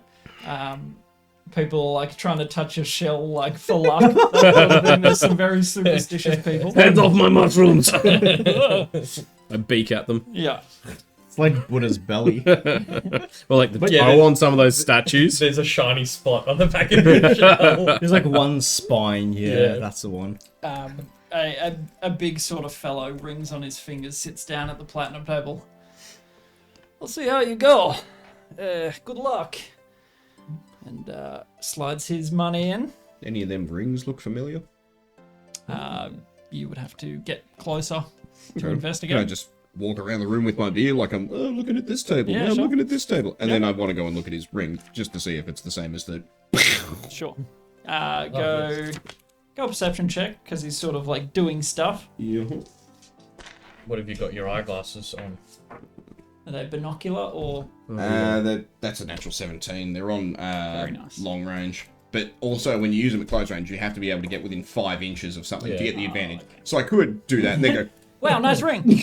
People like trying to touch your shell like for luck. That sort of thing. There's some very superstitious people. Hands off my mushrooms! I beak at them. Yeah, It's like Buddha's belly. Well, like the yeah, bow on some of those statues. There's a shiny spot on the back of your shell. There's like one spine. Yeah, Yeah. that's the one. a big sort of fellow, rings on his fingers, sits down at the platinum table. We'll see how you go. Good luck. And slides his money in. Any of them rings look familiar? You would have to get closer to Can I investigate. just walk around the room with my beer like I'm looking at this table, Yeah, now I'm sure. looking at this table, and then I want to go and look at his ring just to see if it's the same as the. Sure. Go a perception check because he's sort of like doing stuff. Yeah. What have you got your eyeglasses on? Are they binocular or? That's a natural 17. They're on Very nice. long range. But also, when you use them at close range, you have to be able to get within 5 inches of something to Yeah. get the advantage. So I could do that and then go, Wow, nice ring.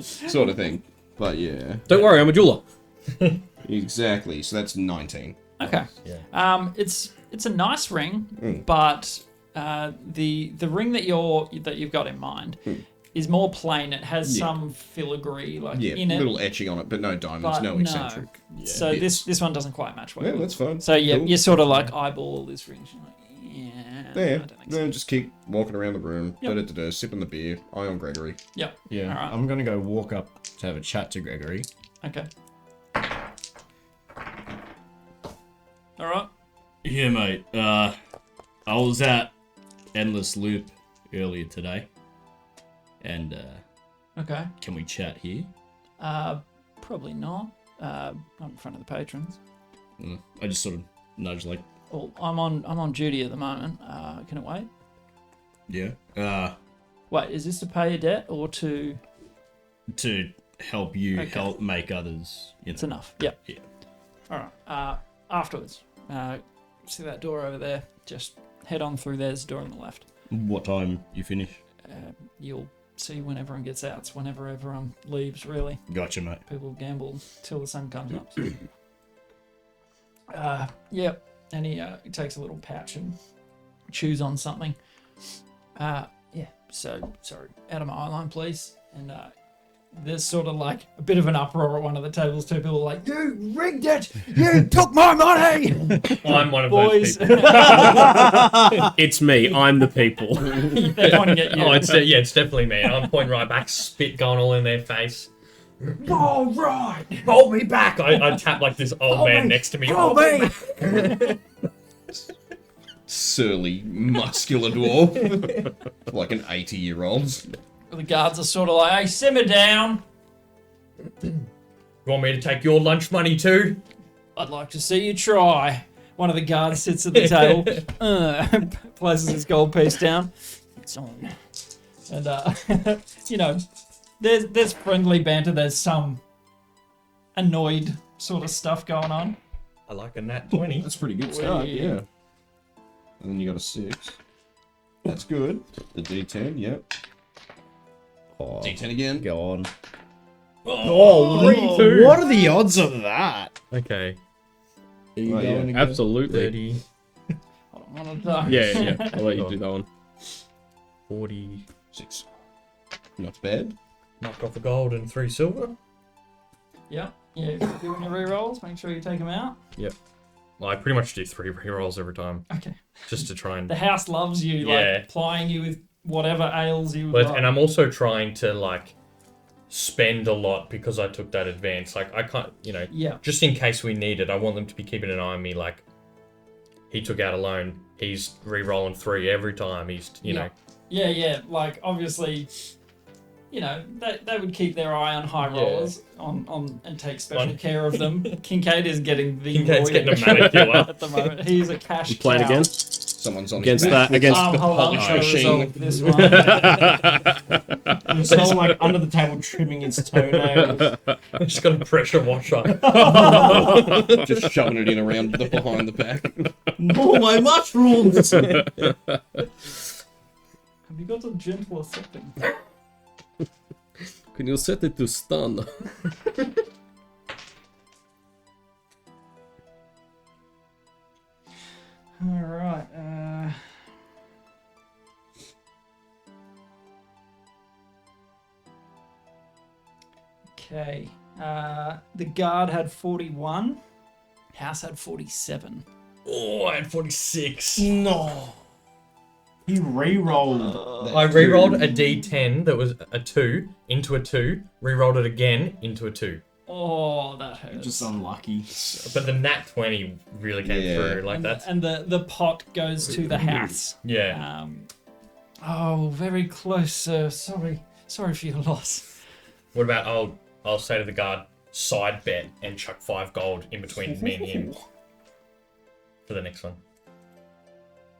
sort of thing. But yeah. Don't worry, I'm a jeweler. Exactly. So that's 19. Okay. Yeah. It's a nice ring, but The ring that you've got in mind is more plain. It has some filigree in it. little etching on it, but no diamonds, But no eccentric. So bits. this one doesn't quite match what Yeah, you that's fine. So yeah, Cool. you're sort of like eyeball this ring. You're like, I Yeah, don't think so. no, just keep walking around the room, Yep. sipping the beer, eye on Gregory. Yep. Yeah, Alright. I'm gonna go walk up to have a chat to Gregory. Okay. All right. Yeah, mate. I was at Endless Loop earlier today, and Okay. can we chat here? Probably not. Not in front of the patrons. I just sort of nudge like, Well, I'm on duty at the moment. Can it wait? yeah. Wait, is this to pay a debt or to? To help you Okay. help make others. It's enough. Yep. Yeah. All right. Afterwards, see that door over there? Just head on through. There's a door on the left. What time you finish? You'll see when everyone gets out. It's whenever everyone leaves. Really, Gotcha, mate. people gamble till the sun comes up. Yep. And he takes a little pouch and chews on something. Yeah. So sorry, out of my eye line, please. And there's sort of like a bit of an uproar at one of the tables. Two people are like, "You rigged it! You took my money!" I'm one of Boys, those people. It's me. I'm the people. they're pointing at you. Oh, it's definitely me. I'm pointing right back, spit going all in their face. All right. Hold me back! I tap like this old man next to me. Hold me! Surly, muscular dwarf. Like an 80-year-old. The guards are sort of like, "Hey, simmer down. You want me to take your lunch money too? I'd like to see you try." One of the guards sits at the table, places his gold piece down. It's on. And, there's friendly banter. There's some annoyed sort of stuff going on. I like a nat 20. That's a pretty good start, yeah. And then you got a 6. That's good. The D10, yep. Oh, D10 again. go on. Oh, What are the odds of that? Okay. Are you Oh, yeah. going again? Absolutely. 30, Hold on, one at a time. Yeah. I'll let you do that one. 40. 6. Not bad. Knock off a gold and 3 silver. Yeah. Yeah. If you're doing your re-rolls, make sure you take them out. Well, I pretty much do 3 rerolls every time, Okay. just to try and. The house loves you, Yeah. like plying you with whatever ails you. But, like. and I'm also trying to like spend a lot because I took that advance. Like I can't, Yeah. just in case we need it. I want them to be keeping an eye on me. Like he took out a loan. He's re-rolling 3 every time. He's, Yeah. Yeah. Like obviously, they would keep their eye on high rollers on and take special care of them. Kincaid is getting the Kincaid's lawyer getting a manicure. at the moment. He's a cash You playing cow. again? Someone's on Against his back. that, against the Hold on, polish I'll machine. resolve this one. I'm still like under the table trimming its toenails. Just got a pressure washer. Just shoving it in around the behind the back. Oh, my mushrooms! Have you got a gentler setting? Can you set it to stun? All right. Okay. The guard had 41. House had 47. Oh, I had 46. No. He re-rolled. I re-rolled a d10 that was a 2 into a 2. Re-rolled it again into a 2. Oh, that hurts. Just unlucky. But the nat 20 really came Yeah. through. Like and that's the pot goes to the house. yeah. Oh, very close, sir. Sorry for your loss. What about I'll say to the guard, side bet and chuck 5 gold in between me and him for the next one.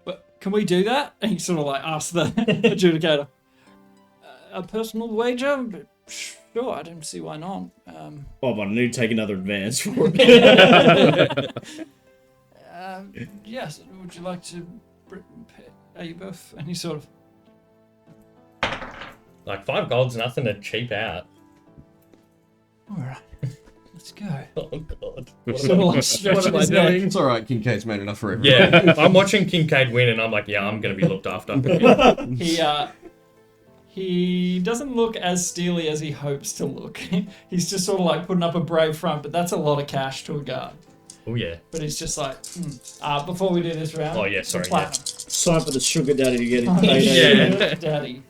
But can we do that? And he sort of like asks the adjudicator. A personal wager? But sure, I don't see why not. Oh, but I need to take another advance for it. Yes, would you like to... Are you both? And he sort of... Like 5 gold's nothing to cheap out. All right. Just go. Oh god. Sort of like stretching his neck. It's alright, Kincaid's man enough for everyone. Yeah, I'm watching Kincaid win, and I'm like, yeah, I'm gonna be looked after. He doesn't look as steely as he hopes to look. He's just sort of like putting up a brave front, but that's a lot of cash to a guard. Oh yeah. But he's just like, before we do this round. Oh, yeah, sorry, platinum. Time for the sugar daddy to get his payday. Yeah. Daddy.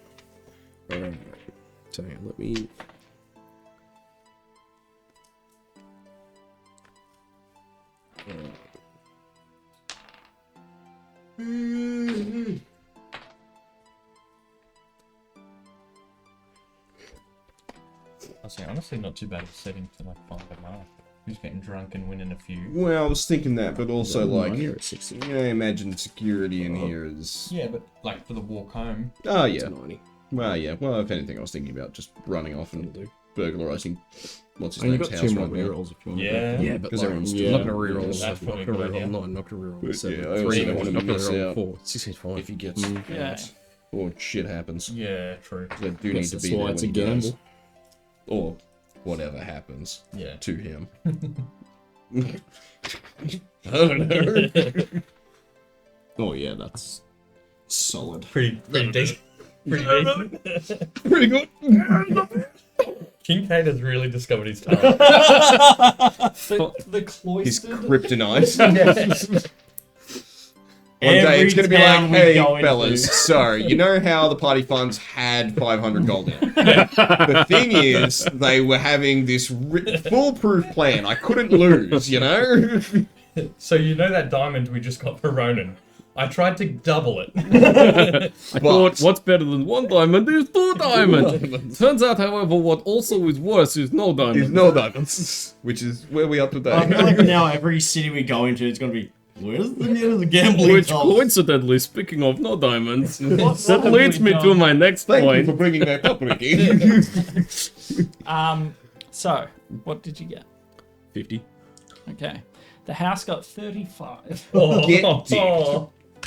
Alright. So let me. I say honestly, not too bad of a setting to like find a mark. Who's getting drunk and winning a few? Well, I was thinking that, but also like, here at 60. I imagine security in here is. Yeah, but like for the walk home. Oh It's yeah. 90. Well, yeah. Well, if anything, I was thinking about just running off That'll and do. burglarizing. What's his And you've name's got house 2 more right now. rerolls if you want. Yeah. Yeah, but Because like, everyone's still yeah, not gonna reroll. That's Not probably a gonna good idea. reroll 9, not gonna reroll But 7. yeah, I also 3, don't want to not gonna miss reroll out 4. 6 is fine. if he gets Yeah. out or shit happens. Yeah, true. They do Guess need to that's be there why when it's he a does. gamble. Or whatever happens Yeah. to him. I don't know. Oh yeah, that's solid. Pretty decent. Pretty decent. Pretty good. Kincaid has really discovered his talent. The His cloistered. kryptonite. One day it's going to be like, hey, fellas, so, you know how the party funds had 500 gold in it? The thing is, they were having this foolproof plan. I couldn't lose, you know? So you know that diamond we just got for Ronan? I tried to double it. I thought, what's better than 1 diamond is 2 diamonds. Turns out, however, what also is worse is no diamonds. There's no diamonds, which is where we are today. I feel like now every city we go into is going to be, where's the nearest gambling Which, hall? coincidentally, speaking of no diamonds, What that have leads we me to done? my next Thank you point. for bringing that up, Ricky. So, what did you get? 50. Okay. The house got 35. Get dicked.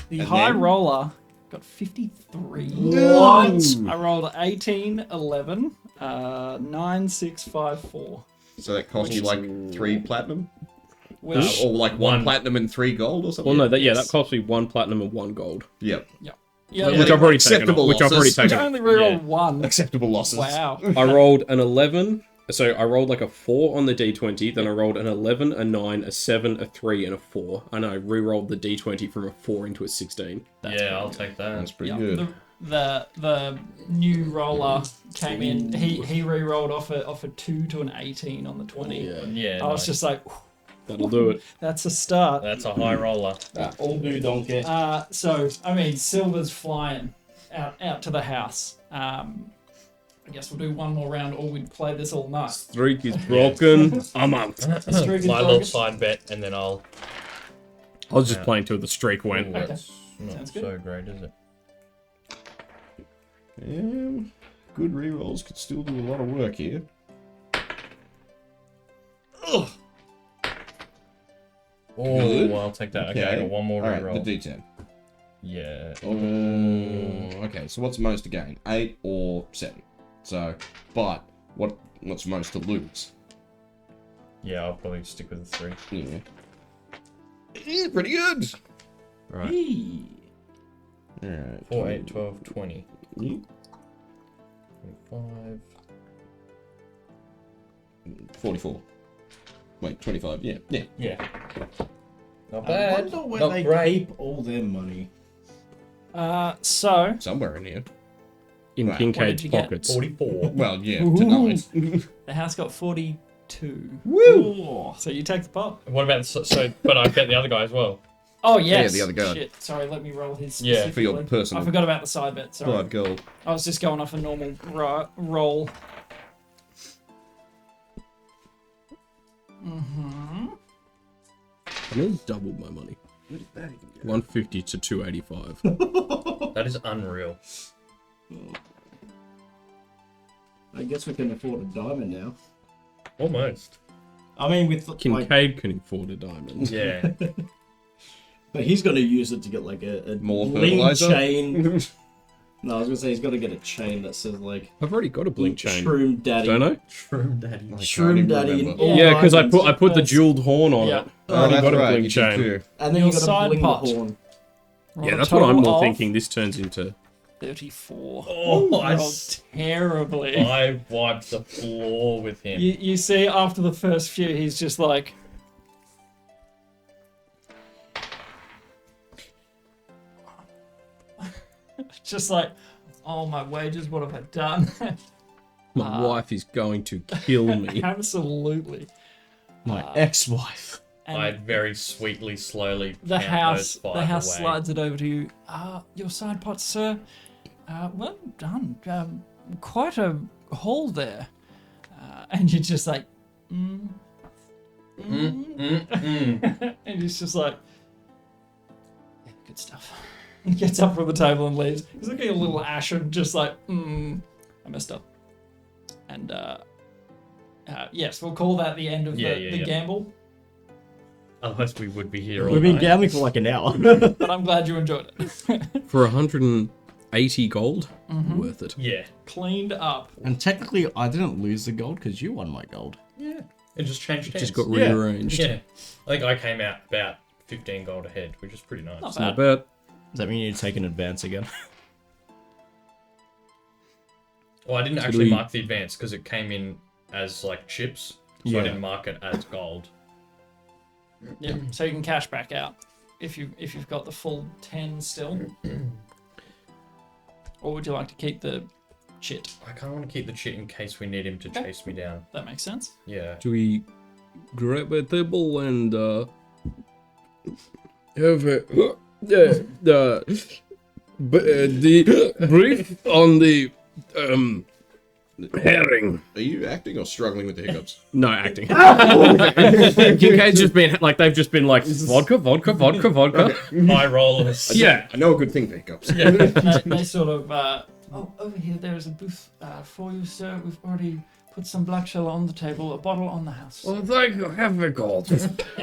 The And high then? roller got 53. What? I rolled 18, 11, 9, 6, 5, 4. So that cost you like 3 platinum? Which, Or like 1 One. platinum and 3 gold or something? Well, no, that cost me 1 platinum and 1 gold. Yep. yeah, Which I've already taken. Acceptable Which I've already losses. you taken. only rerolled Yeah. 1. Acceptable losses. Wow. I rolled an 11. So I rolled like a 4 on the d20, then I rolled an 11, a 9, a 7, a 3, and a 4. And I re-rolled the d20 from a 4 into a 16. Yeah, I'll take that. That's pretty Yeah, good. the new roller came in. He re-rolled off a 2 to an 18 on the 20. Yeah, I was nice. just like, That'll do it. that's a start. That's a high roller. All do, don't care. So I mean, silver's flying out to the house. I guess we'll do one more round, or we'd play this all night. Streak is broken. I'm out. The streak is My broken. little side bet, and then I'll. I was just playing till the streak went. Ooh, that's not Sounds good. so great, is it? Good rerolls could still do a lot of work here. Oh, Good. I'll take that. Okay, I got one more Alright, reroll. the D10. Yeah. Okay, so what's most to gain? 8 or 7? So, but what's most to lose? Yeah, I'll probably stick with the 3. Yeah. Yeah, pretty good. Right. Eee. Alright. 4, 8, 12, 20. Yeah. 25. 44. Wait, 25. Yeah. Yeah. Yeah. Not I bad. wonder where Not they great. keep all their money. So Somewhere in here. In Right. Kincaid's What did you get? pockets. 44. Well, yeah, tonight. the house got 42. Woo! So you take the pot. What about but I bet the other guy as well. Oh yes. the other guy. Shit. Sorry, let me roll his. Yeah. For your specifically. personal I forgot about the side bet. Sorry. 5 gold. I was just going off a normal roll. I nearly doubled my money. 150 to 285. That is unreal. I guess we can afford a diamond now. Almost. I mean, with like, Kincaid can afford a diamond. Yeah. but he's going to use it to get like a More link fertilizer? chain No, I was gonna say he's got to get a chain that says like I've already got a blink chain. Shroom Daddy. Don't I? Shroom Daddy. I can't Shroom even Daddy. remember. and all Yeah, because I icons. put the jeweled horn on Yeah. it. Oh, I already that's got a right. blink You did chain. too. And then Your you got to side bling pot. the horn. Roll Yeah, a that's what I'm total more of thinking this turns into. 34. Oh, I Rolled terribly. I wiped the floor with him. You see, after the first few, he's just like, just like, oh my wages, what have I done? My wife is going to kill me. Absolutely. My ex-wife. And I very sweetly, slowly the count house, those five the house away. slides it over to you. Your side pot, sir. Well done. Quite a haul there. And you're just like, and he's just like, yeah, good stuff. He gets up from the table and leaves. He's looking a little ashen, just like, I messed up. And yes, we'll call that the end of the gamble. Otherwise, we would be here all We've been night. gambling for like an hour. But I'm glad you enjoyed it. For 180 gold, worth it. Yeah. Cleaned up. And technically, I didn't lose the gold because you won my gold. Yeah. It just changed hands. Just got Yeah. rearranged. Yeah. I think I came out about 15 gold ahead, which is pretty nice. Not Not bad. bad. Does that mean you need to take an advance again? Well, I didn't Should actually we- mark the advance because it came in as like chips, so Yeah. I didn't mark it as gold. Yeah, so you can cash back out if you've got the full 10 still. Or would you like to keep the chit? I kind of want to keep the chit in case we need him to Okay. chase me down. That makes sense. Yeah. Do we grab a table and have the brief on the herring? Are you acting or struggling with the hiccups? No, acting. Kincaid's just been like they've just been like vodka. High rollers. Yeah. I know a good thing for hiccups. They sort of, oh, over here there is a booth for you, sir. We've already put some black shell on the table, a bottle on the house. Well, thank you. Have a gold.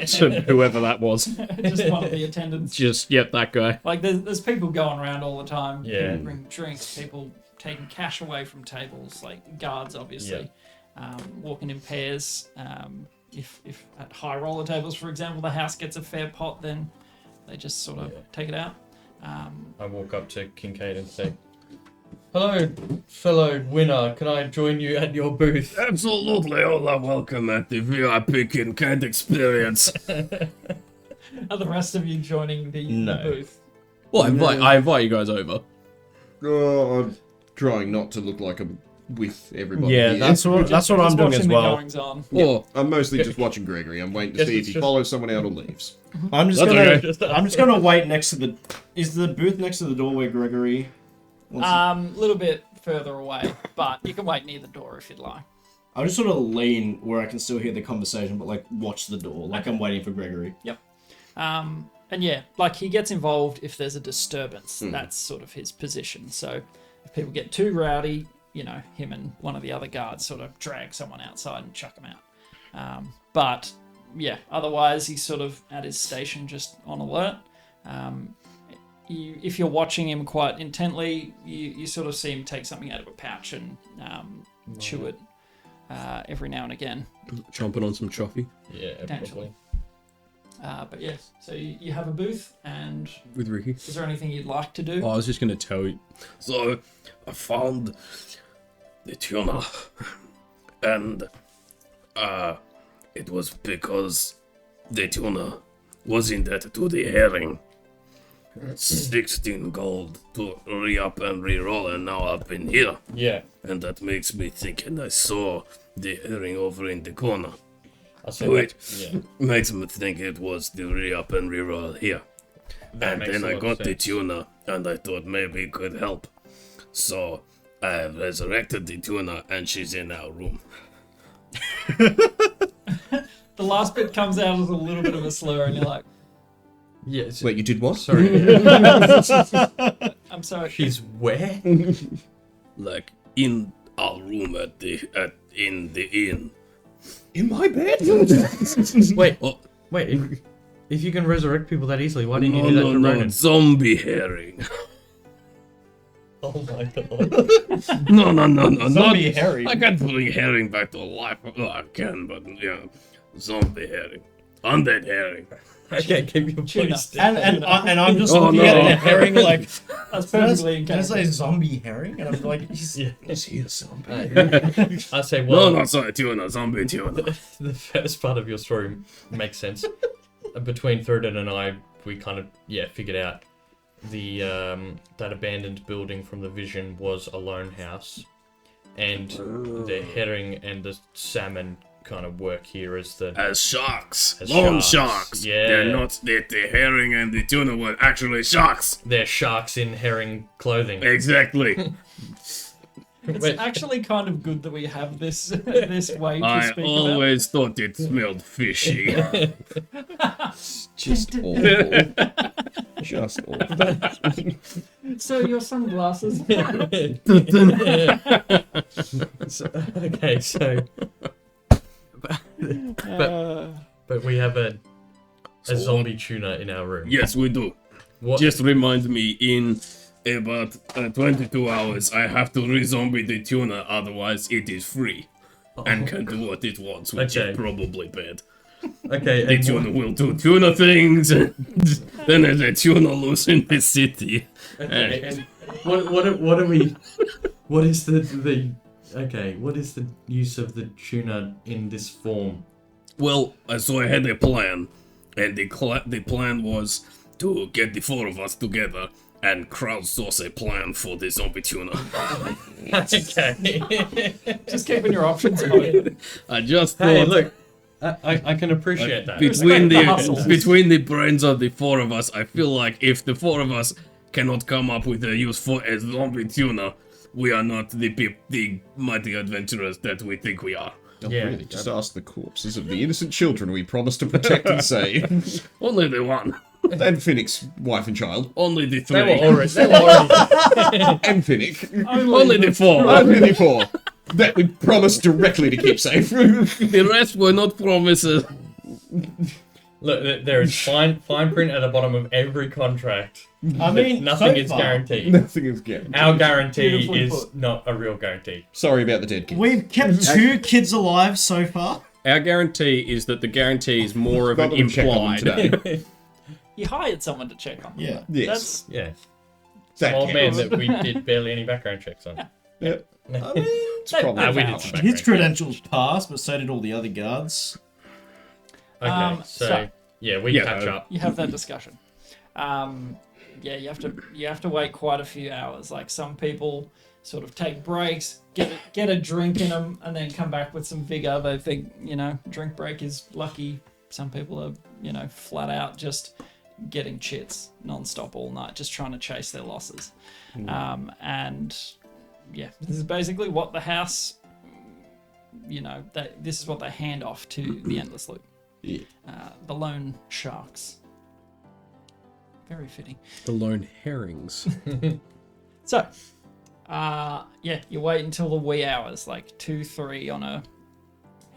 So whoever that was, Just one of the attendants. just that guy. Like, there's people going around all the time. Yeah. People bring drinks, people taking cash away from tables, like guards, obviously. Walking in pairs. If at high roller tables, for example, the house gets a fair pot, then they just sort of take it out. I walk up to Kincaid and say, "Hello, fellow winner. Can I join you at your booth?" Absolutely, all are welcome at the VIP Kincaid experience. Are the rest of you joining the booth? Well, I invite you guys over. Oh, I'm trying not to look like I'm with everybody. Yeah, here. that's what I'm Just doing watching as the well. goings on. Or I'm mostly just watching Gregory. I'm waiting to Guess see if it's he just- follows someone out or leaves. I'm just That's gonna. okay. I'm just gonna wait next to the. Is the booth next to the door where Gregory? Little bit further away, but you can wait near the door if you'd like. I'll just sort of lean where I can still hear the conversation, but like watch the door, like I'm waiting for Gregory. And yeah, like he gets involved if there's a disturbance. That's sort of his position. So if people get too rowdy, you know, him and one of the other guards sort of drag someone outside and chuck them out. But yeah, otherwise he's sort of at his station, just on alert. If you're watching him quite intently, you sort of see him take something out of a pouch and chew it every now and again. chomping on some choffee Yeah, Potentially. probably. But yes, so you have a booth, and with Ricky. is there anything you'd like to do? Oh, I was just going to tell you. So, I found the tuna, and it was because the tuna was indebted to the herring. 16 gold to re-up and re-roll, and now I've been here. Yeah. And that makes me think, and I saw the herring over in the corner. I said Wait. that. Yeah. Makes me think it was the re-up and re-roll here. That And makes then a I lot got of the sense. tuna, and I thought maybe it could help. So I have resurrected the tuna, and she's in our room. The last bit comes out as a little bit of a slur, and you're like, Yes. Wait, you did what? Sorry. I'm sorry. She's where? Like in our room in the inn. In my bed? Wait. Oh, Wait. If you can resurrect people that easily, why didn't you no, do that no, to no, Ronan? zombie herring. Oh my god. No, Zombie herring. I can't bring herring back to life. Oh, I can, but yeah, zombie herring, undead herring. Okay, keep your Tuna. voice down. And I'm just Oh, looking no. at a herring like, That's did I perfectly did I okay. say zombie herring? And I'm like, Yeah. Is he a zombie? I say, well, No, sorry, tuna, zombie tuna. the first part of your story makes sense. Between Thurston and I, we kind of figured out the that abandoned building from the vision was a lone house, and the herring and the salmon kind of work here as the As sharks, As lone sharks, sharks. yeah. They're not the herring and the tuna were actually sharks. they're sharks in herring clothing. Exactly. It's Wait. actually kind of good that we have this this way to I speak always thought it smelled fishy. Just awful. Just awful. about. So your sunglasses. Okay, so but we have a zombie tuna in our room. Yes, we do. What? Just remind me in about 22 hours I have to re-zombie the tuna, otherwise it is free and can do what it wants, which Okay. is probably bad. Okay, The and tuna will do tuna things, and then there's a tuna loose in the city. okay, and what are we? What is the okay? What is the use of the tuna in this form? Well, so I had a plan, and the plan was to get the four of us together and crowdsource a plan for the zombie tuna. Okay. Just keeping your options open. I just thought Hey, look, I can appreciate that. between the hustle. between the brains of the four of us, I feel like if the four of us cannot come up with a use for a zombie tuna, we are not the mighty adventurers that we think we are. Oh, Yeah. really? Just ask the corpses of the innocent children we promised to protect and save. Only the one. And Finnick's wife and child. Only the They were three. already. And Finnick. Only the four. Only the four. That we promised directly to keep safe. The rest were not promises. Look, there is fine print at the bottom of every contract. I mean, Nothing so is far, guaranteed. Nothing is guaranteed. Our guarantee Beautifully is put. not a real guarantee. Sorry about the dead kid. We've kept 2 kids alive so far. Our guarantee is that the guarantee is more of Not an gonna check on them implied. today. You hired someone to check on them. Yeah. Yes. That's Yeah, That old man counts. that we did barely any background checks on. Yep. I mean, It's probably we did valid. some his background credentials passed, but so did all the other guards. Okay, so- yeah, we Yeah, catch up. you have that discussion. Yeah, you have to wait quite a few hours. Like some people sort of take breaks, get a drink in them, and then come back with some vigor. They think drink break is lucky. Some people are flat out just getting chits non-stop all night, just trying to chase their losses. And yeah, this is basically what the house. This is what they hand off to the Endless Loop. Yeah. The lone sharks. Very fitting. The lone herrings. So, you wait until the wee hours, like 2, 3 on a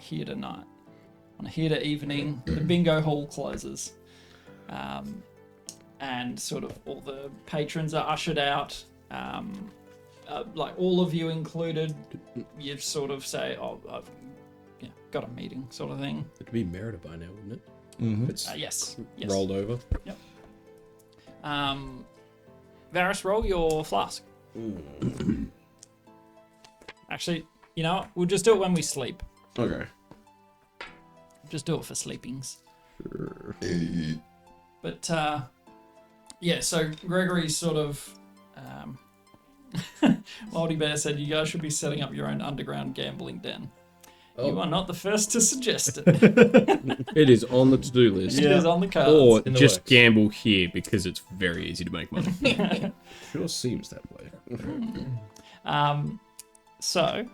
Hirda night. On a Hirda evening, the bingo hall closes. And sort of all the patrons are ushered out. Like all of you included, you sort of say, oh, I've got a meeting sort of thing. It'd be Merida by now, wouldn't it? Mhm. If it's Yes. rolled over. Varus, roll your flask. Actually, you know what? We'll just do it when we sleep. Okay. Just do it for sleepings. Sure. But, so Gregory's sort of... Moldy Bear said you guys should be setting up your own underground gambling den. You are not the first to suggest it. It is on the to-do list. It is on the cards. Or in the just works. gamble here because it's very easy to make money. Sure seems that way. So,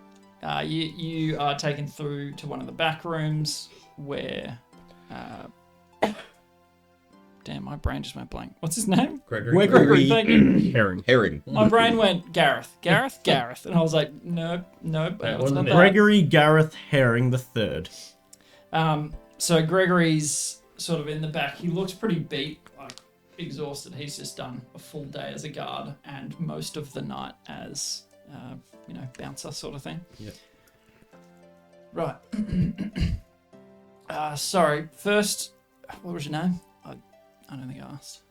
you are taken through to one of the back rooms where... damn, my brain just went blank. What's his name? Gregory. Gregory, thank you. Herring. Herring. My brain went Gareth. And I was like, nope, That it's wasn't not it. that. Gregory Gareth Herring the Third. So Gregory's sort of in the back. He looks pretty beat. Like exhausted. He's just done a full day as a guard and most of the night as, bouncer sort of thing. Yep. Right. Sorry. First, what was your name? I don't think I asked.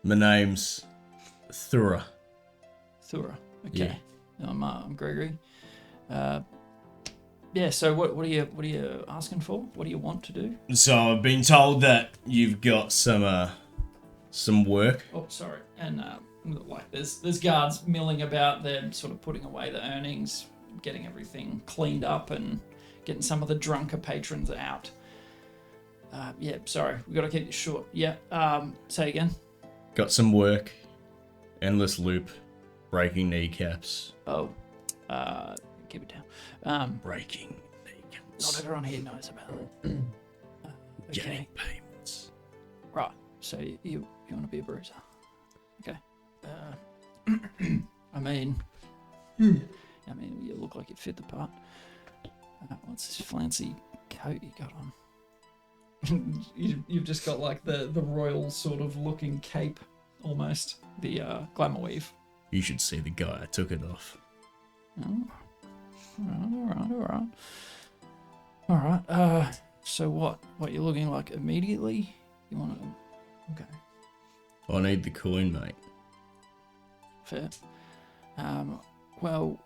My name's Thura. Thura. Okay. I'm Gregory. So what are you asking for? What do you want to do? So I've been told that you've got some work. Oh, sorry. And there's guards milling about. They're sort of putting away the earnings, getting everything cleaned up, and getting some of the drunker patrons out. Sorry, we've got to keep this short. Say again. Got some work. Endless loop. Breaking kneecaps. Oh, keep it down. Breaking kneecaps. Not everyone here knows about it. Getting payments. Right. So you want to be a bruiser? Okay. I mean, you look like you fit the part. What's this fancy coat you got on? You've just got like the royal sort of looking cape, almost the glamour weave. You should see the guy I took it off. Oh. All right. So what you're looking like immediately? You want to? Okay. I need the coin, mate. Fair. Well,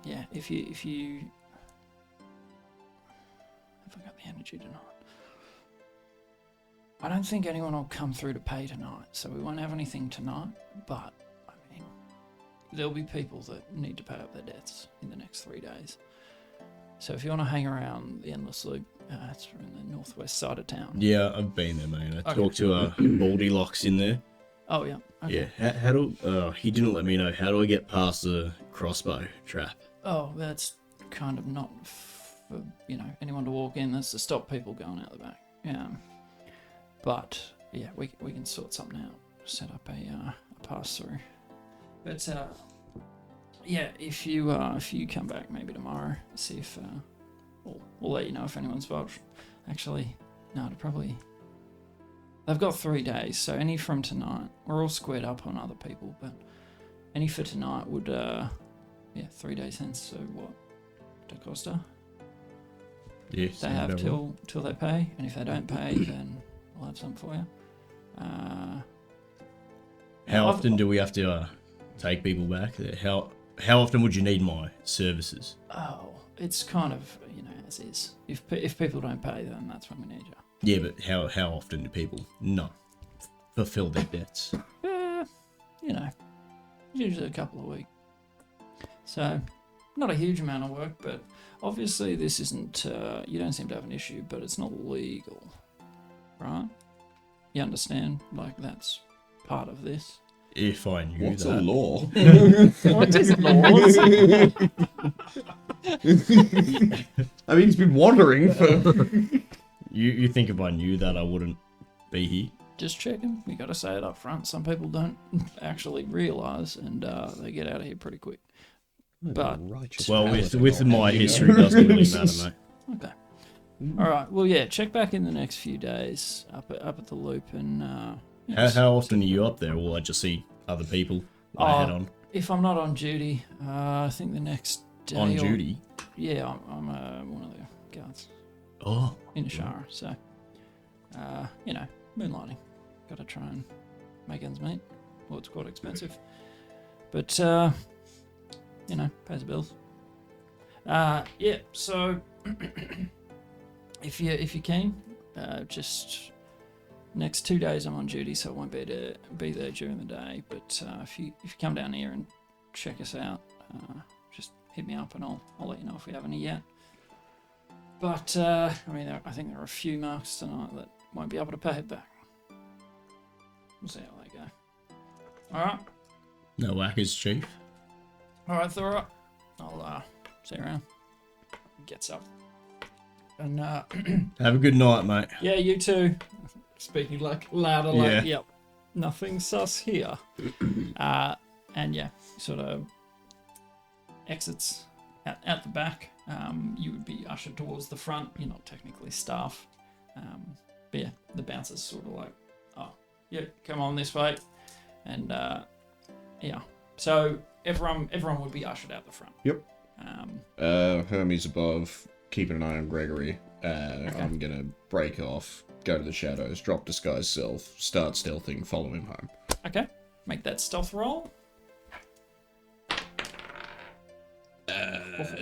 yeah. If I got the energy tonight, I don't think anyone will come through to pay tonight, so we won't have anything tonight. But I mean, there'll be people that need to pay up their debts in the next 3 days. So if you want to hang around the Endless Loop, it's in the northwest side of town. Yeah, I've been there, mate. I Okay. talked to Baldy Locks in there. Oh yeah. Okay. Yeah. How do? He didn't let me know. How do I get past the crossbow trap? Oh, that's kind of not for anyone to walk in. That's to stop people going out the back. Yeah. But yeah, we can sort something out. Set up a pass through. But yeah, if you come back maybe tomorrow, see if we'll let you know if anyone's budged. Actually, no, they've got 3 days, so any from tonight. We're all squared up on other people, but any for tonight would 3 days hence. So what? Da Costa? Yeah. They have till they pay, and if they don't pay, then we'll have something for you. How often do we have to take people back? How often would you need my services? Oh, it's kind of as is. If people don't pay, then that's when we need you. Yeah, but how often do people not fulfill their debts? Usually a couple a week. So, not a huge amount of work, but obviously this isn't. You don't seem to have an issue, but it's not legal, right? You understand? Like that's part of this. If I knew What's that. a law? What is laws? I mean, he's been wandering for. You think if I knew that I wouldn't be here? Just checking. We got to say it up front. Some people don't actually realise, and they get out of here pretty quick. But Well, with my history, it doesn't really matter, mate. okay. All right. Well, yeah. Check back in the next few days up at the loop, and How often are you up there? Or will I just see other people when I head on? if I'm not on duty, I think the next day. On duty? Yeah, I'm one of the guards Oh. in Esshara, so moonlighting. Got to try and make ends meet. Well, it's quite expensive, but pays the bills. Yeah. So if you're keen, just next 2 days I'm on duty, so I won't be there during the day. But if you come down here and check us out, just hit me up and I'll let you know if we have any yet. But I think there are a few marks tonight that won't be able to pay it back. We'll see how they go. All right. No whackers, Chief. All right, Thora. I'll see you around. Gets up. And Have a good night, mate. yeah, you too. Speaking like louder, Yeah. like yep, nothing sus here. And yeah, sort of exits out the back. You would be ushered towards the front. You're not technically staff, but yeah, the bouncers sort of like, oh, yeah, come on this way. And, yeah. So everyone would be ushered out the front. Yep. Um, Hermes above, keeping an eye on Gregory. I'm gonna break off, go to the shadows, drop disguise self, start stealthing, follow him home. okay. Make that stealth roll.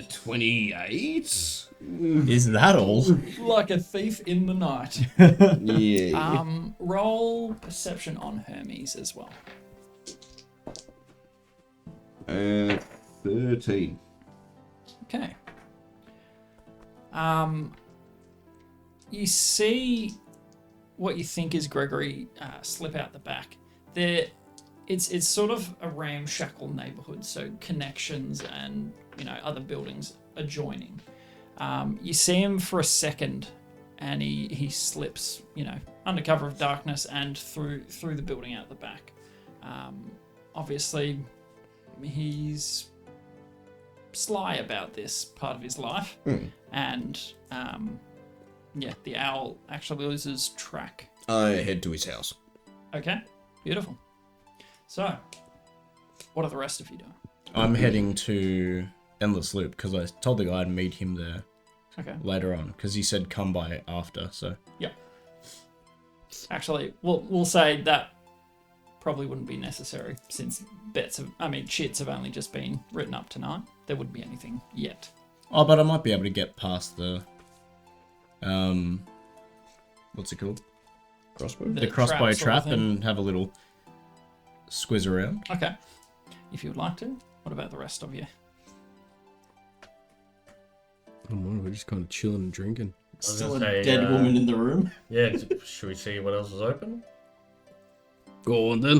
28? Is that all? Like a thief in the night. Yeah. Roll perception on Hermes as well. 13. Okay. You see what you think is Gregory slip out the back. It's sort of a ramshackle neighborhood, so connections and other buildings adjoining. You see him for a second, and he slips under cover of darkness and through the building out the back. Obviously, he's sly about this part of his life, and the owl actually loses track. I head to his house. Okay, beautiful. So, what are the rest of you doing? I'm heading to Endless Loop because I told the guy I'd meet him there Okay. later on because he said come by after. So Actually, we'll say that probably wouldn't be necessary since chits have only just been written up tonight. There wouldn't be anything yet. oh, but I might be able to get past the what's it called? Crossbow? The crossbow sort of trap thing. and have a little squiz around. Okay. If you would like to. What about the rest of you? Oh my, we're just kind of chilling and drinking. was Still a gonna say, dead woman in the room. Yeah, should we see what else is open? Go on then.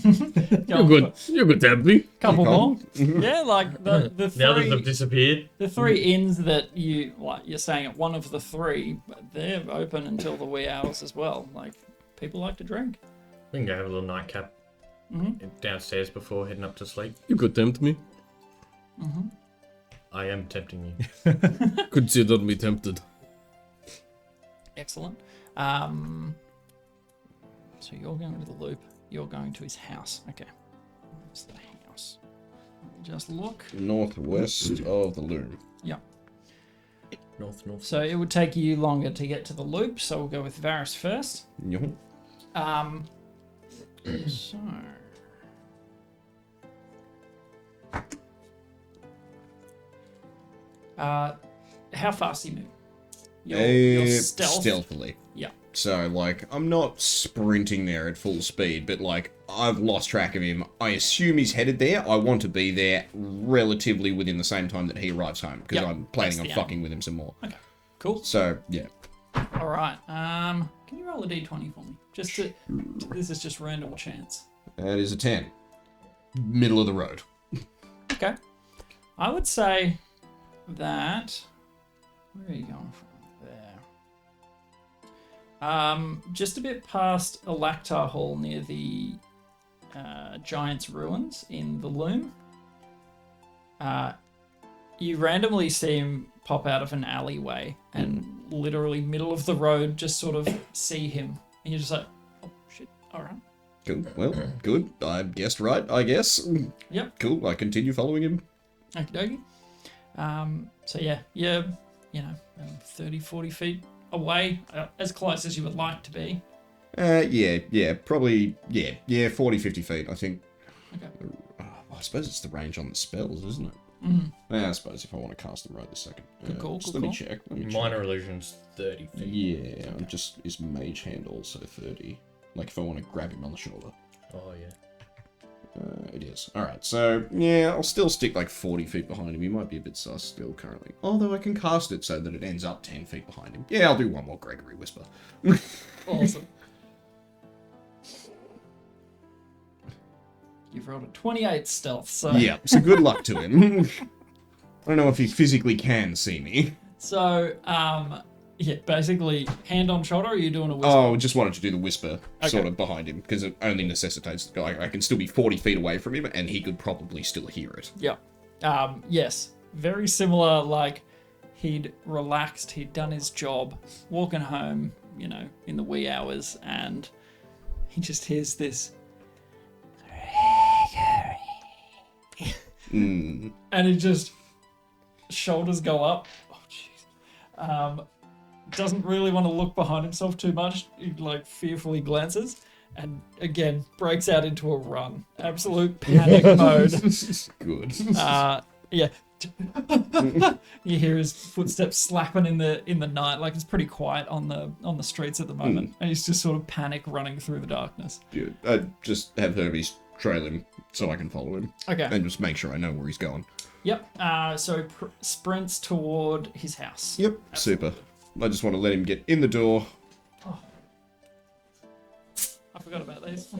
Go You're on, good. You're good, Tappy. Couple more. Mm-hmm. Yeah, like the Now that they've three disappeared, the three inns that you're staying at, one of the three, but they're open until the wee hours as well. Like, people like to drink. we can go have a little nightcap Mm-hmm. downstairs before heading up to sleep. You could tempt me. Mm-hmm. I am tempting you. Consider me tempted. Excellent. So you're going to the loop. You're going to his house. Okay. Where's the house? Let me just look. Northwest of the loom. Yeah. North. So it would take you longer to get to the loop. So we'll go with Varys first. Yup. So. How fast do you move? You're Stealthily. Yeah. So, I'm not sprinting there at full speed, but, I've lost track of him. I assume he's headed there. I want to be there relatively within the same time that he arrives home, because Yep, I'm planning that's on the fucking with him some more. Okay. Cool. So, yeah. All right. Can you roll a d20 for me? This is just random chance. That is a 10. Middle of the road. Okay. I would say that. Where are you going from? There. Just a bit past Elactar Hall near the Giant's Ruins in the Loom. You randomly see him pop out of an alleyway and literally middle of the road just sort of see him. And you're just like, oh shit, alright. Cool. Well, good. I guessed right, I guess. Yep. Cool. I continue following him. Okie dokie. So yeah, you're, 30, 40 feet away, as close as you would like to be. Probably, 40, 50 feet, I think. Okay. I suppose it's the range on the spells, isn't it? Mm-hmm. Yeah, I suppose if I want to cast them right this second. Good call, just good let me call. check. Minor illusions 30 feet. Yeah, I'm just, is mage hand also 30? Like if I want to grab him on the shoulder. Oh yeah. It is. Alright, so, yeah, I'll still stick 40 feet behind him. He might be a bit sus still currently. Although I can cast it so that it ends up 10 feet behind him. Yeah, I'll do one more Gregory Whisper. Awesome. You've rolled a 28 stealth, so... Yeah, so good luck to him. I don't know if he physically can see me. So, basically, hand on shoulder, or are you doing a whisper? Oh, just wanted to do the whisper Okay. sort of behind him, because it only necessitates the guy. I can still be 40 feet away from him, and he could probably still hear it. Yeah. Yes. Very similar, he'd relaxed, he'd done his job, walking home, in the wee hours, and he just hears this. Mm. And he just shoulders go up. Oh jeez. Doesn't really want to look behind himself too much. He like fearfully glances, and again breaks out into a run. Absolute panic mode. Good. Yeah. You hear his footsteps slapping in the night. Like it's pretty quiet on the streets at the moment, and he's just sort of panic running through the darkness. Good. I just have Herbies trail him so I can follow him. Okay. And just make sure I know where he's going. Yep. So sprints toward his house. Yep. Super. I just want to let him get in the door. Oh. I forgot about these.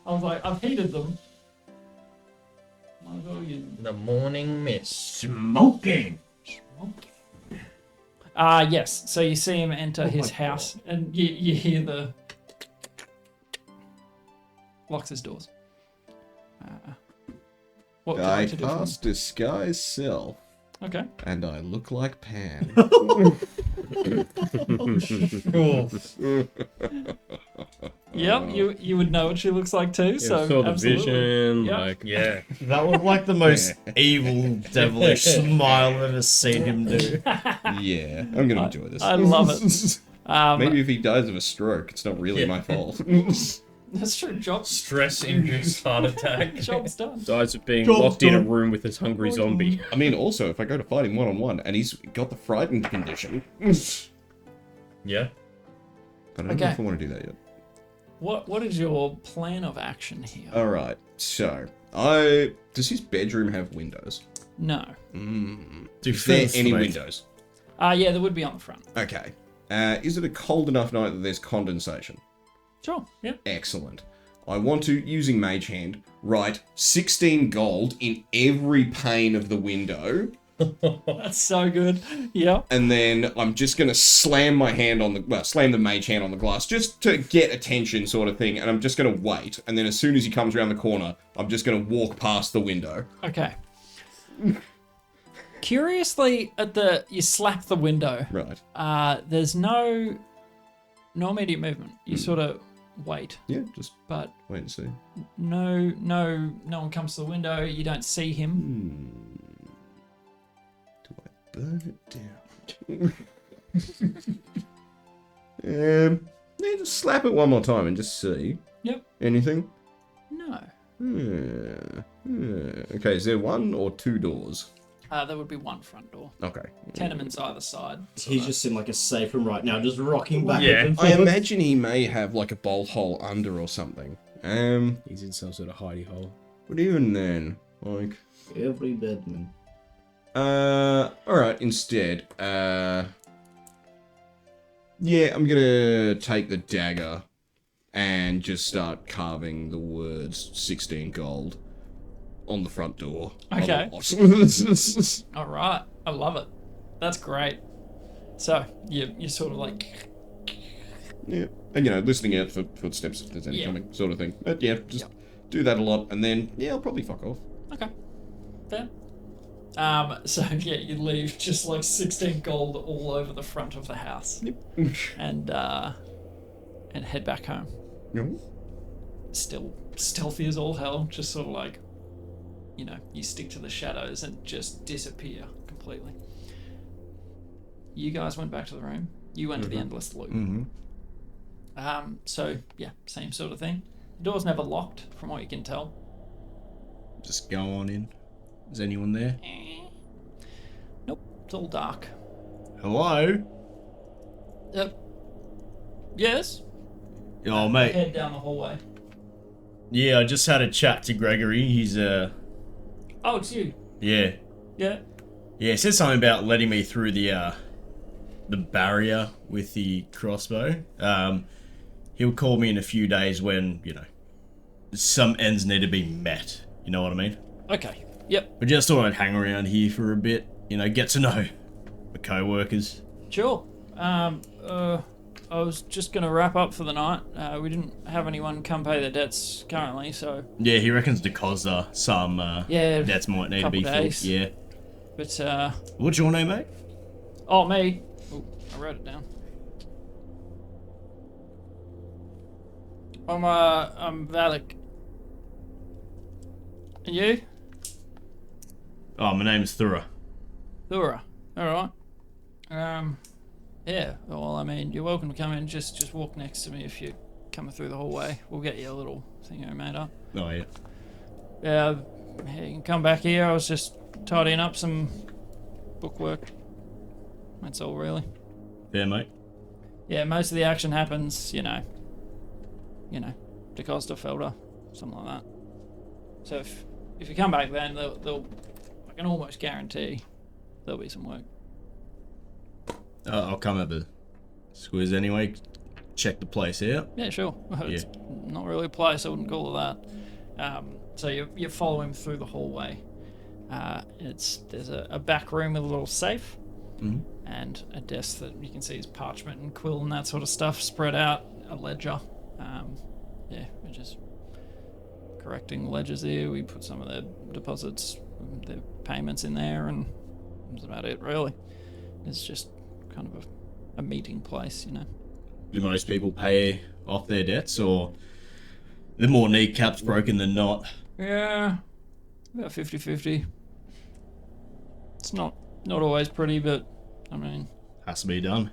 I was like, I've heated them. The morning mist. Smoking. Yes. So you see him enter his house, and you hear the locks his doors. What would you I like to do? cast disguise self, Okay. and I look like Pan. Yep. You would know what she looks like too. So saw the absolutely. vision. Yep. Like, Yeah. That was like the most evil, devilish smile I've ever seen him do. Yeah, I'm gonna enjoy this. I love it. Maybe if he dies of a stroke, it's not really my fault. That's true. Job's Stress-induced heart attack. job's done. dies of being Job's locked in a done. room with this hungry zombie. I mean, also, if I go to fight him one-on-one, and he's got the frightened condition, Yeah. but I don't know Okay. if I want to do that yet. What is your plan of action here? Alright, so, does his bedroom have windows? No. Is there any windows? Yeah, there would be on the front. Okay. Is it a cold enough night that there's condensation? Sure. Yeah. Excellent. I want to, using Mage Hand, write 16 gold in every pane of the window, That's so good. Yeah. and then I'm just going to slam the Mage Hand on the glass, just to get attention sort of thing, and I'm just going to wait, and then as soon as he comes around the corner, I'm just going to walk past the window. Okay. Curiously, you slap the window. Right. There's no immediate movement. You sort of wait, Yeah, just but wait and see. no one comes to the window. You don't see him. Do I burn it down? Yeah, just slap it one more time and just see. Yep. Anything? No. Okay, is there one or two doors? There would be one front door. Okay. Tenements either side. He's just in like a safe room right now, just rocking back Yeah. and I forth. imagine he may have like a bolt hole under or something. He's in some sort of hidey hole. But even then, like, Every bedman. alright, instead, yeah, I'm gonna take the dagger and just start carving the words 16 gold on the front door. Okay. Otherwise- All right. I love it. That's great. So you sort of like Yeah, and listening out for footsteps if there's any Yeah. coming, sort of thing. But yeah, just do that a lot, and then I'll probably fuck off. okay. Fair. So yeah, you leave just like 16 gold all over the front of the house, and head back home. No. Still stealthy as all hell. Just sort of like, you stick to the shadows and just disappear completely. You guys went back to the room. You went to the endless loop. So yeah, same sort of thing. The door's never locked, from what you can tell. Just go on in. Is anyone there? Nope, it's all dark. Hello? Yes. Oh, mate. Head down the hallway. Yeah, I just had a chat to Gregory. He's, Oh, it's you. yeah. Yeah. Yeah, he said something about letting me through the barrier with the crossbow. He'll call me in a few days when, some ends need to be met. You know what I mean? Okay. Yep. But just thought I'd hang around here for a bit. Get to know my co-workers. Sure. I was just gonna wrap up for the night. We didn't have anyone come pay their debts currently, so. Yeah, he reckons because some Yeah. debts might need to couple be days. filled. Yeah. But What's your name, mate? oh, me. Oh, I wrote it down. I'm Valak. And you? Oh, my name's Thura. Laura. Alright. Yeah, well, I mean, you're welcome to come in. Just walk next to me if you're coming through the hallway. We'll get you a little thing made up. Oh, yeah. Yeah, you can come back here. I was just tidying up some bookwork. That's all, really. Yeah, mate. Yeah, most of the action happens, DeCosta, Felder, something like that. So if you come back then, they'll I can almost guarantee there'll be some work. I'll come have a squiz anyway. Check the place out. Yeah, sure. It's not really a place, I wouldn't call it that. So you follow him through the hallway. There's a back room with a little safe. Mhm. And a desk that you can see is parchment and quill and that sort of stuff spread out, a ledger. We're just correcting ledgers here. We put some of their deposits, their payments in there, and that's about it, really. It's just kind of a meeting place, Do most people pay off their debts, or the more kneecaps broken than not? Yeah, about 50-50. It's not always pretty, but, I mean, Has to be done.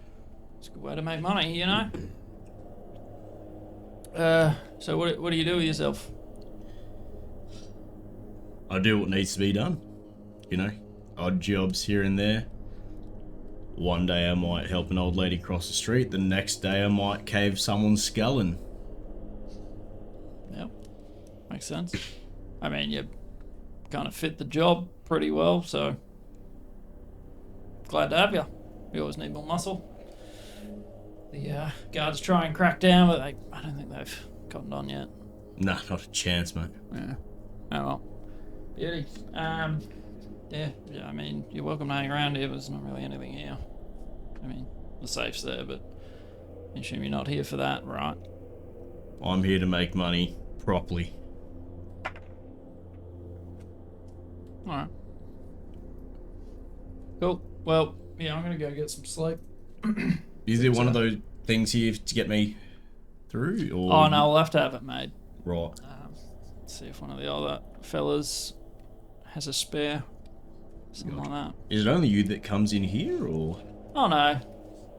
it's a good way to make money, So what do you do with yourself? I do what needs to be done. Odd jobs here and there. One day I might help an old lady cross the street. The next day I might cave someone's skull in. Yep, makes sense. I mean, you kind of fit the job pretty well, so glad to have you. We always need more muscle. The guards try and crack down, but I don't think they've gotten on yet. Nah, not a chance, mate. Yeah. Oh well. Beauty. Yeah, I mean, you're welcome to hang around here, but there's not really anything here. I mean, the safe's there, but I assume you're not here for that, right? I'm here to make money properly. Alright. Cool. Well, yeah, I'm gonna go get some sleep. Is there one of those things here to get me through? Or Oh no, we'll have to have it made. Right. Let's see if one of the other fellas has a spare. Something like that. Is it only you that comes in here, or? Oh no.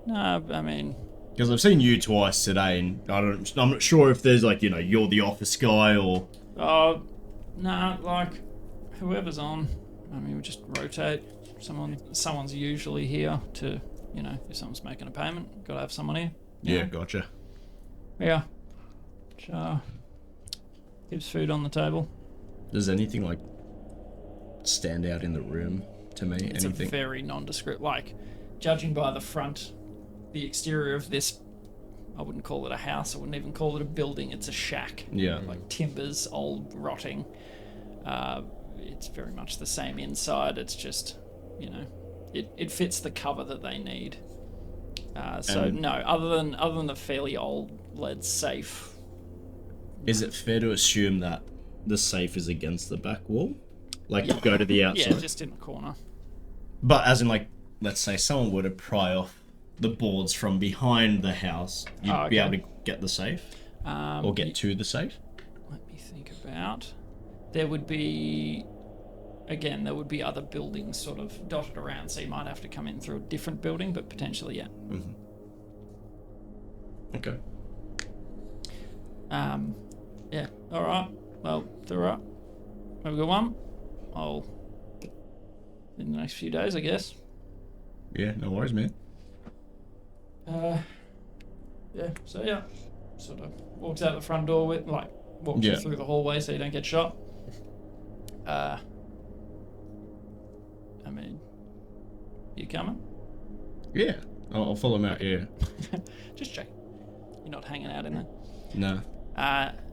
No, I mean... Because I've seen you twice today, and I'm not sure if there's you're the office guy, or... Oh, nah, whoever's on. I mean, we just rotate. Someone's usually here to, if someone's making a payment, gotta have someone here. Yeah, gotcha. Yeah. Keeps food on the table. Does anything, stand out in the room to me? It's Anything? a very nondescript, judging by the exterior of this, I wouldn't call it a house, I wouldn't even call it a building, it's a shack. Yeah. Timbers, old, rotting. It's very much the same inside, it's just, it fits the cover that they need. No, other than the fairly old lead safe. Is it fair to assume that the safe is against the back wall? Yeah. Go to the outside? Yeah, just in the corner. But as in, let's say someone were to pry off the boards from behind the house, you'd be able to get the safe? Or get to the safe? Let me think about... There would be other buildings sort of dotted around, so you might have to come in through a different building, but potentially, yeah. Mm-hmm. Okay. Yeah, alright. Well, alright. Have a good one. I'll... in the next few days, I guess. Yeah, no worries, man. Yeah, so yeah. Sort of walks out the front door with, walks you through the hallway so you don't get shot. I mean, you coming? Yeah, I'll follow him out, yeah. Just check. You're not hanging out in there. No.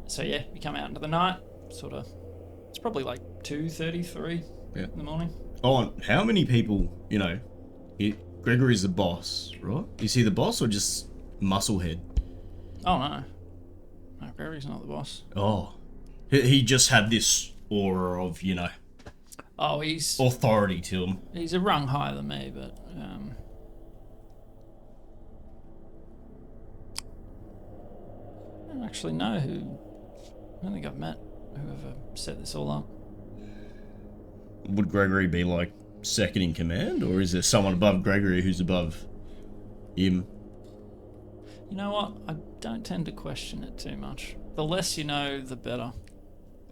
So yeah, you come out into the night, sort of, it's probably 2:33 in the morning. Oh, and how many people, Gregory's the boss, right? Is he the boss or just musclehead? Oh no. No, Gregory's not the boss. Oh. He just had this aura of, Oh, he's authority to him. He's a rung higher than me, but don't actually know who. I don't think I've met whoever set this all up. Would Gregory be like second in command, or is there someone above Gregory who's above him? You know what? I don't tend to question it too much. The less you know, the better.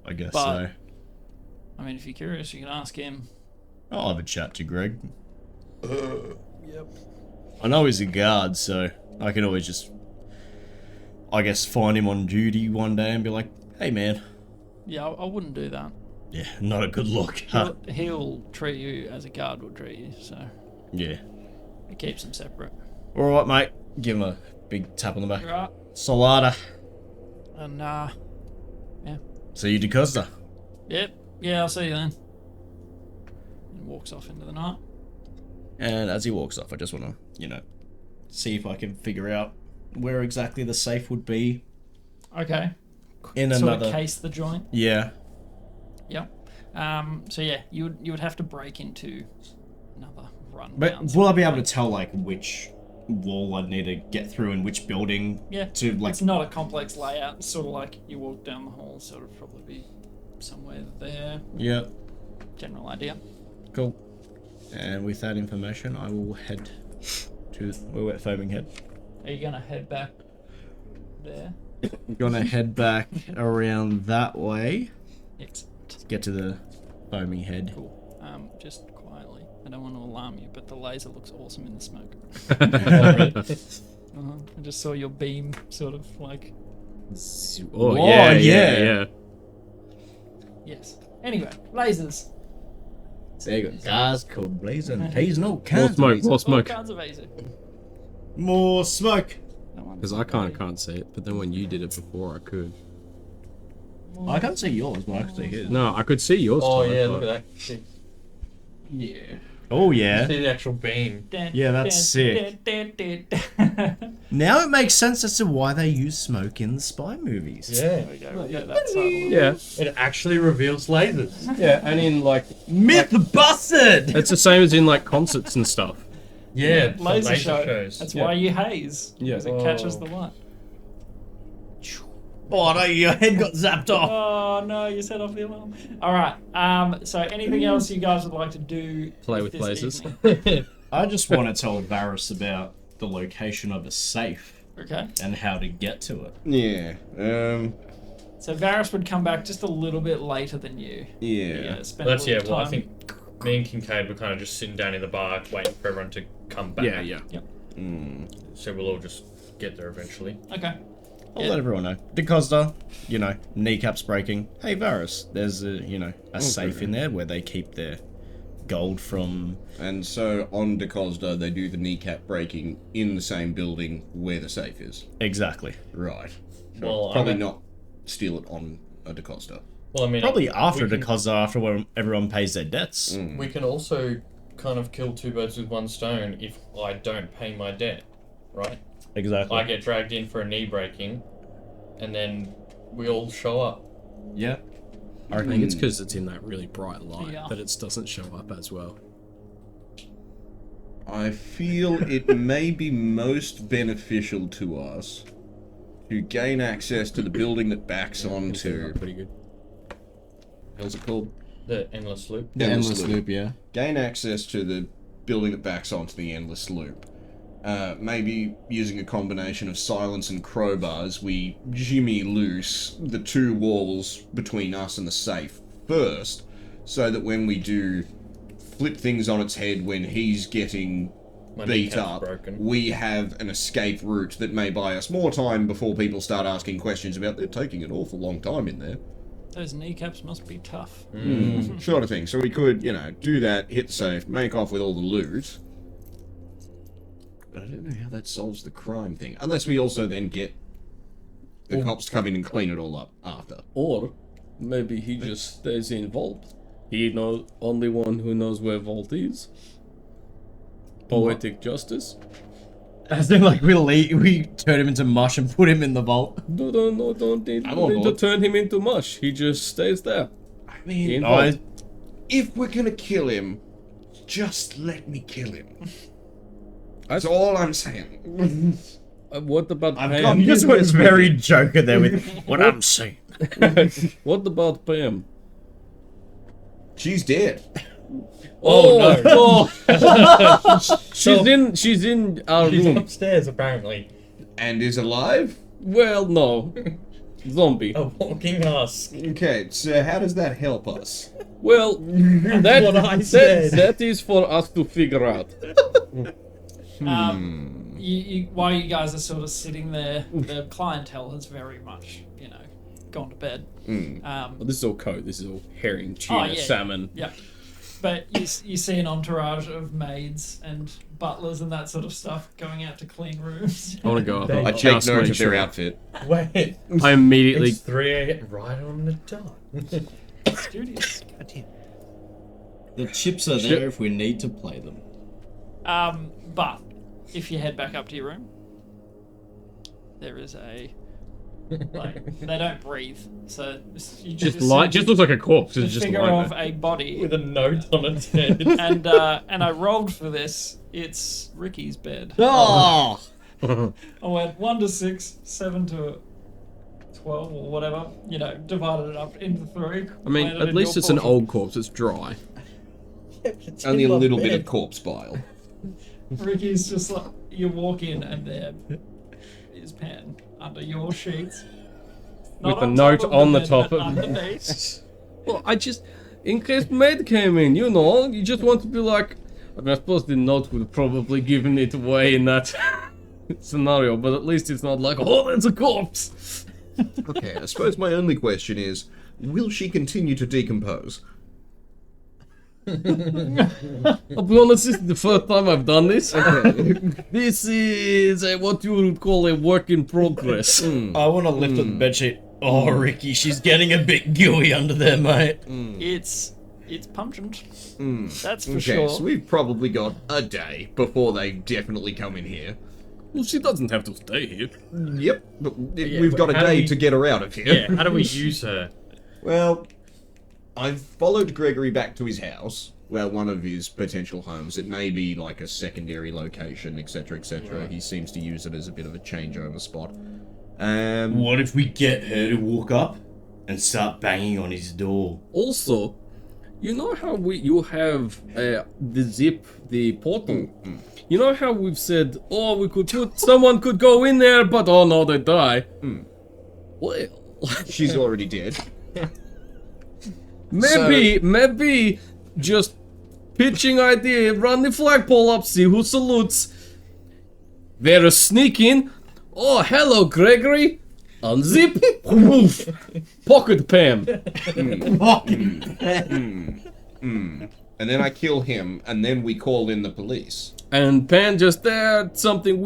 I guess But- so. I mean, if you're curious, you can ask him. I'll have a chat to Greg. Yep. I know he's a guard, so I can always just, I guess, find him on duty one day and be like, hey man. Yeah, I wouldn't do that. Yeah, not a good look. Huh? He'll treat you as a guard would treat you, so Yeah. it keeps them separate. Alright, mate. Give him a big tap on the back. You're right. Solada. And, See you, DeCosta. yep. Yeah, I'll see you then. And walks off into the night. And as he walks off, I just want to, see if I can figure out where exactly the safe would be Okay. in Sort another. of case the joint. Yeah. Yep. So yeah, you would have to break into another run. But will I be able to tell like which wall I'd need to get through and which building? Yeah. To like. It's not a complex layout. It's sort of like you walk down the hall, sort of probably be somewhere there. Yeah. General idea. Cool. And with that information, I will head to where we're at Foaming Head. Are you gonna head back there? I'm gonna head back around that way Excellent. to get to the Foaming Head. Cool. Just quietly. I don't want to alarm you, but the laser looks awesome in the smoke. I just saw your beam sort of like. Oh, Oh, yeah, yeah. yeah. Yes. Anyway, lasers. There you go. Guys, cold blazing. He's no More cans. smoke, more All smoke. kinds of laser. More smoke. Because I kind of can't see it, but then when you did it before, I could. I can't see yours, but I can see his. No, I could see yours. Oh Todd, yeah, but- look at that. See, Yeah. Oh yeah. see the actual beam. Yeah, that's sick. Now it makes sense as to why they use smoke in the spy movies. Yeah, There we go. Yeah, that's subtle. Yeah, it actually reveals lasers. yeah, and in like, Myth busted. it's the same as in like concerts and stuff. Yeah, for Laser show. shows. That's Yeah. why you haze. Yeah. Because it catches the light. Oh no, your head got zapped off. Oh no, you set off the alarm. Alright, so anything else you guys would like to do? Play with this lasers. evening? I just want to tell Varys about the location of a safe Okay. and how to get to it. Yeah. So Varys would come back just a little bit later than you. Yeah. Spend That's a little well, I time. think me and Kincaid were kind of just sitting down in the bar waiting for everyone to come back. Yeah, yeah. So we'll all just get there eventually. Okay. I'll Yeah. let everyone know. DeCosta, kneecaps breaking. Hey Varys, there's a safe in there where they keep their gold from. And so on DeCosta, they do the kneecap breaking in the same building where the safe is. Exactly. Right. Well, Probably I mean- not steal it on a DeCosta. Well, I mean, Probably after we can- DeCosta, after when everyone pays their debts. We can also kind of kill two birds with one stone if I don't pay my debt, right? Exactly. I get dragged in for a knee breaking, and then we all show up. Yeah. I think it's because it's in that really bright light Yeah. that it doesn't show up as well. I feel it may be most beneficial to us to gain access to the building that backs onto... Pretty good. How's it called? The endless loop. The endless loop, yeah. Gain access to the building that backs onto the endless loop. Maybe using a combination of silence and crowbars, we jimmy loose the two walls between us and the safe first, so that when we do flip things on its head when he's getting My beat kneecap's up, broken. we have an escape route that may buy us more time before people start asking questions about they're taking an awful long time in there. Those kneecaps must be tough. Sort of thing. So we could, do that, hit the safe, make off with all the loot. But I don't know how that solves the crime thing. Unless we also then get the cops to come in and clean it all up after. Or maybe he just stays in Vault. He knows only one who knows where Vault is. Poetic justice. As in, like, we turn him into mush and put him in the vault. No, don't need, I'm on need to board. turn him into mush. He just stays there. I mean, In I, Vault. if we're gonna kill him, just let me kill him. That's all I'm saying. What about I'm Pam? just went very Joker there with what I'm saying. What about Pam? She's dead. Oh, no! she's She's in our room. upstairs apparently. And is alive? Well, no, zombie. A walking husk. Okay, so how does that help us? Well, what I said. that is for us to figure out. While you guys are sort of sitting there, the clientele has very much, gone to bed. Well, this is all code. This is all herring, tuna, yeah. salmon. Yeah. But you see an entourage of maids and butlers and that sort of stuff going out to clean rooms. I want to go up. I take note of their outfit. Wait. I immediately. It's 3 a.m. right on the dot. Studious. The chips are there if we need to play them. But if you head back up to your room, there is they don't breathe, so you Just looks like a corpse. the It's just figure lying of there. a body. With a note on its head. And I rolled for this. It's Ricky's bed. Oh! I went 1 to 6, 7 to 12 or whatever. Divided it up into 3. I mean, landed at in least your it's an portion. old corpse. It's dry. Only a little bit of corpse bile. Ricky's just like, you walk in and there is Pan under your sheets. With Not a on note top of on the bed, top but of- underneath. Well, in case maid came in, you just want to be like. I mean, I suppose the note would have probably given it away in that scenario, but at least it's not like, oh, there's a corpse. Okay, I suppose my only question is, will she continue to decompose? I'll be honest, this is the first time I've done this. This is what you would call a work in progress. I want to lift up the bedsheet. Oh, Ricky, she's getting a bit gooey under there, mate. It's pungent. That's for Okay, sure. so we've probably got a day before they definitely come in here. Well, she doesn't have to stay here. Yep, but we've got a how do day we- to get her out of here. Yeah, how do we use her? Well, I've followed Gregory back to his house. Well, one of his potential homes. It may be like a secondary location, etc., etc. Right. He seems to use it as a bit of a changeover spot. What if we get her to walk up and start banging on his door? Also, you know how you have the zip, the portal? You know how we've said, oh, someone could go in there, but oh no, they die. Well, She's already dead. maybe just pitching idea, run the flagpole up, see who salutes. They're sneaking. Oh, hello, Gregory. Unzip. Poof. Pocket Pam. And then I kill him, and then we call in the police. And Pan just there, something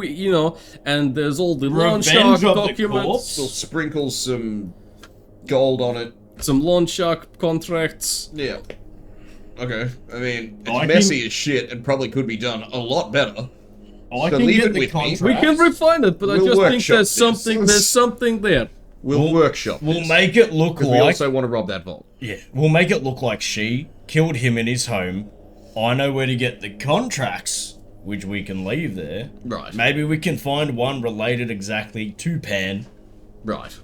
and there's all the loan shark Revenge of the documents, corpse? We'll sprinkle some gold on it. some loan shark contracts. Yeah. Okay. I mean, it's I messy as shit and probably could be done a lot better. I So can leave get it the with me. contract. We can refine it, but I We'll just think workshop there's this. something there. We'll workshop We'll this. make it look 'Cause we like also want to rob that vault. we'll make it look like she killed him in his home. I know where to get the contracts, which we can leave there. Right. Maybe we can find one related exactly to Pan Right.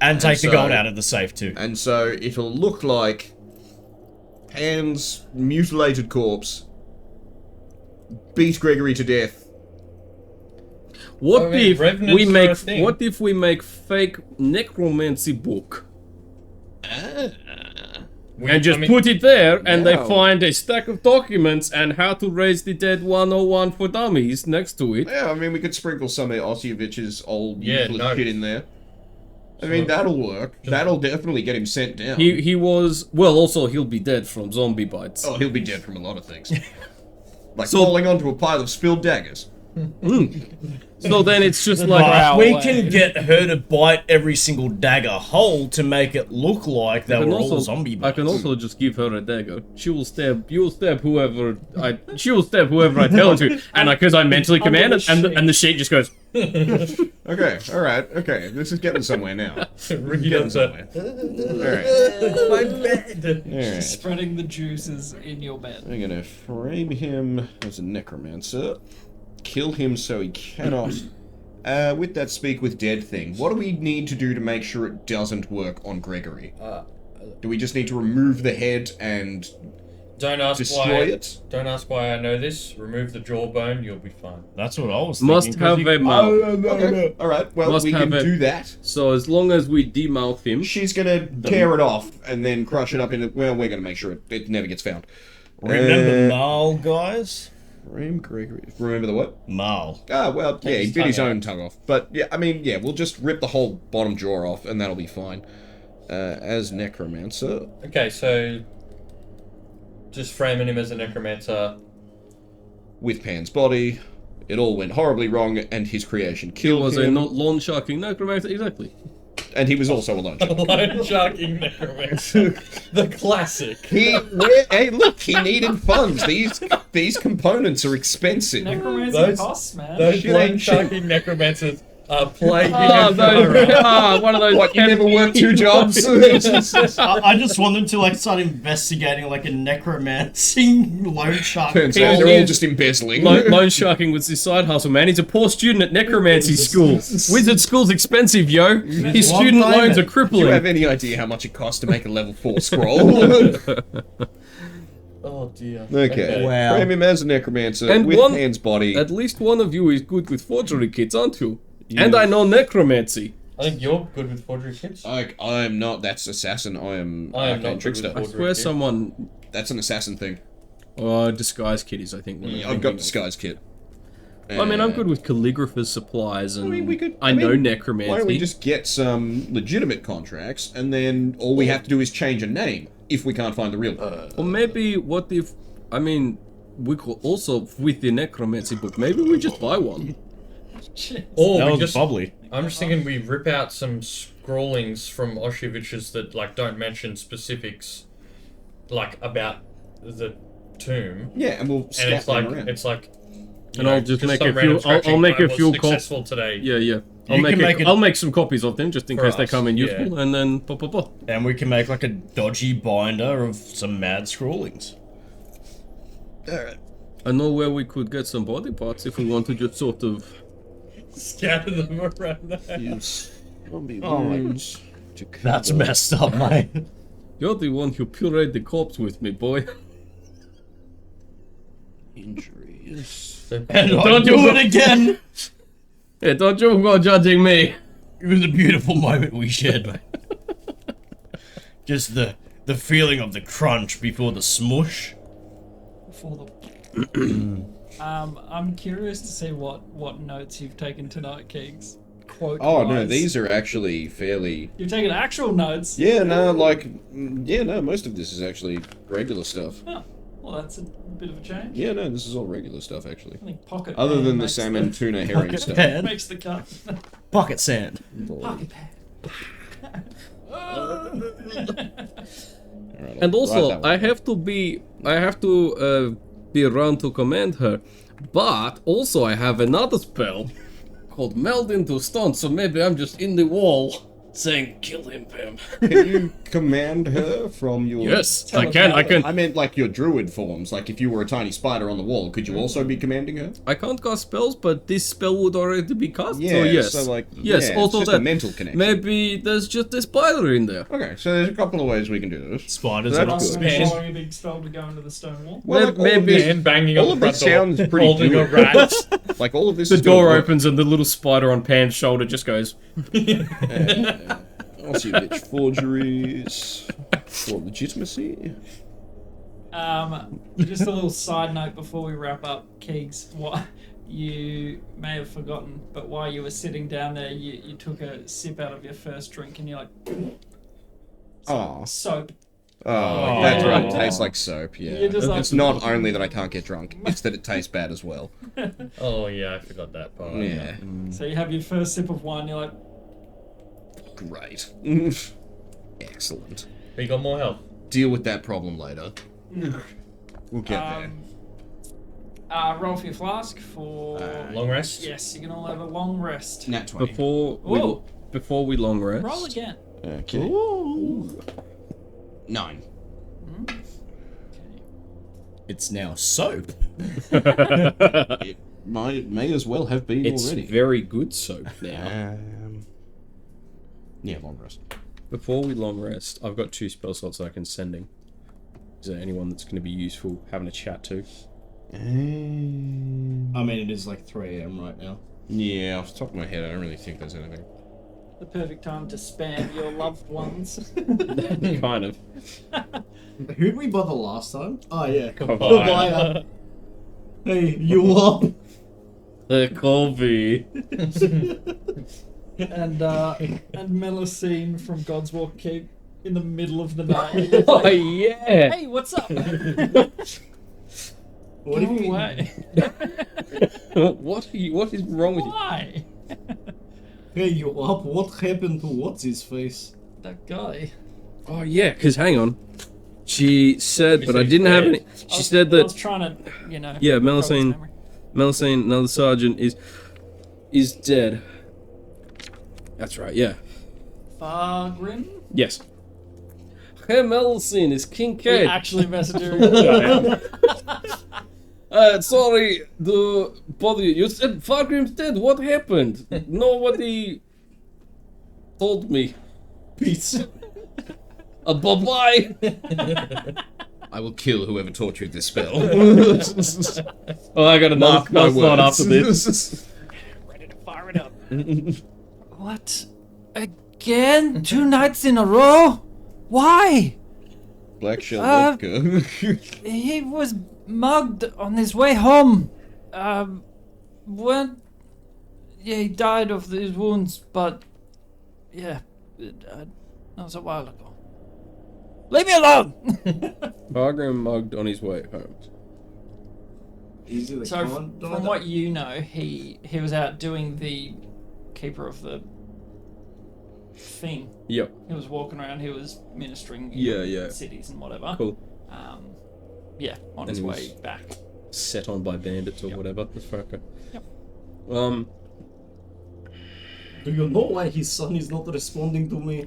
and take the so- gold out of the safe too. And so it'll look like Pan's mutilated corpse beat Gregory to death. What I mean, if revenants we are a make thing. what if we make fake necromancy book and just put it there, and they Yeah. find a stack of documents and how to raise the dead 101 for dummies next to it. Yeah, I mean, we could sprinkle some of Ossiovich's old Yeah, useless no. shit in there. I mean, that'll work. That'll definitely get him sent down. He was also he'll be dead from zombie bites. Oh, he'll be dead from a lot of things. Like falling onto a pile of spilled daggers. So then it's just like Wow. We can get her to bite every single dagger whole to make it look like they were all zombie I bites. can also just give her a dagger. She will stab whoever I tell her to, and because I mentally command it, and the sheet just goes. Okay, alright, okay. This is getting somewhere now. Ricky Getting does that. somewhere. Alright. My bed. Alright. Spreading the juices in your bed. I'm gonna frame him as a necromancer. Kill him so he cannot with that speak with dead thing, what do we need to do to make sure it doesn't work on Gregory? Do we just need to remove the head and Don't ask destroy why. it? Don't ask why I know this. Remove the jawbone, you'll be fine. That's what I was thinking. Must have a mouth. Okay. Alright, well, Must we have can it. do that. So as long as we demouth him, She's gonna tear it off and then crush it up in well, we're gonna make sure it never gets found. Remember Mal, guys? Gregory. Remember the what? Mal. Ah, well, yeah, he his bit his tongue own tongue off. But, yeah, I mean, yeah, we'll just rip the whole bottom jaw off and that'll be fine. As Necromancer. Okay, so just framing him as a necromancer. With Pan's body. It all went horribly wrong and his creation he killed was a him. not lawn-sharking necromancer. Exactly. And he was also a lone shark. Lone sharking necromancer. The classic. Hey, look, he needed funds. These components are expensive. Necromancy Those- costs, man. Those Shit lone ain't cheap. sharking necromancers are plaguing One of those. What, you never worked 2 jobs? I just want them to like start investigating like a necromancing loan shark. Turns He out was- they're he all was- just embezzling. Loan sharking was his side hustle, man. He's a poor student at necromancy school. Wizard school's expensive, yo. His one student payment. loans are Do you crippling. have any idea how much it costs to make a level 4 scroll? Oh dear. Okay. Wow. Frame him as a necromancer And with one- Pan's body. At least one of you is good with forgery kits, aren't you? And I know necromancy. I think you're good with forgery kits. I'm not. That's assassin. I am I am arcane not good trickster. with I forgery swear kits. someone... That's an assassin thing. disguise kit is, I think. What I'm I've thinking got of. disguise kit. I mean, I'm good with calligrapher's supplies, and mean, we could- I I know mean, necromancy. Why don't we just get some legitimate contracts, and then all we have to do is change a name if we can't find the real one. Or maybe, what if... I mean, we could also, with the necromancy book, maybe we just buy one. Or That we was just bubbly. I'm just thinking we rip out some scrawlings from Oshevich's that like don't mention specifics like about the tomb. Yeah, and we'll And scat it's them like around. it's like you And know, I'll just make some a random few... I'll scratching. make I a was few copies. successful today. Yeah. I'll You make, can make it- I'll make some copies of them, just in For case they us, come in yeah. useful, and then pop. And we can make like a dodgy binder of some mad scrawlings. Alright. I know where we could get some body parts if we want to just sort of... Scatter them around there. Use zombie Oh my- wounds to That's cover messed up, mate. You're the one who pureed the corpse with me, boy. injuries. And I Don't do you- it again. Hey, don't you go judging me. It was a beautiful moment we shared, mate. Just the feeling of the crunch before the smush. For the. I'm curious to see what notes you've taken tonight, Keegs. Quote. Oh no, these are actually fairly. You've taken actual notes. Yeah, no, most of this is actually regular stuff. Oh, well, that's a bit of a change. Yeah, no, this is all regular stuff actually. I think pocket. Other pan tame makes salmon, tuna, herring Pocket stuff. pan. makes the cut. Pocket sand. Pocket pan. Alright, And I'll also, write that one. I have to be around to command her. But also, I have another spell called Meld into Stone. So maybe I'm just in the wall saying, "Kill him, Pam." Can you command her from your? Yes, I can. I meant like your druid forms. Like if you were a tiny spider on the wall, could you also be commanding her? I can't cast spells, but this spell would already be cast. Yeah. So yes, So like, yes. yeah, Also it's just that a mental connection. maybe there's just a spider in there. Okay, so there's a couple of ways we can do this. Spiders That's are not good. suspicious. Following a big spell to go into the stone wall. Well, like, all of Maybe- this- And banging all on of the this front door, sounds pretty holding a good. rat. Like all of this. The is door good. opens and the little spider on Pan's shoulder just goes. Aussie bitch forgeries for legitimacy. Just a little side note before we wrap up, Keegs. What you may have forgotten, but while you were sitting down there, you took a sip out of your first drink, and you're like, Oh, soap. oh, that's right. It tastes like soap. Yeah, You're just like- it's not only that I can't get drunk; it's that it tastes bad as well. Oh yeah, I forgot that part. Yeah, So you have your first sip of wine, you're like, great, excellent. But you got more health. Deal with that problem later. We'll get there. roll for your flask for. Long rest. Yes, you can all have a long rest. Nat 20. Ooh. Before we long rest. Roll again. Okay. Ooh. 9. It's now soap. It may as well have been It's already. very good soap now. Yeah, long rest. Before we long rest, I've got 2 spell slots I can sending. Is there anyone that's going to be useful having a chat to? I mean, it is like 3 a.m. right now. Yeah, off the top of my head, I don't really think there's anything. The perfect time to spam your loved ones. Kind of. Who'd we bother last time? Oh, yeah. Kavaya. Hey, you up? The Colby. and Melusine from God's Walk Keep in the middle of the night. Oh, yeah. Hey, what's up? What Go if you... away. What is wrong with you? Why? Hey, you up? What happened to what's-his-face? That guy. Oh, yeah, because hang on. She said, but I didn't have any. She said I was that, trying to, yeah, control his Melusine, memory. another sergeant, is dead. That's right, yeah. Fargrim? Yes. Hey, Melusine, it's He Kincaid. actually messaged her. Sorry to bother you. You said Fargrim's dead. What happened? Nobody told me. Peace. Bye-bye. I will kill whoever taught you this spell. Oh, I got another Mark my spell slot words. after this. Ready to fire it up. What? Again? 2 nights in a row? Why? Black shell Uh, vodka. He was mugged on his way home. When... Yeah, he died of his wounds, but... Yeah, that was a while ago. Leave me alone! Fargrim mugged on his way home. Easy, the So, con- from what you know, he was out doing the Keeper of the thing. Yep. He was walking around, he was ministering in Yeah. cities and whatever. Cool. Yeah, on And his he way was- back. Set on by bandits or whatever. That's fair, okay. Yep. Do you know why his son is not responding to me?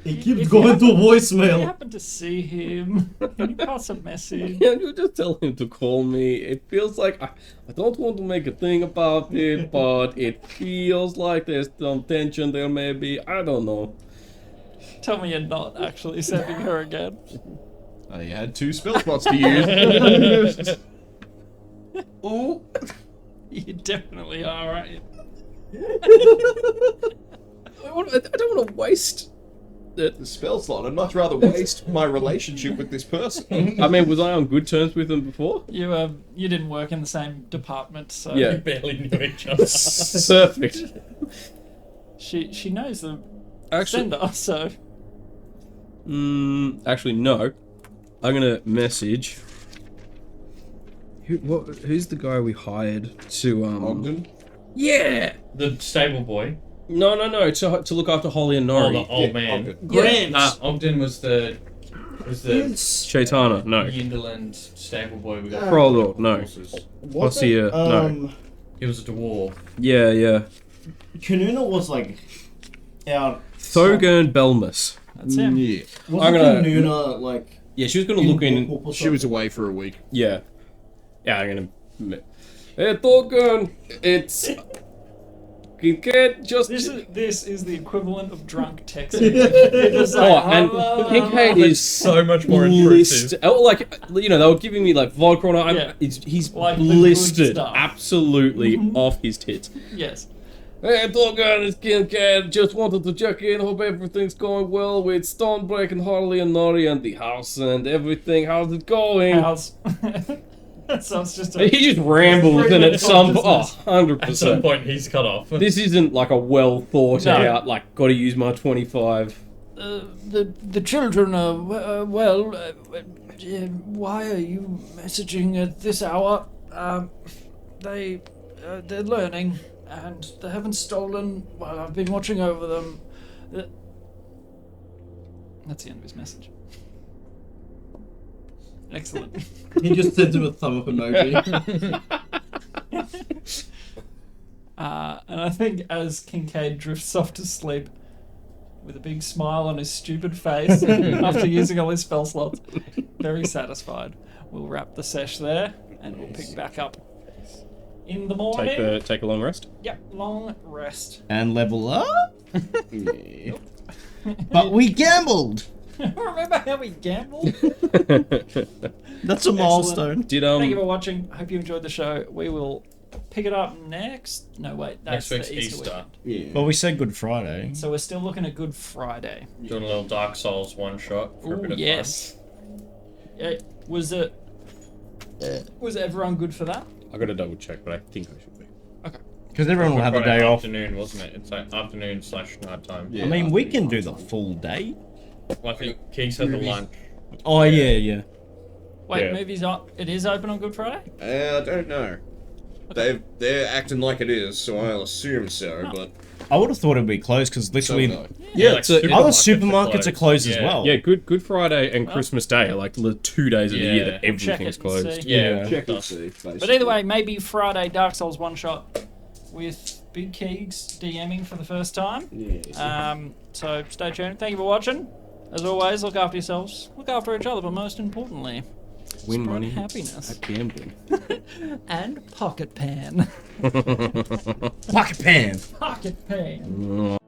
He If keeps you going to happen- If you voicemail. happen to see him, can you pass a message? Can you just tell him to call me? It feels like I don't want to make a thing about it, but it feels like there's some tension there maybe. I don't know. Tell me you're not actually sending her again. I had 2 spell slots to use. Ooh. You definitely are, right? I don't want to waste it. The spell slot. I'd much rather waste my relationship with this person. I mean, was I on good terms with him before? You didn't work in the same department, so Yeah. Barely knew each other. Perfect. she knows the Actually, sender, so actually no. I'm gonna message. Who's the guy we hired to Ogden? Yeah. The stable boy. No. To look after Holly and Oh, Nori. the old man. Ogden. Grant! Ogden was the Chaitana, no. Yinderland stable boy we got. Frollo, no. Horses. Ossia, no. He was a dwarf. Yeah. Kanuna was like our Thogern Belmus. that's him. Yeah. Wasn't I'm gonna- Kanuna like Yeah, she was gonna look in. Book or She was something? away for a week. Yeah. Yeah, I'm gonna. Hey, Thogern, it's. Kincaid just. This is the equivalent of drunk texting. You're just like, Oh, and Kincaid is so much more blist- intrusive. Oh, like, you know, they were giving me like vodka on it. Yeah. He's Like the good blistered, stuff. absolutely off his tits. Yes. Hey, Thorgan, it's Kincaid. Just wanted to check in. Hope everything's going well with Stonebreak and Harley and Nori and the house and everything. How's it going? House. That sounds just a... He just rambles and at some Consciousness. 100%. At some point, he's cut off. This isn't like a well thought No. out, like, gotta use my 25. The children are well. Why are you messaging at this hour? They're learning, and they haven't stolen. Well, I've been watching over them. That's the end of his message. Excellent. He just sent him a thumb up emoji. And I think as Kincaid drifts off to sleep with a big smile on his stupid face after using all his spell slots, very satisfied, we'll wrap the sesh there and we'll pick back up in the morning. Take a long rest. Yep, long rest. And level up? Yeah. But we gambled! Remember how we gambled? That's a milestone. Did Thank you for watching. Hope you enjoyed the show. We will pick it up next. No, wait, that's Next week's the Easter Easter. weekend. Yeah. Well, we said Good Friday. So we're still looking at Good Friday. Doing a little Dark Souls one shot for a bit Ooh, of yes. Was it? Was everyone good for that? I got to double check, but I think I should be. Because everyone will have a Friday day off. afternoon, wasn't it? It's like afternoon/night time. Yeah. I mean, we can do the full day. Well, I think Keeks had the lunch. Oh, yeah. Wait, Yeah. movies up. It is open on Good Friday. I don't know. They're acting like it is, so I'll assume so. But I would have thought it would be closed because literally Yeah, like it's a, other supermarkets supermarkets are closed as Yeah. well. yeah. Good Friday and Christmas Day are like the 2 days of the year that Yeah. We'll check everything's it and closed. see. Yeah. check and see. Basically. But either way, maybe Friday Dark Souls one shot with Big Keegs DMing for the first time. Yeah. So stay tuned. Thank you for watching. As always, look after yourselves, look after each other, but most importantly, Win spread money happiness at gambling. and pocket pan. Pocket pan. Pocket pan.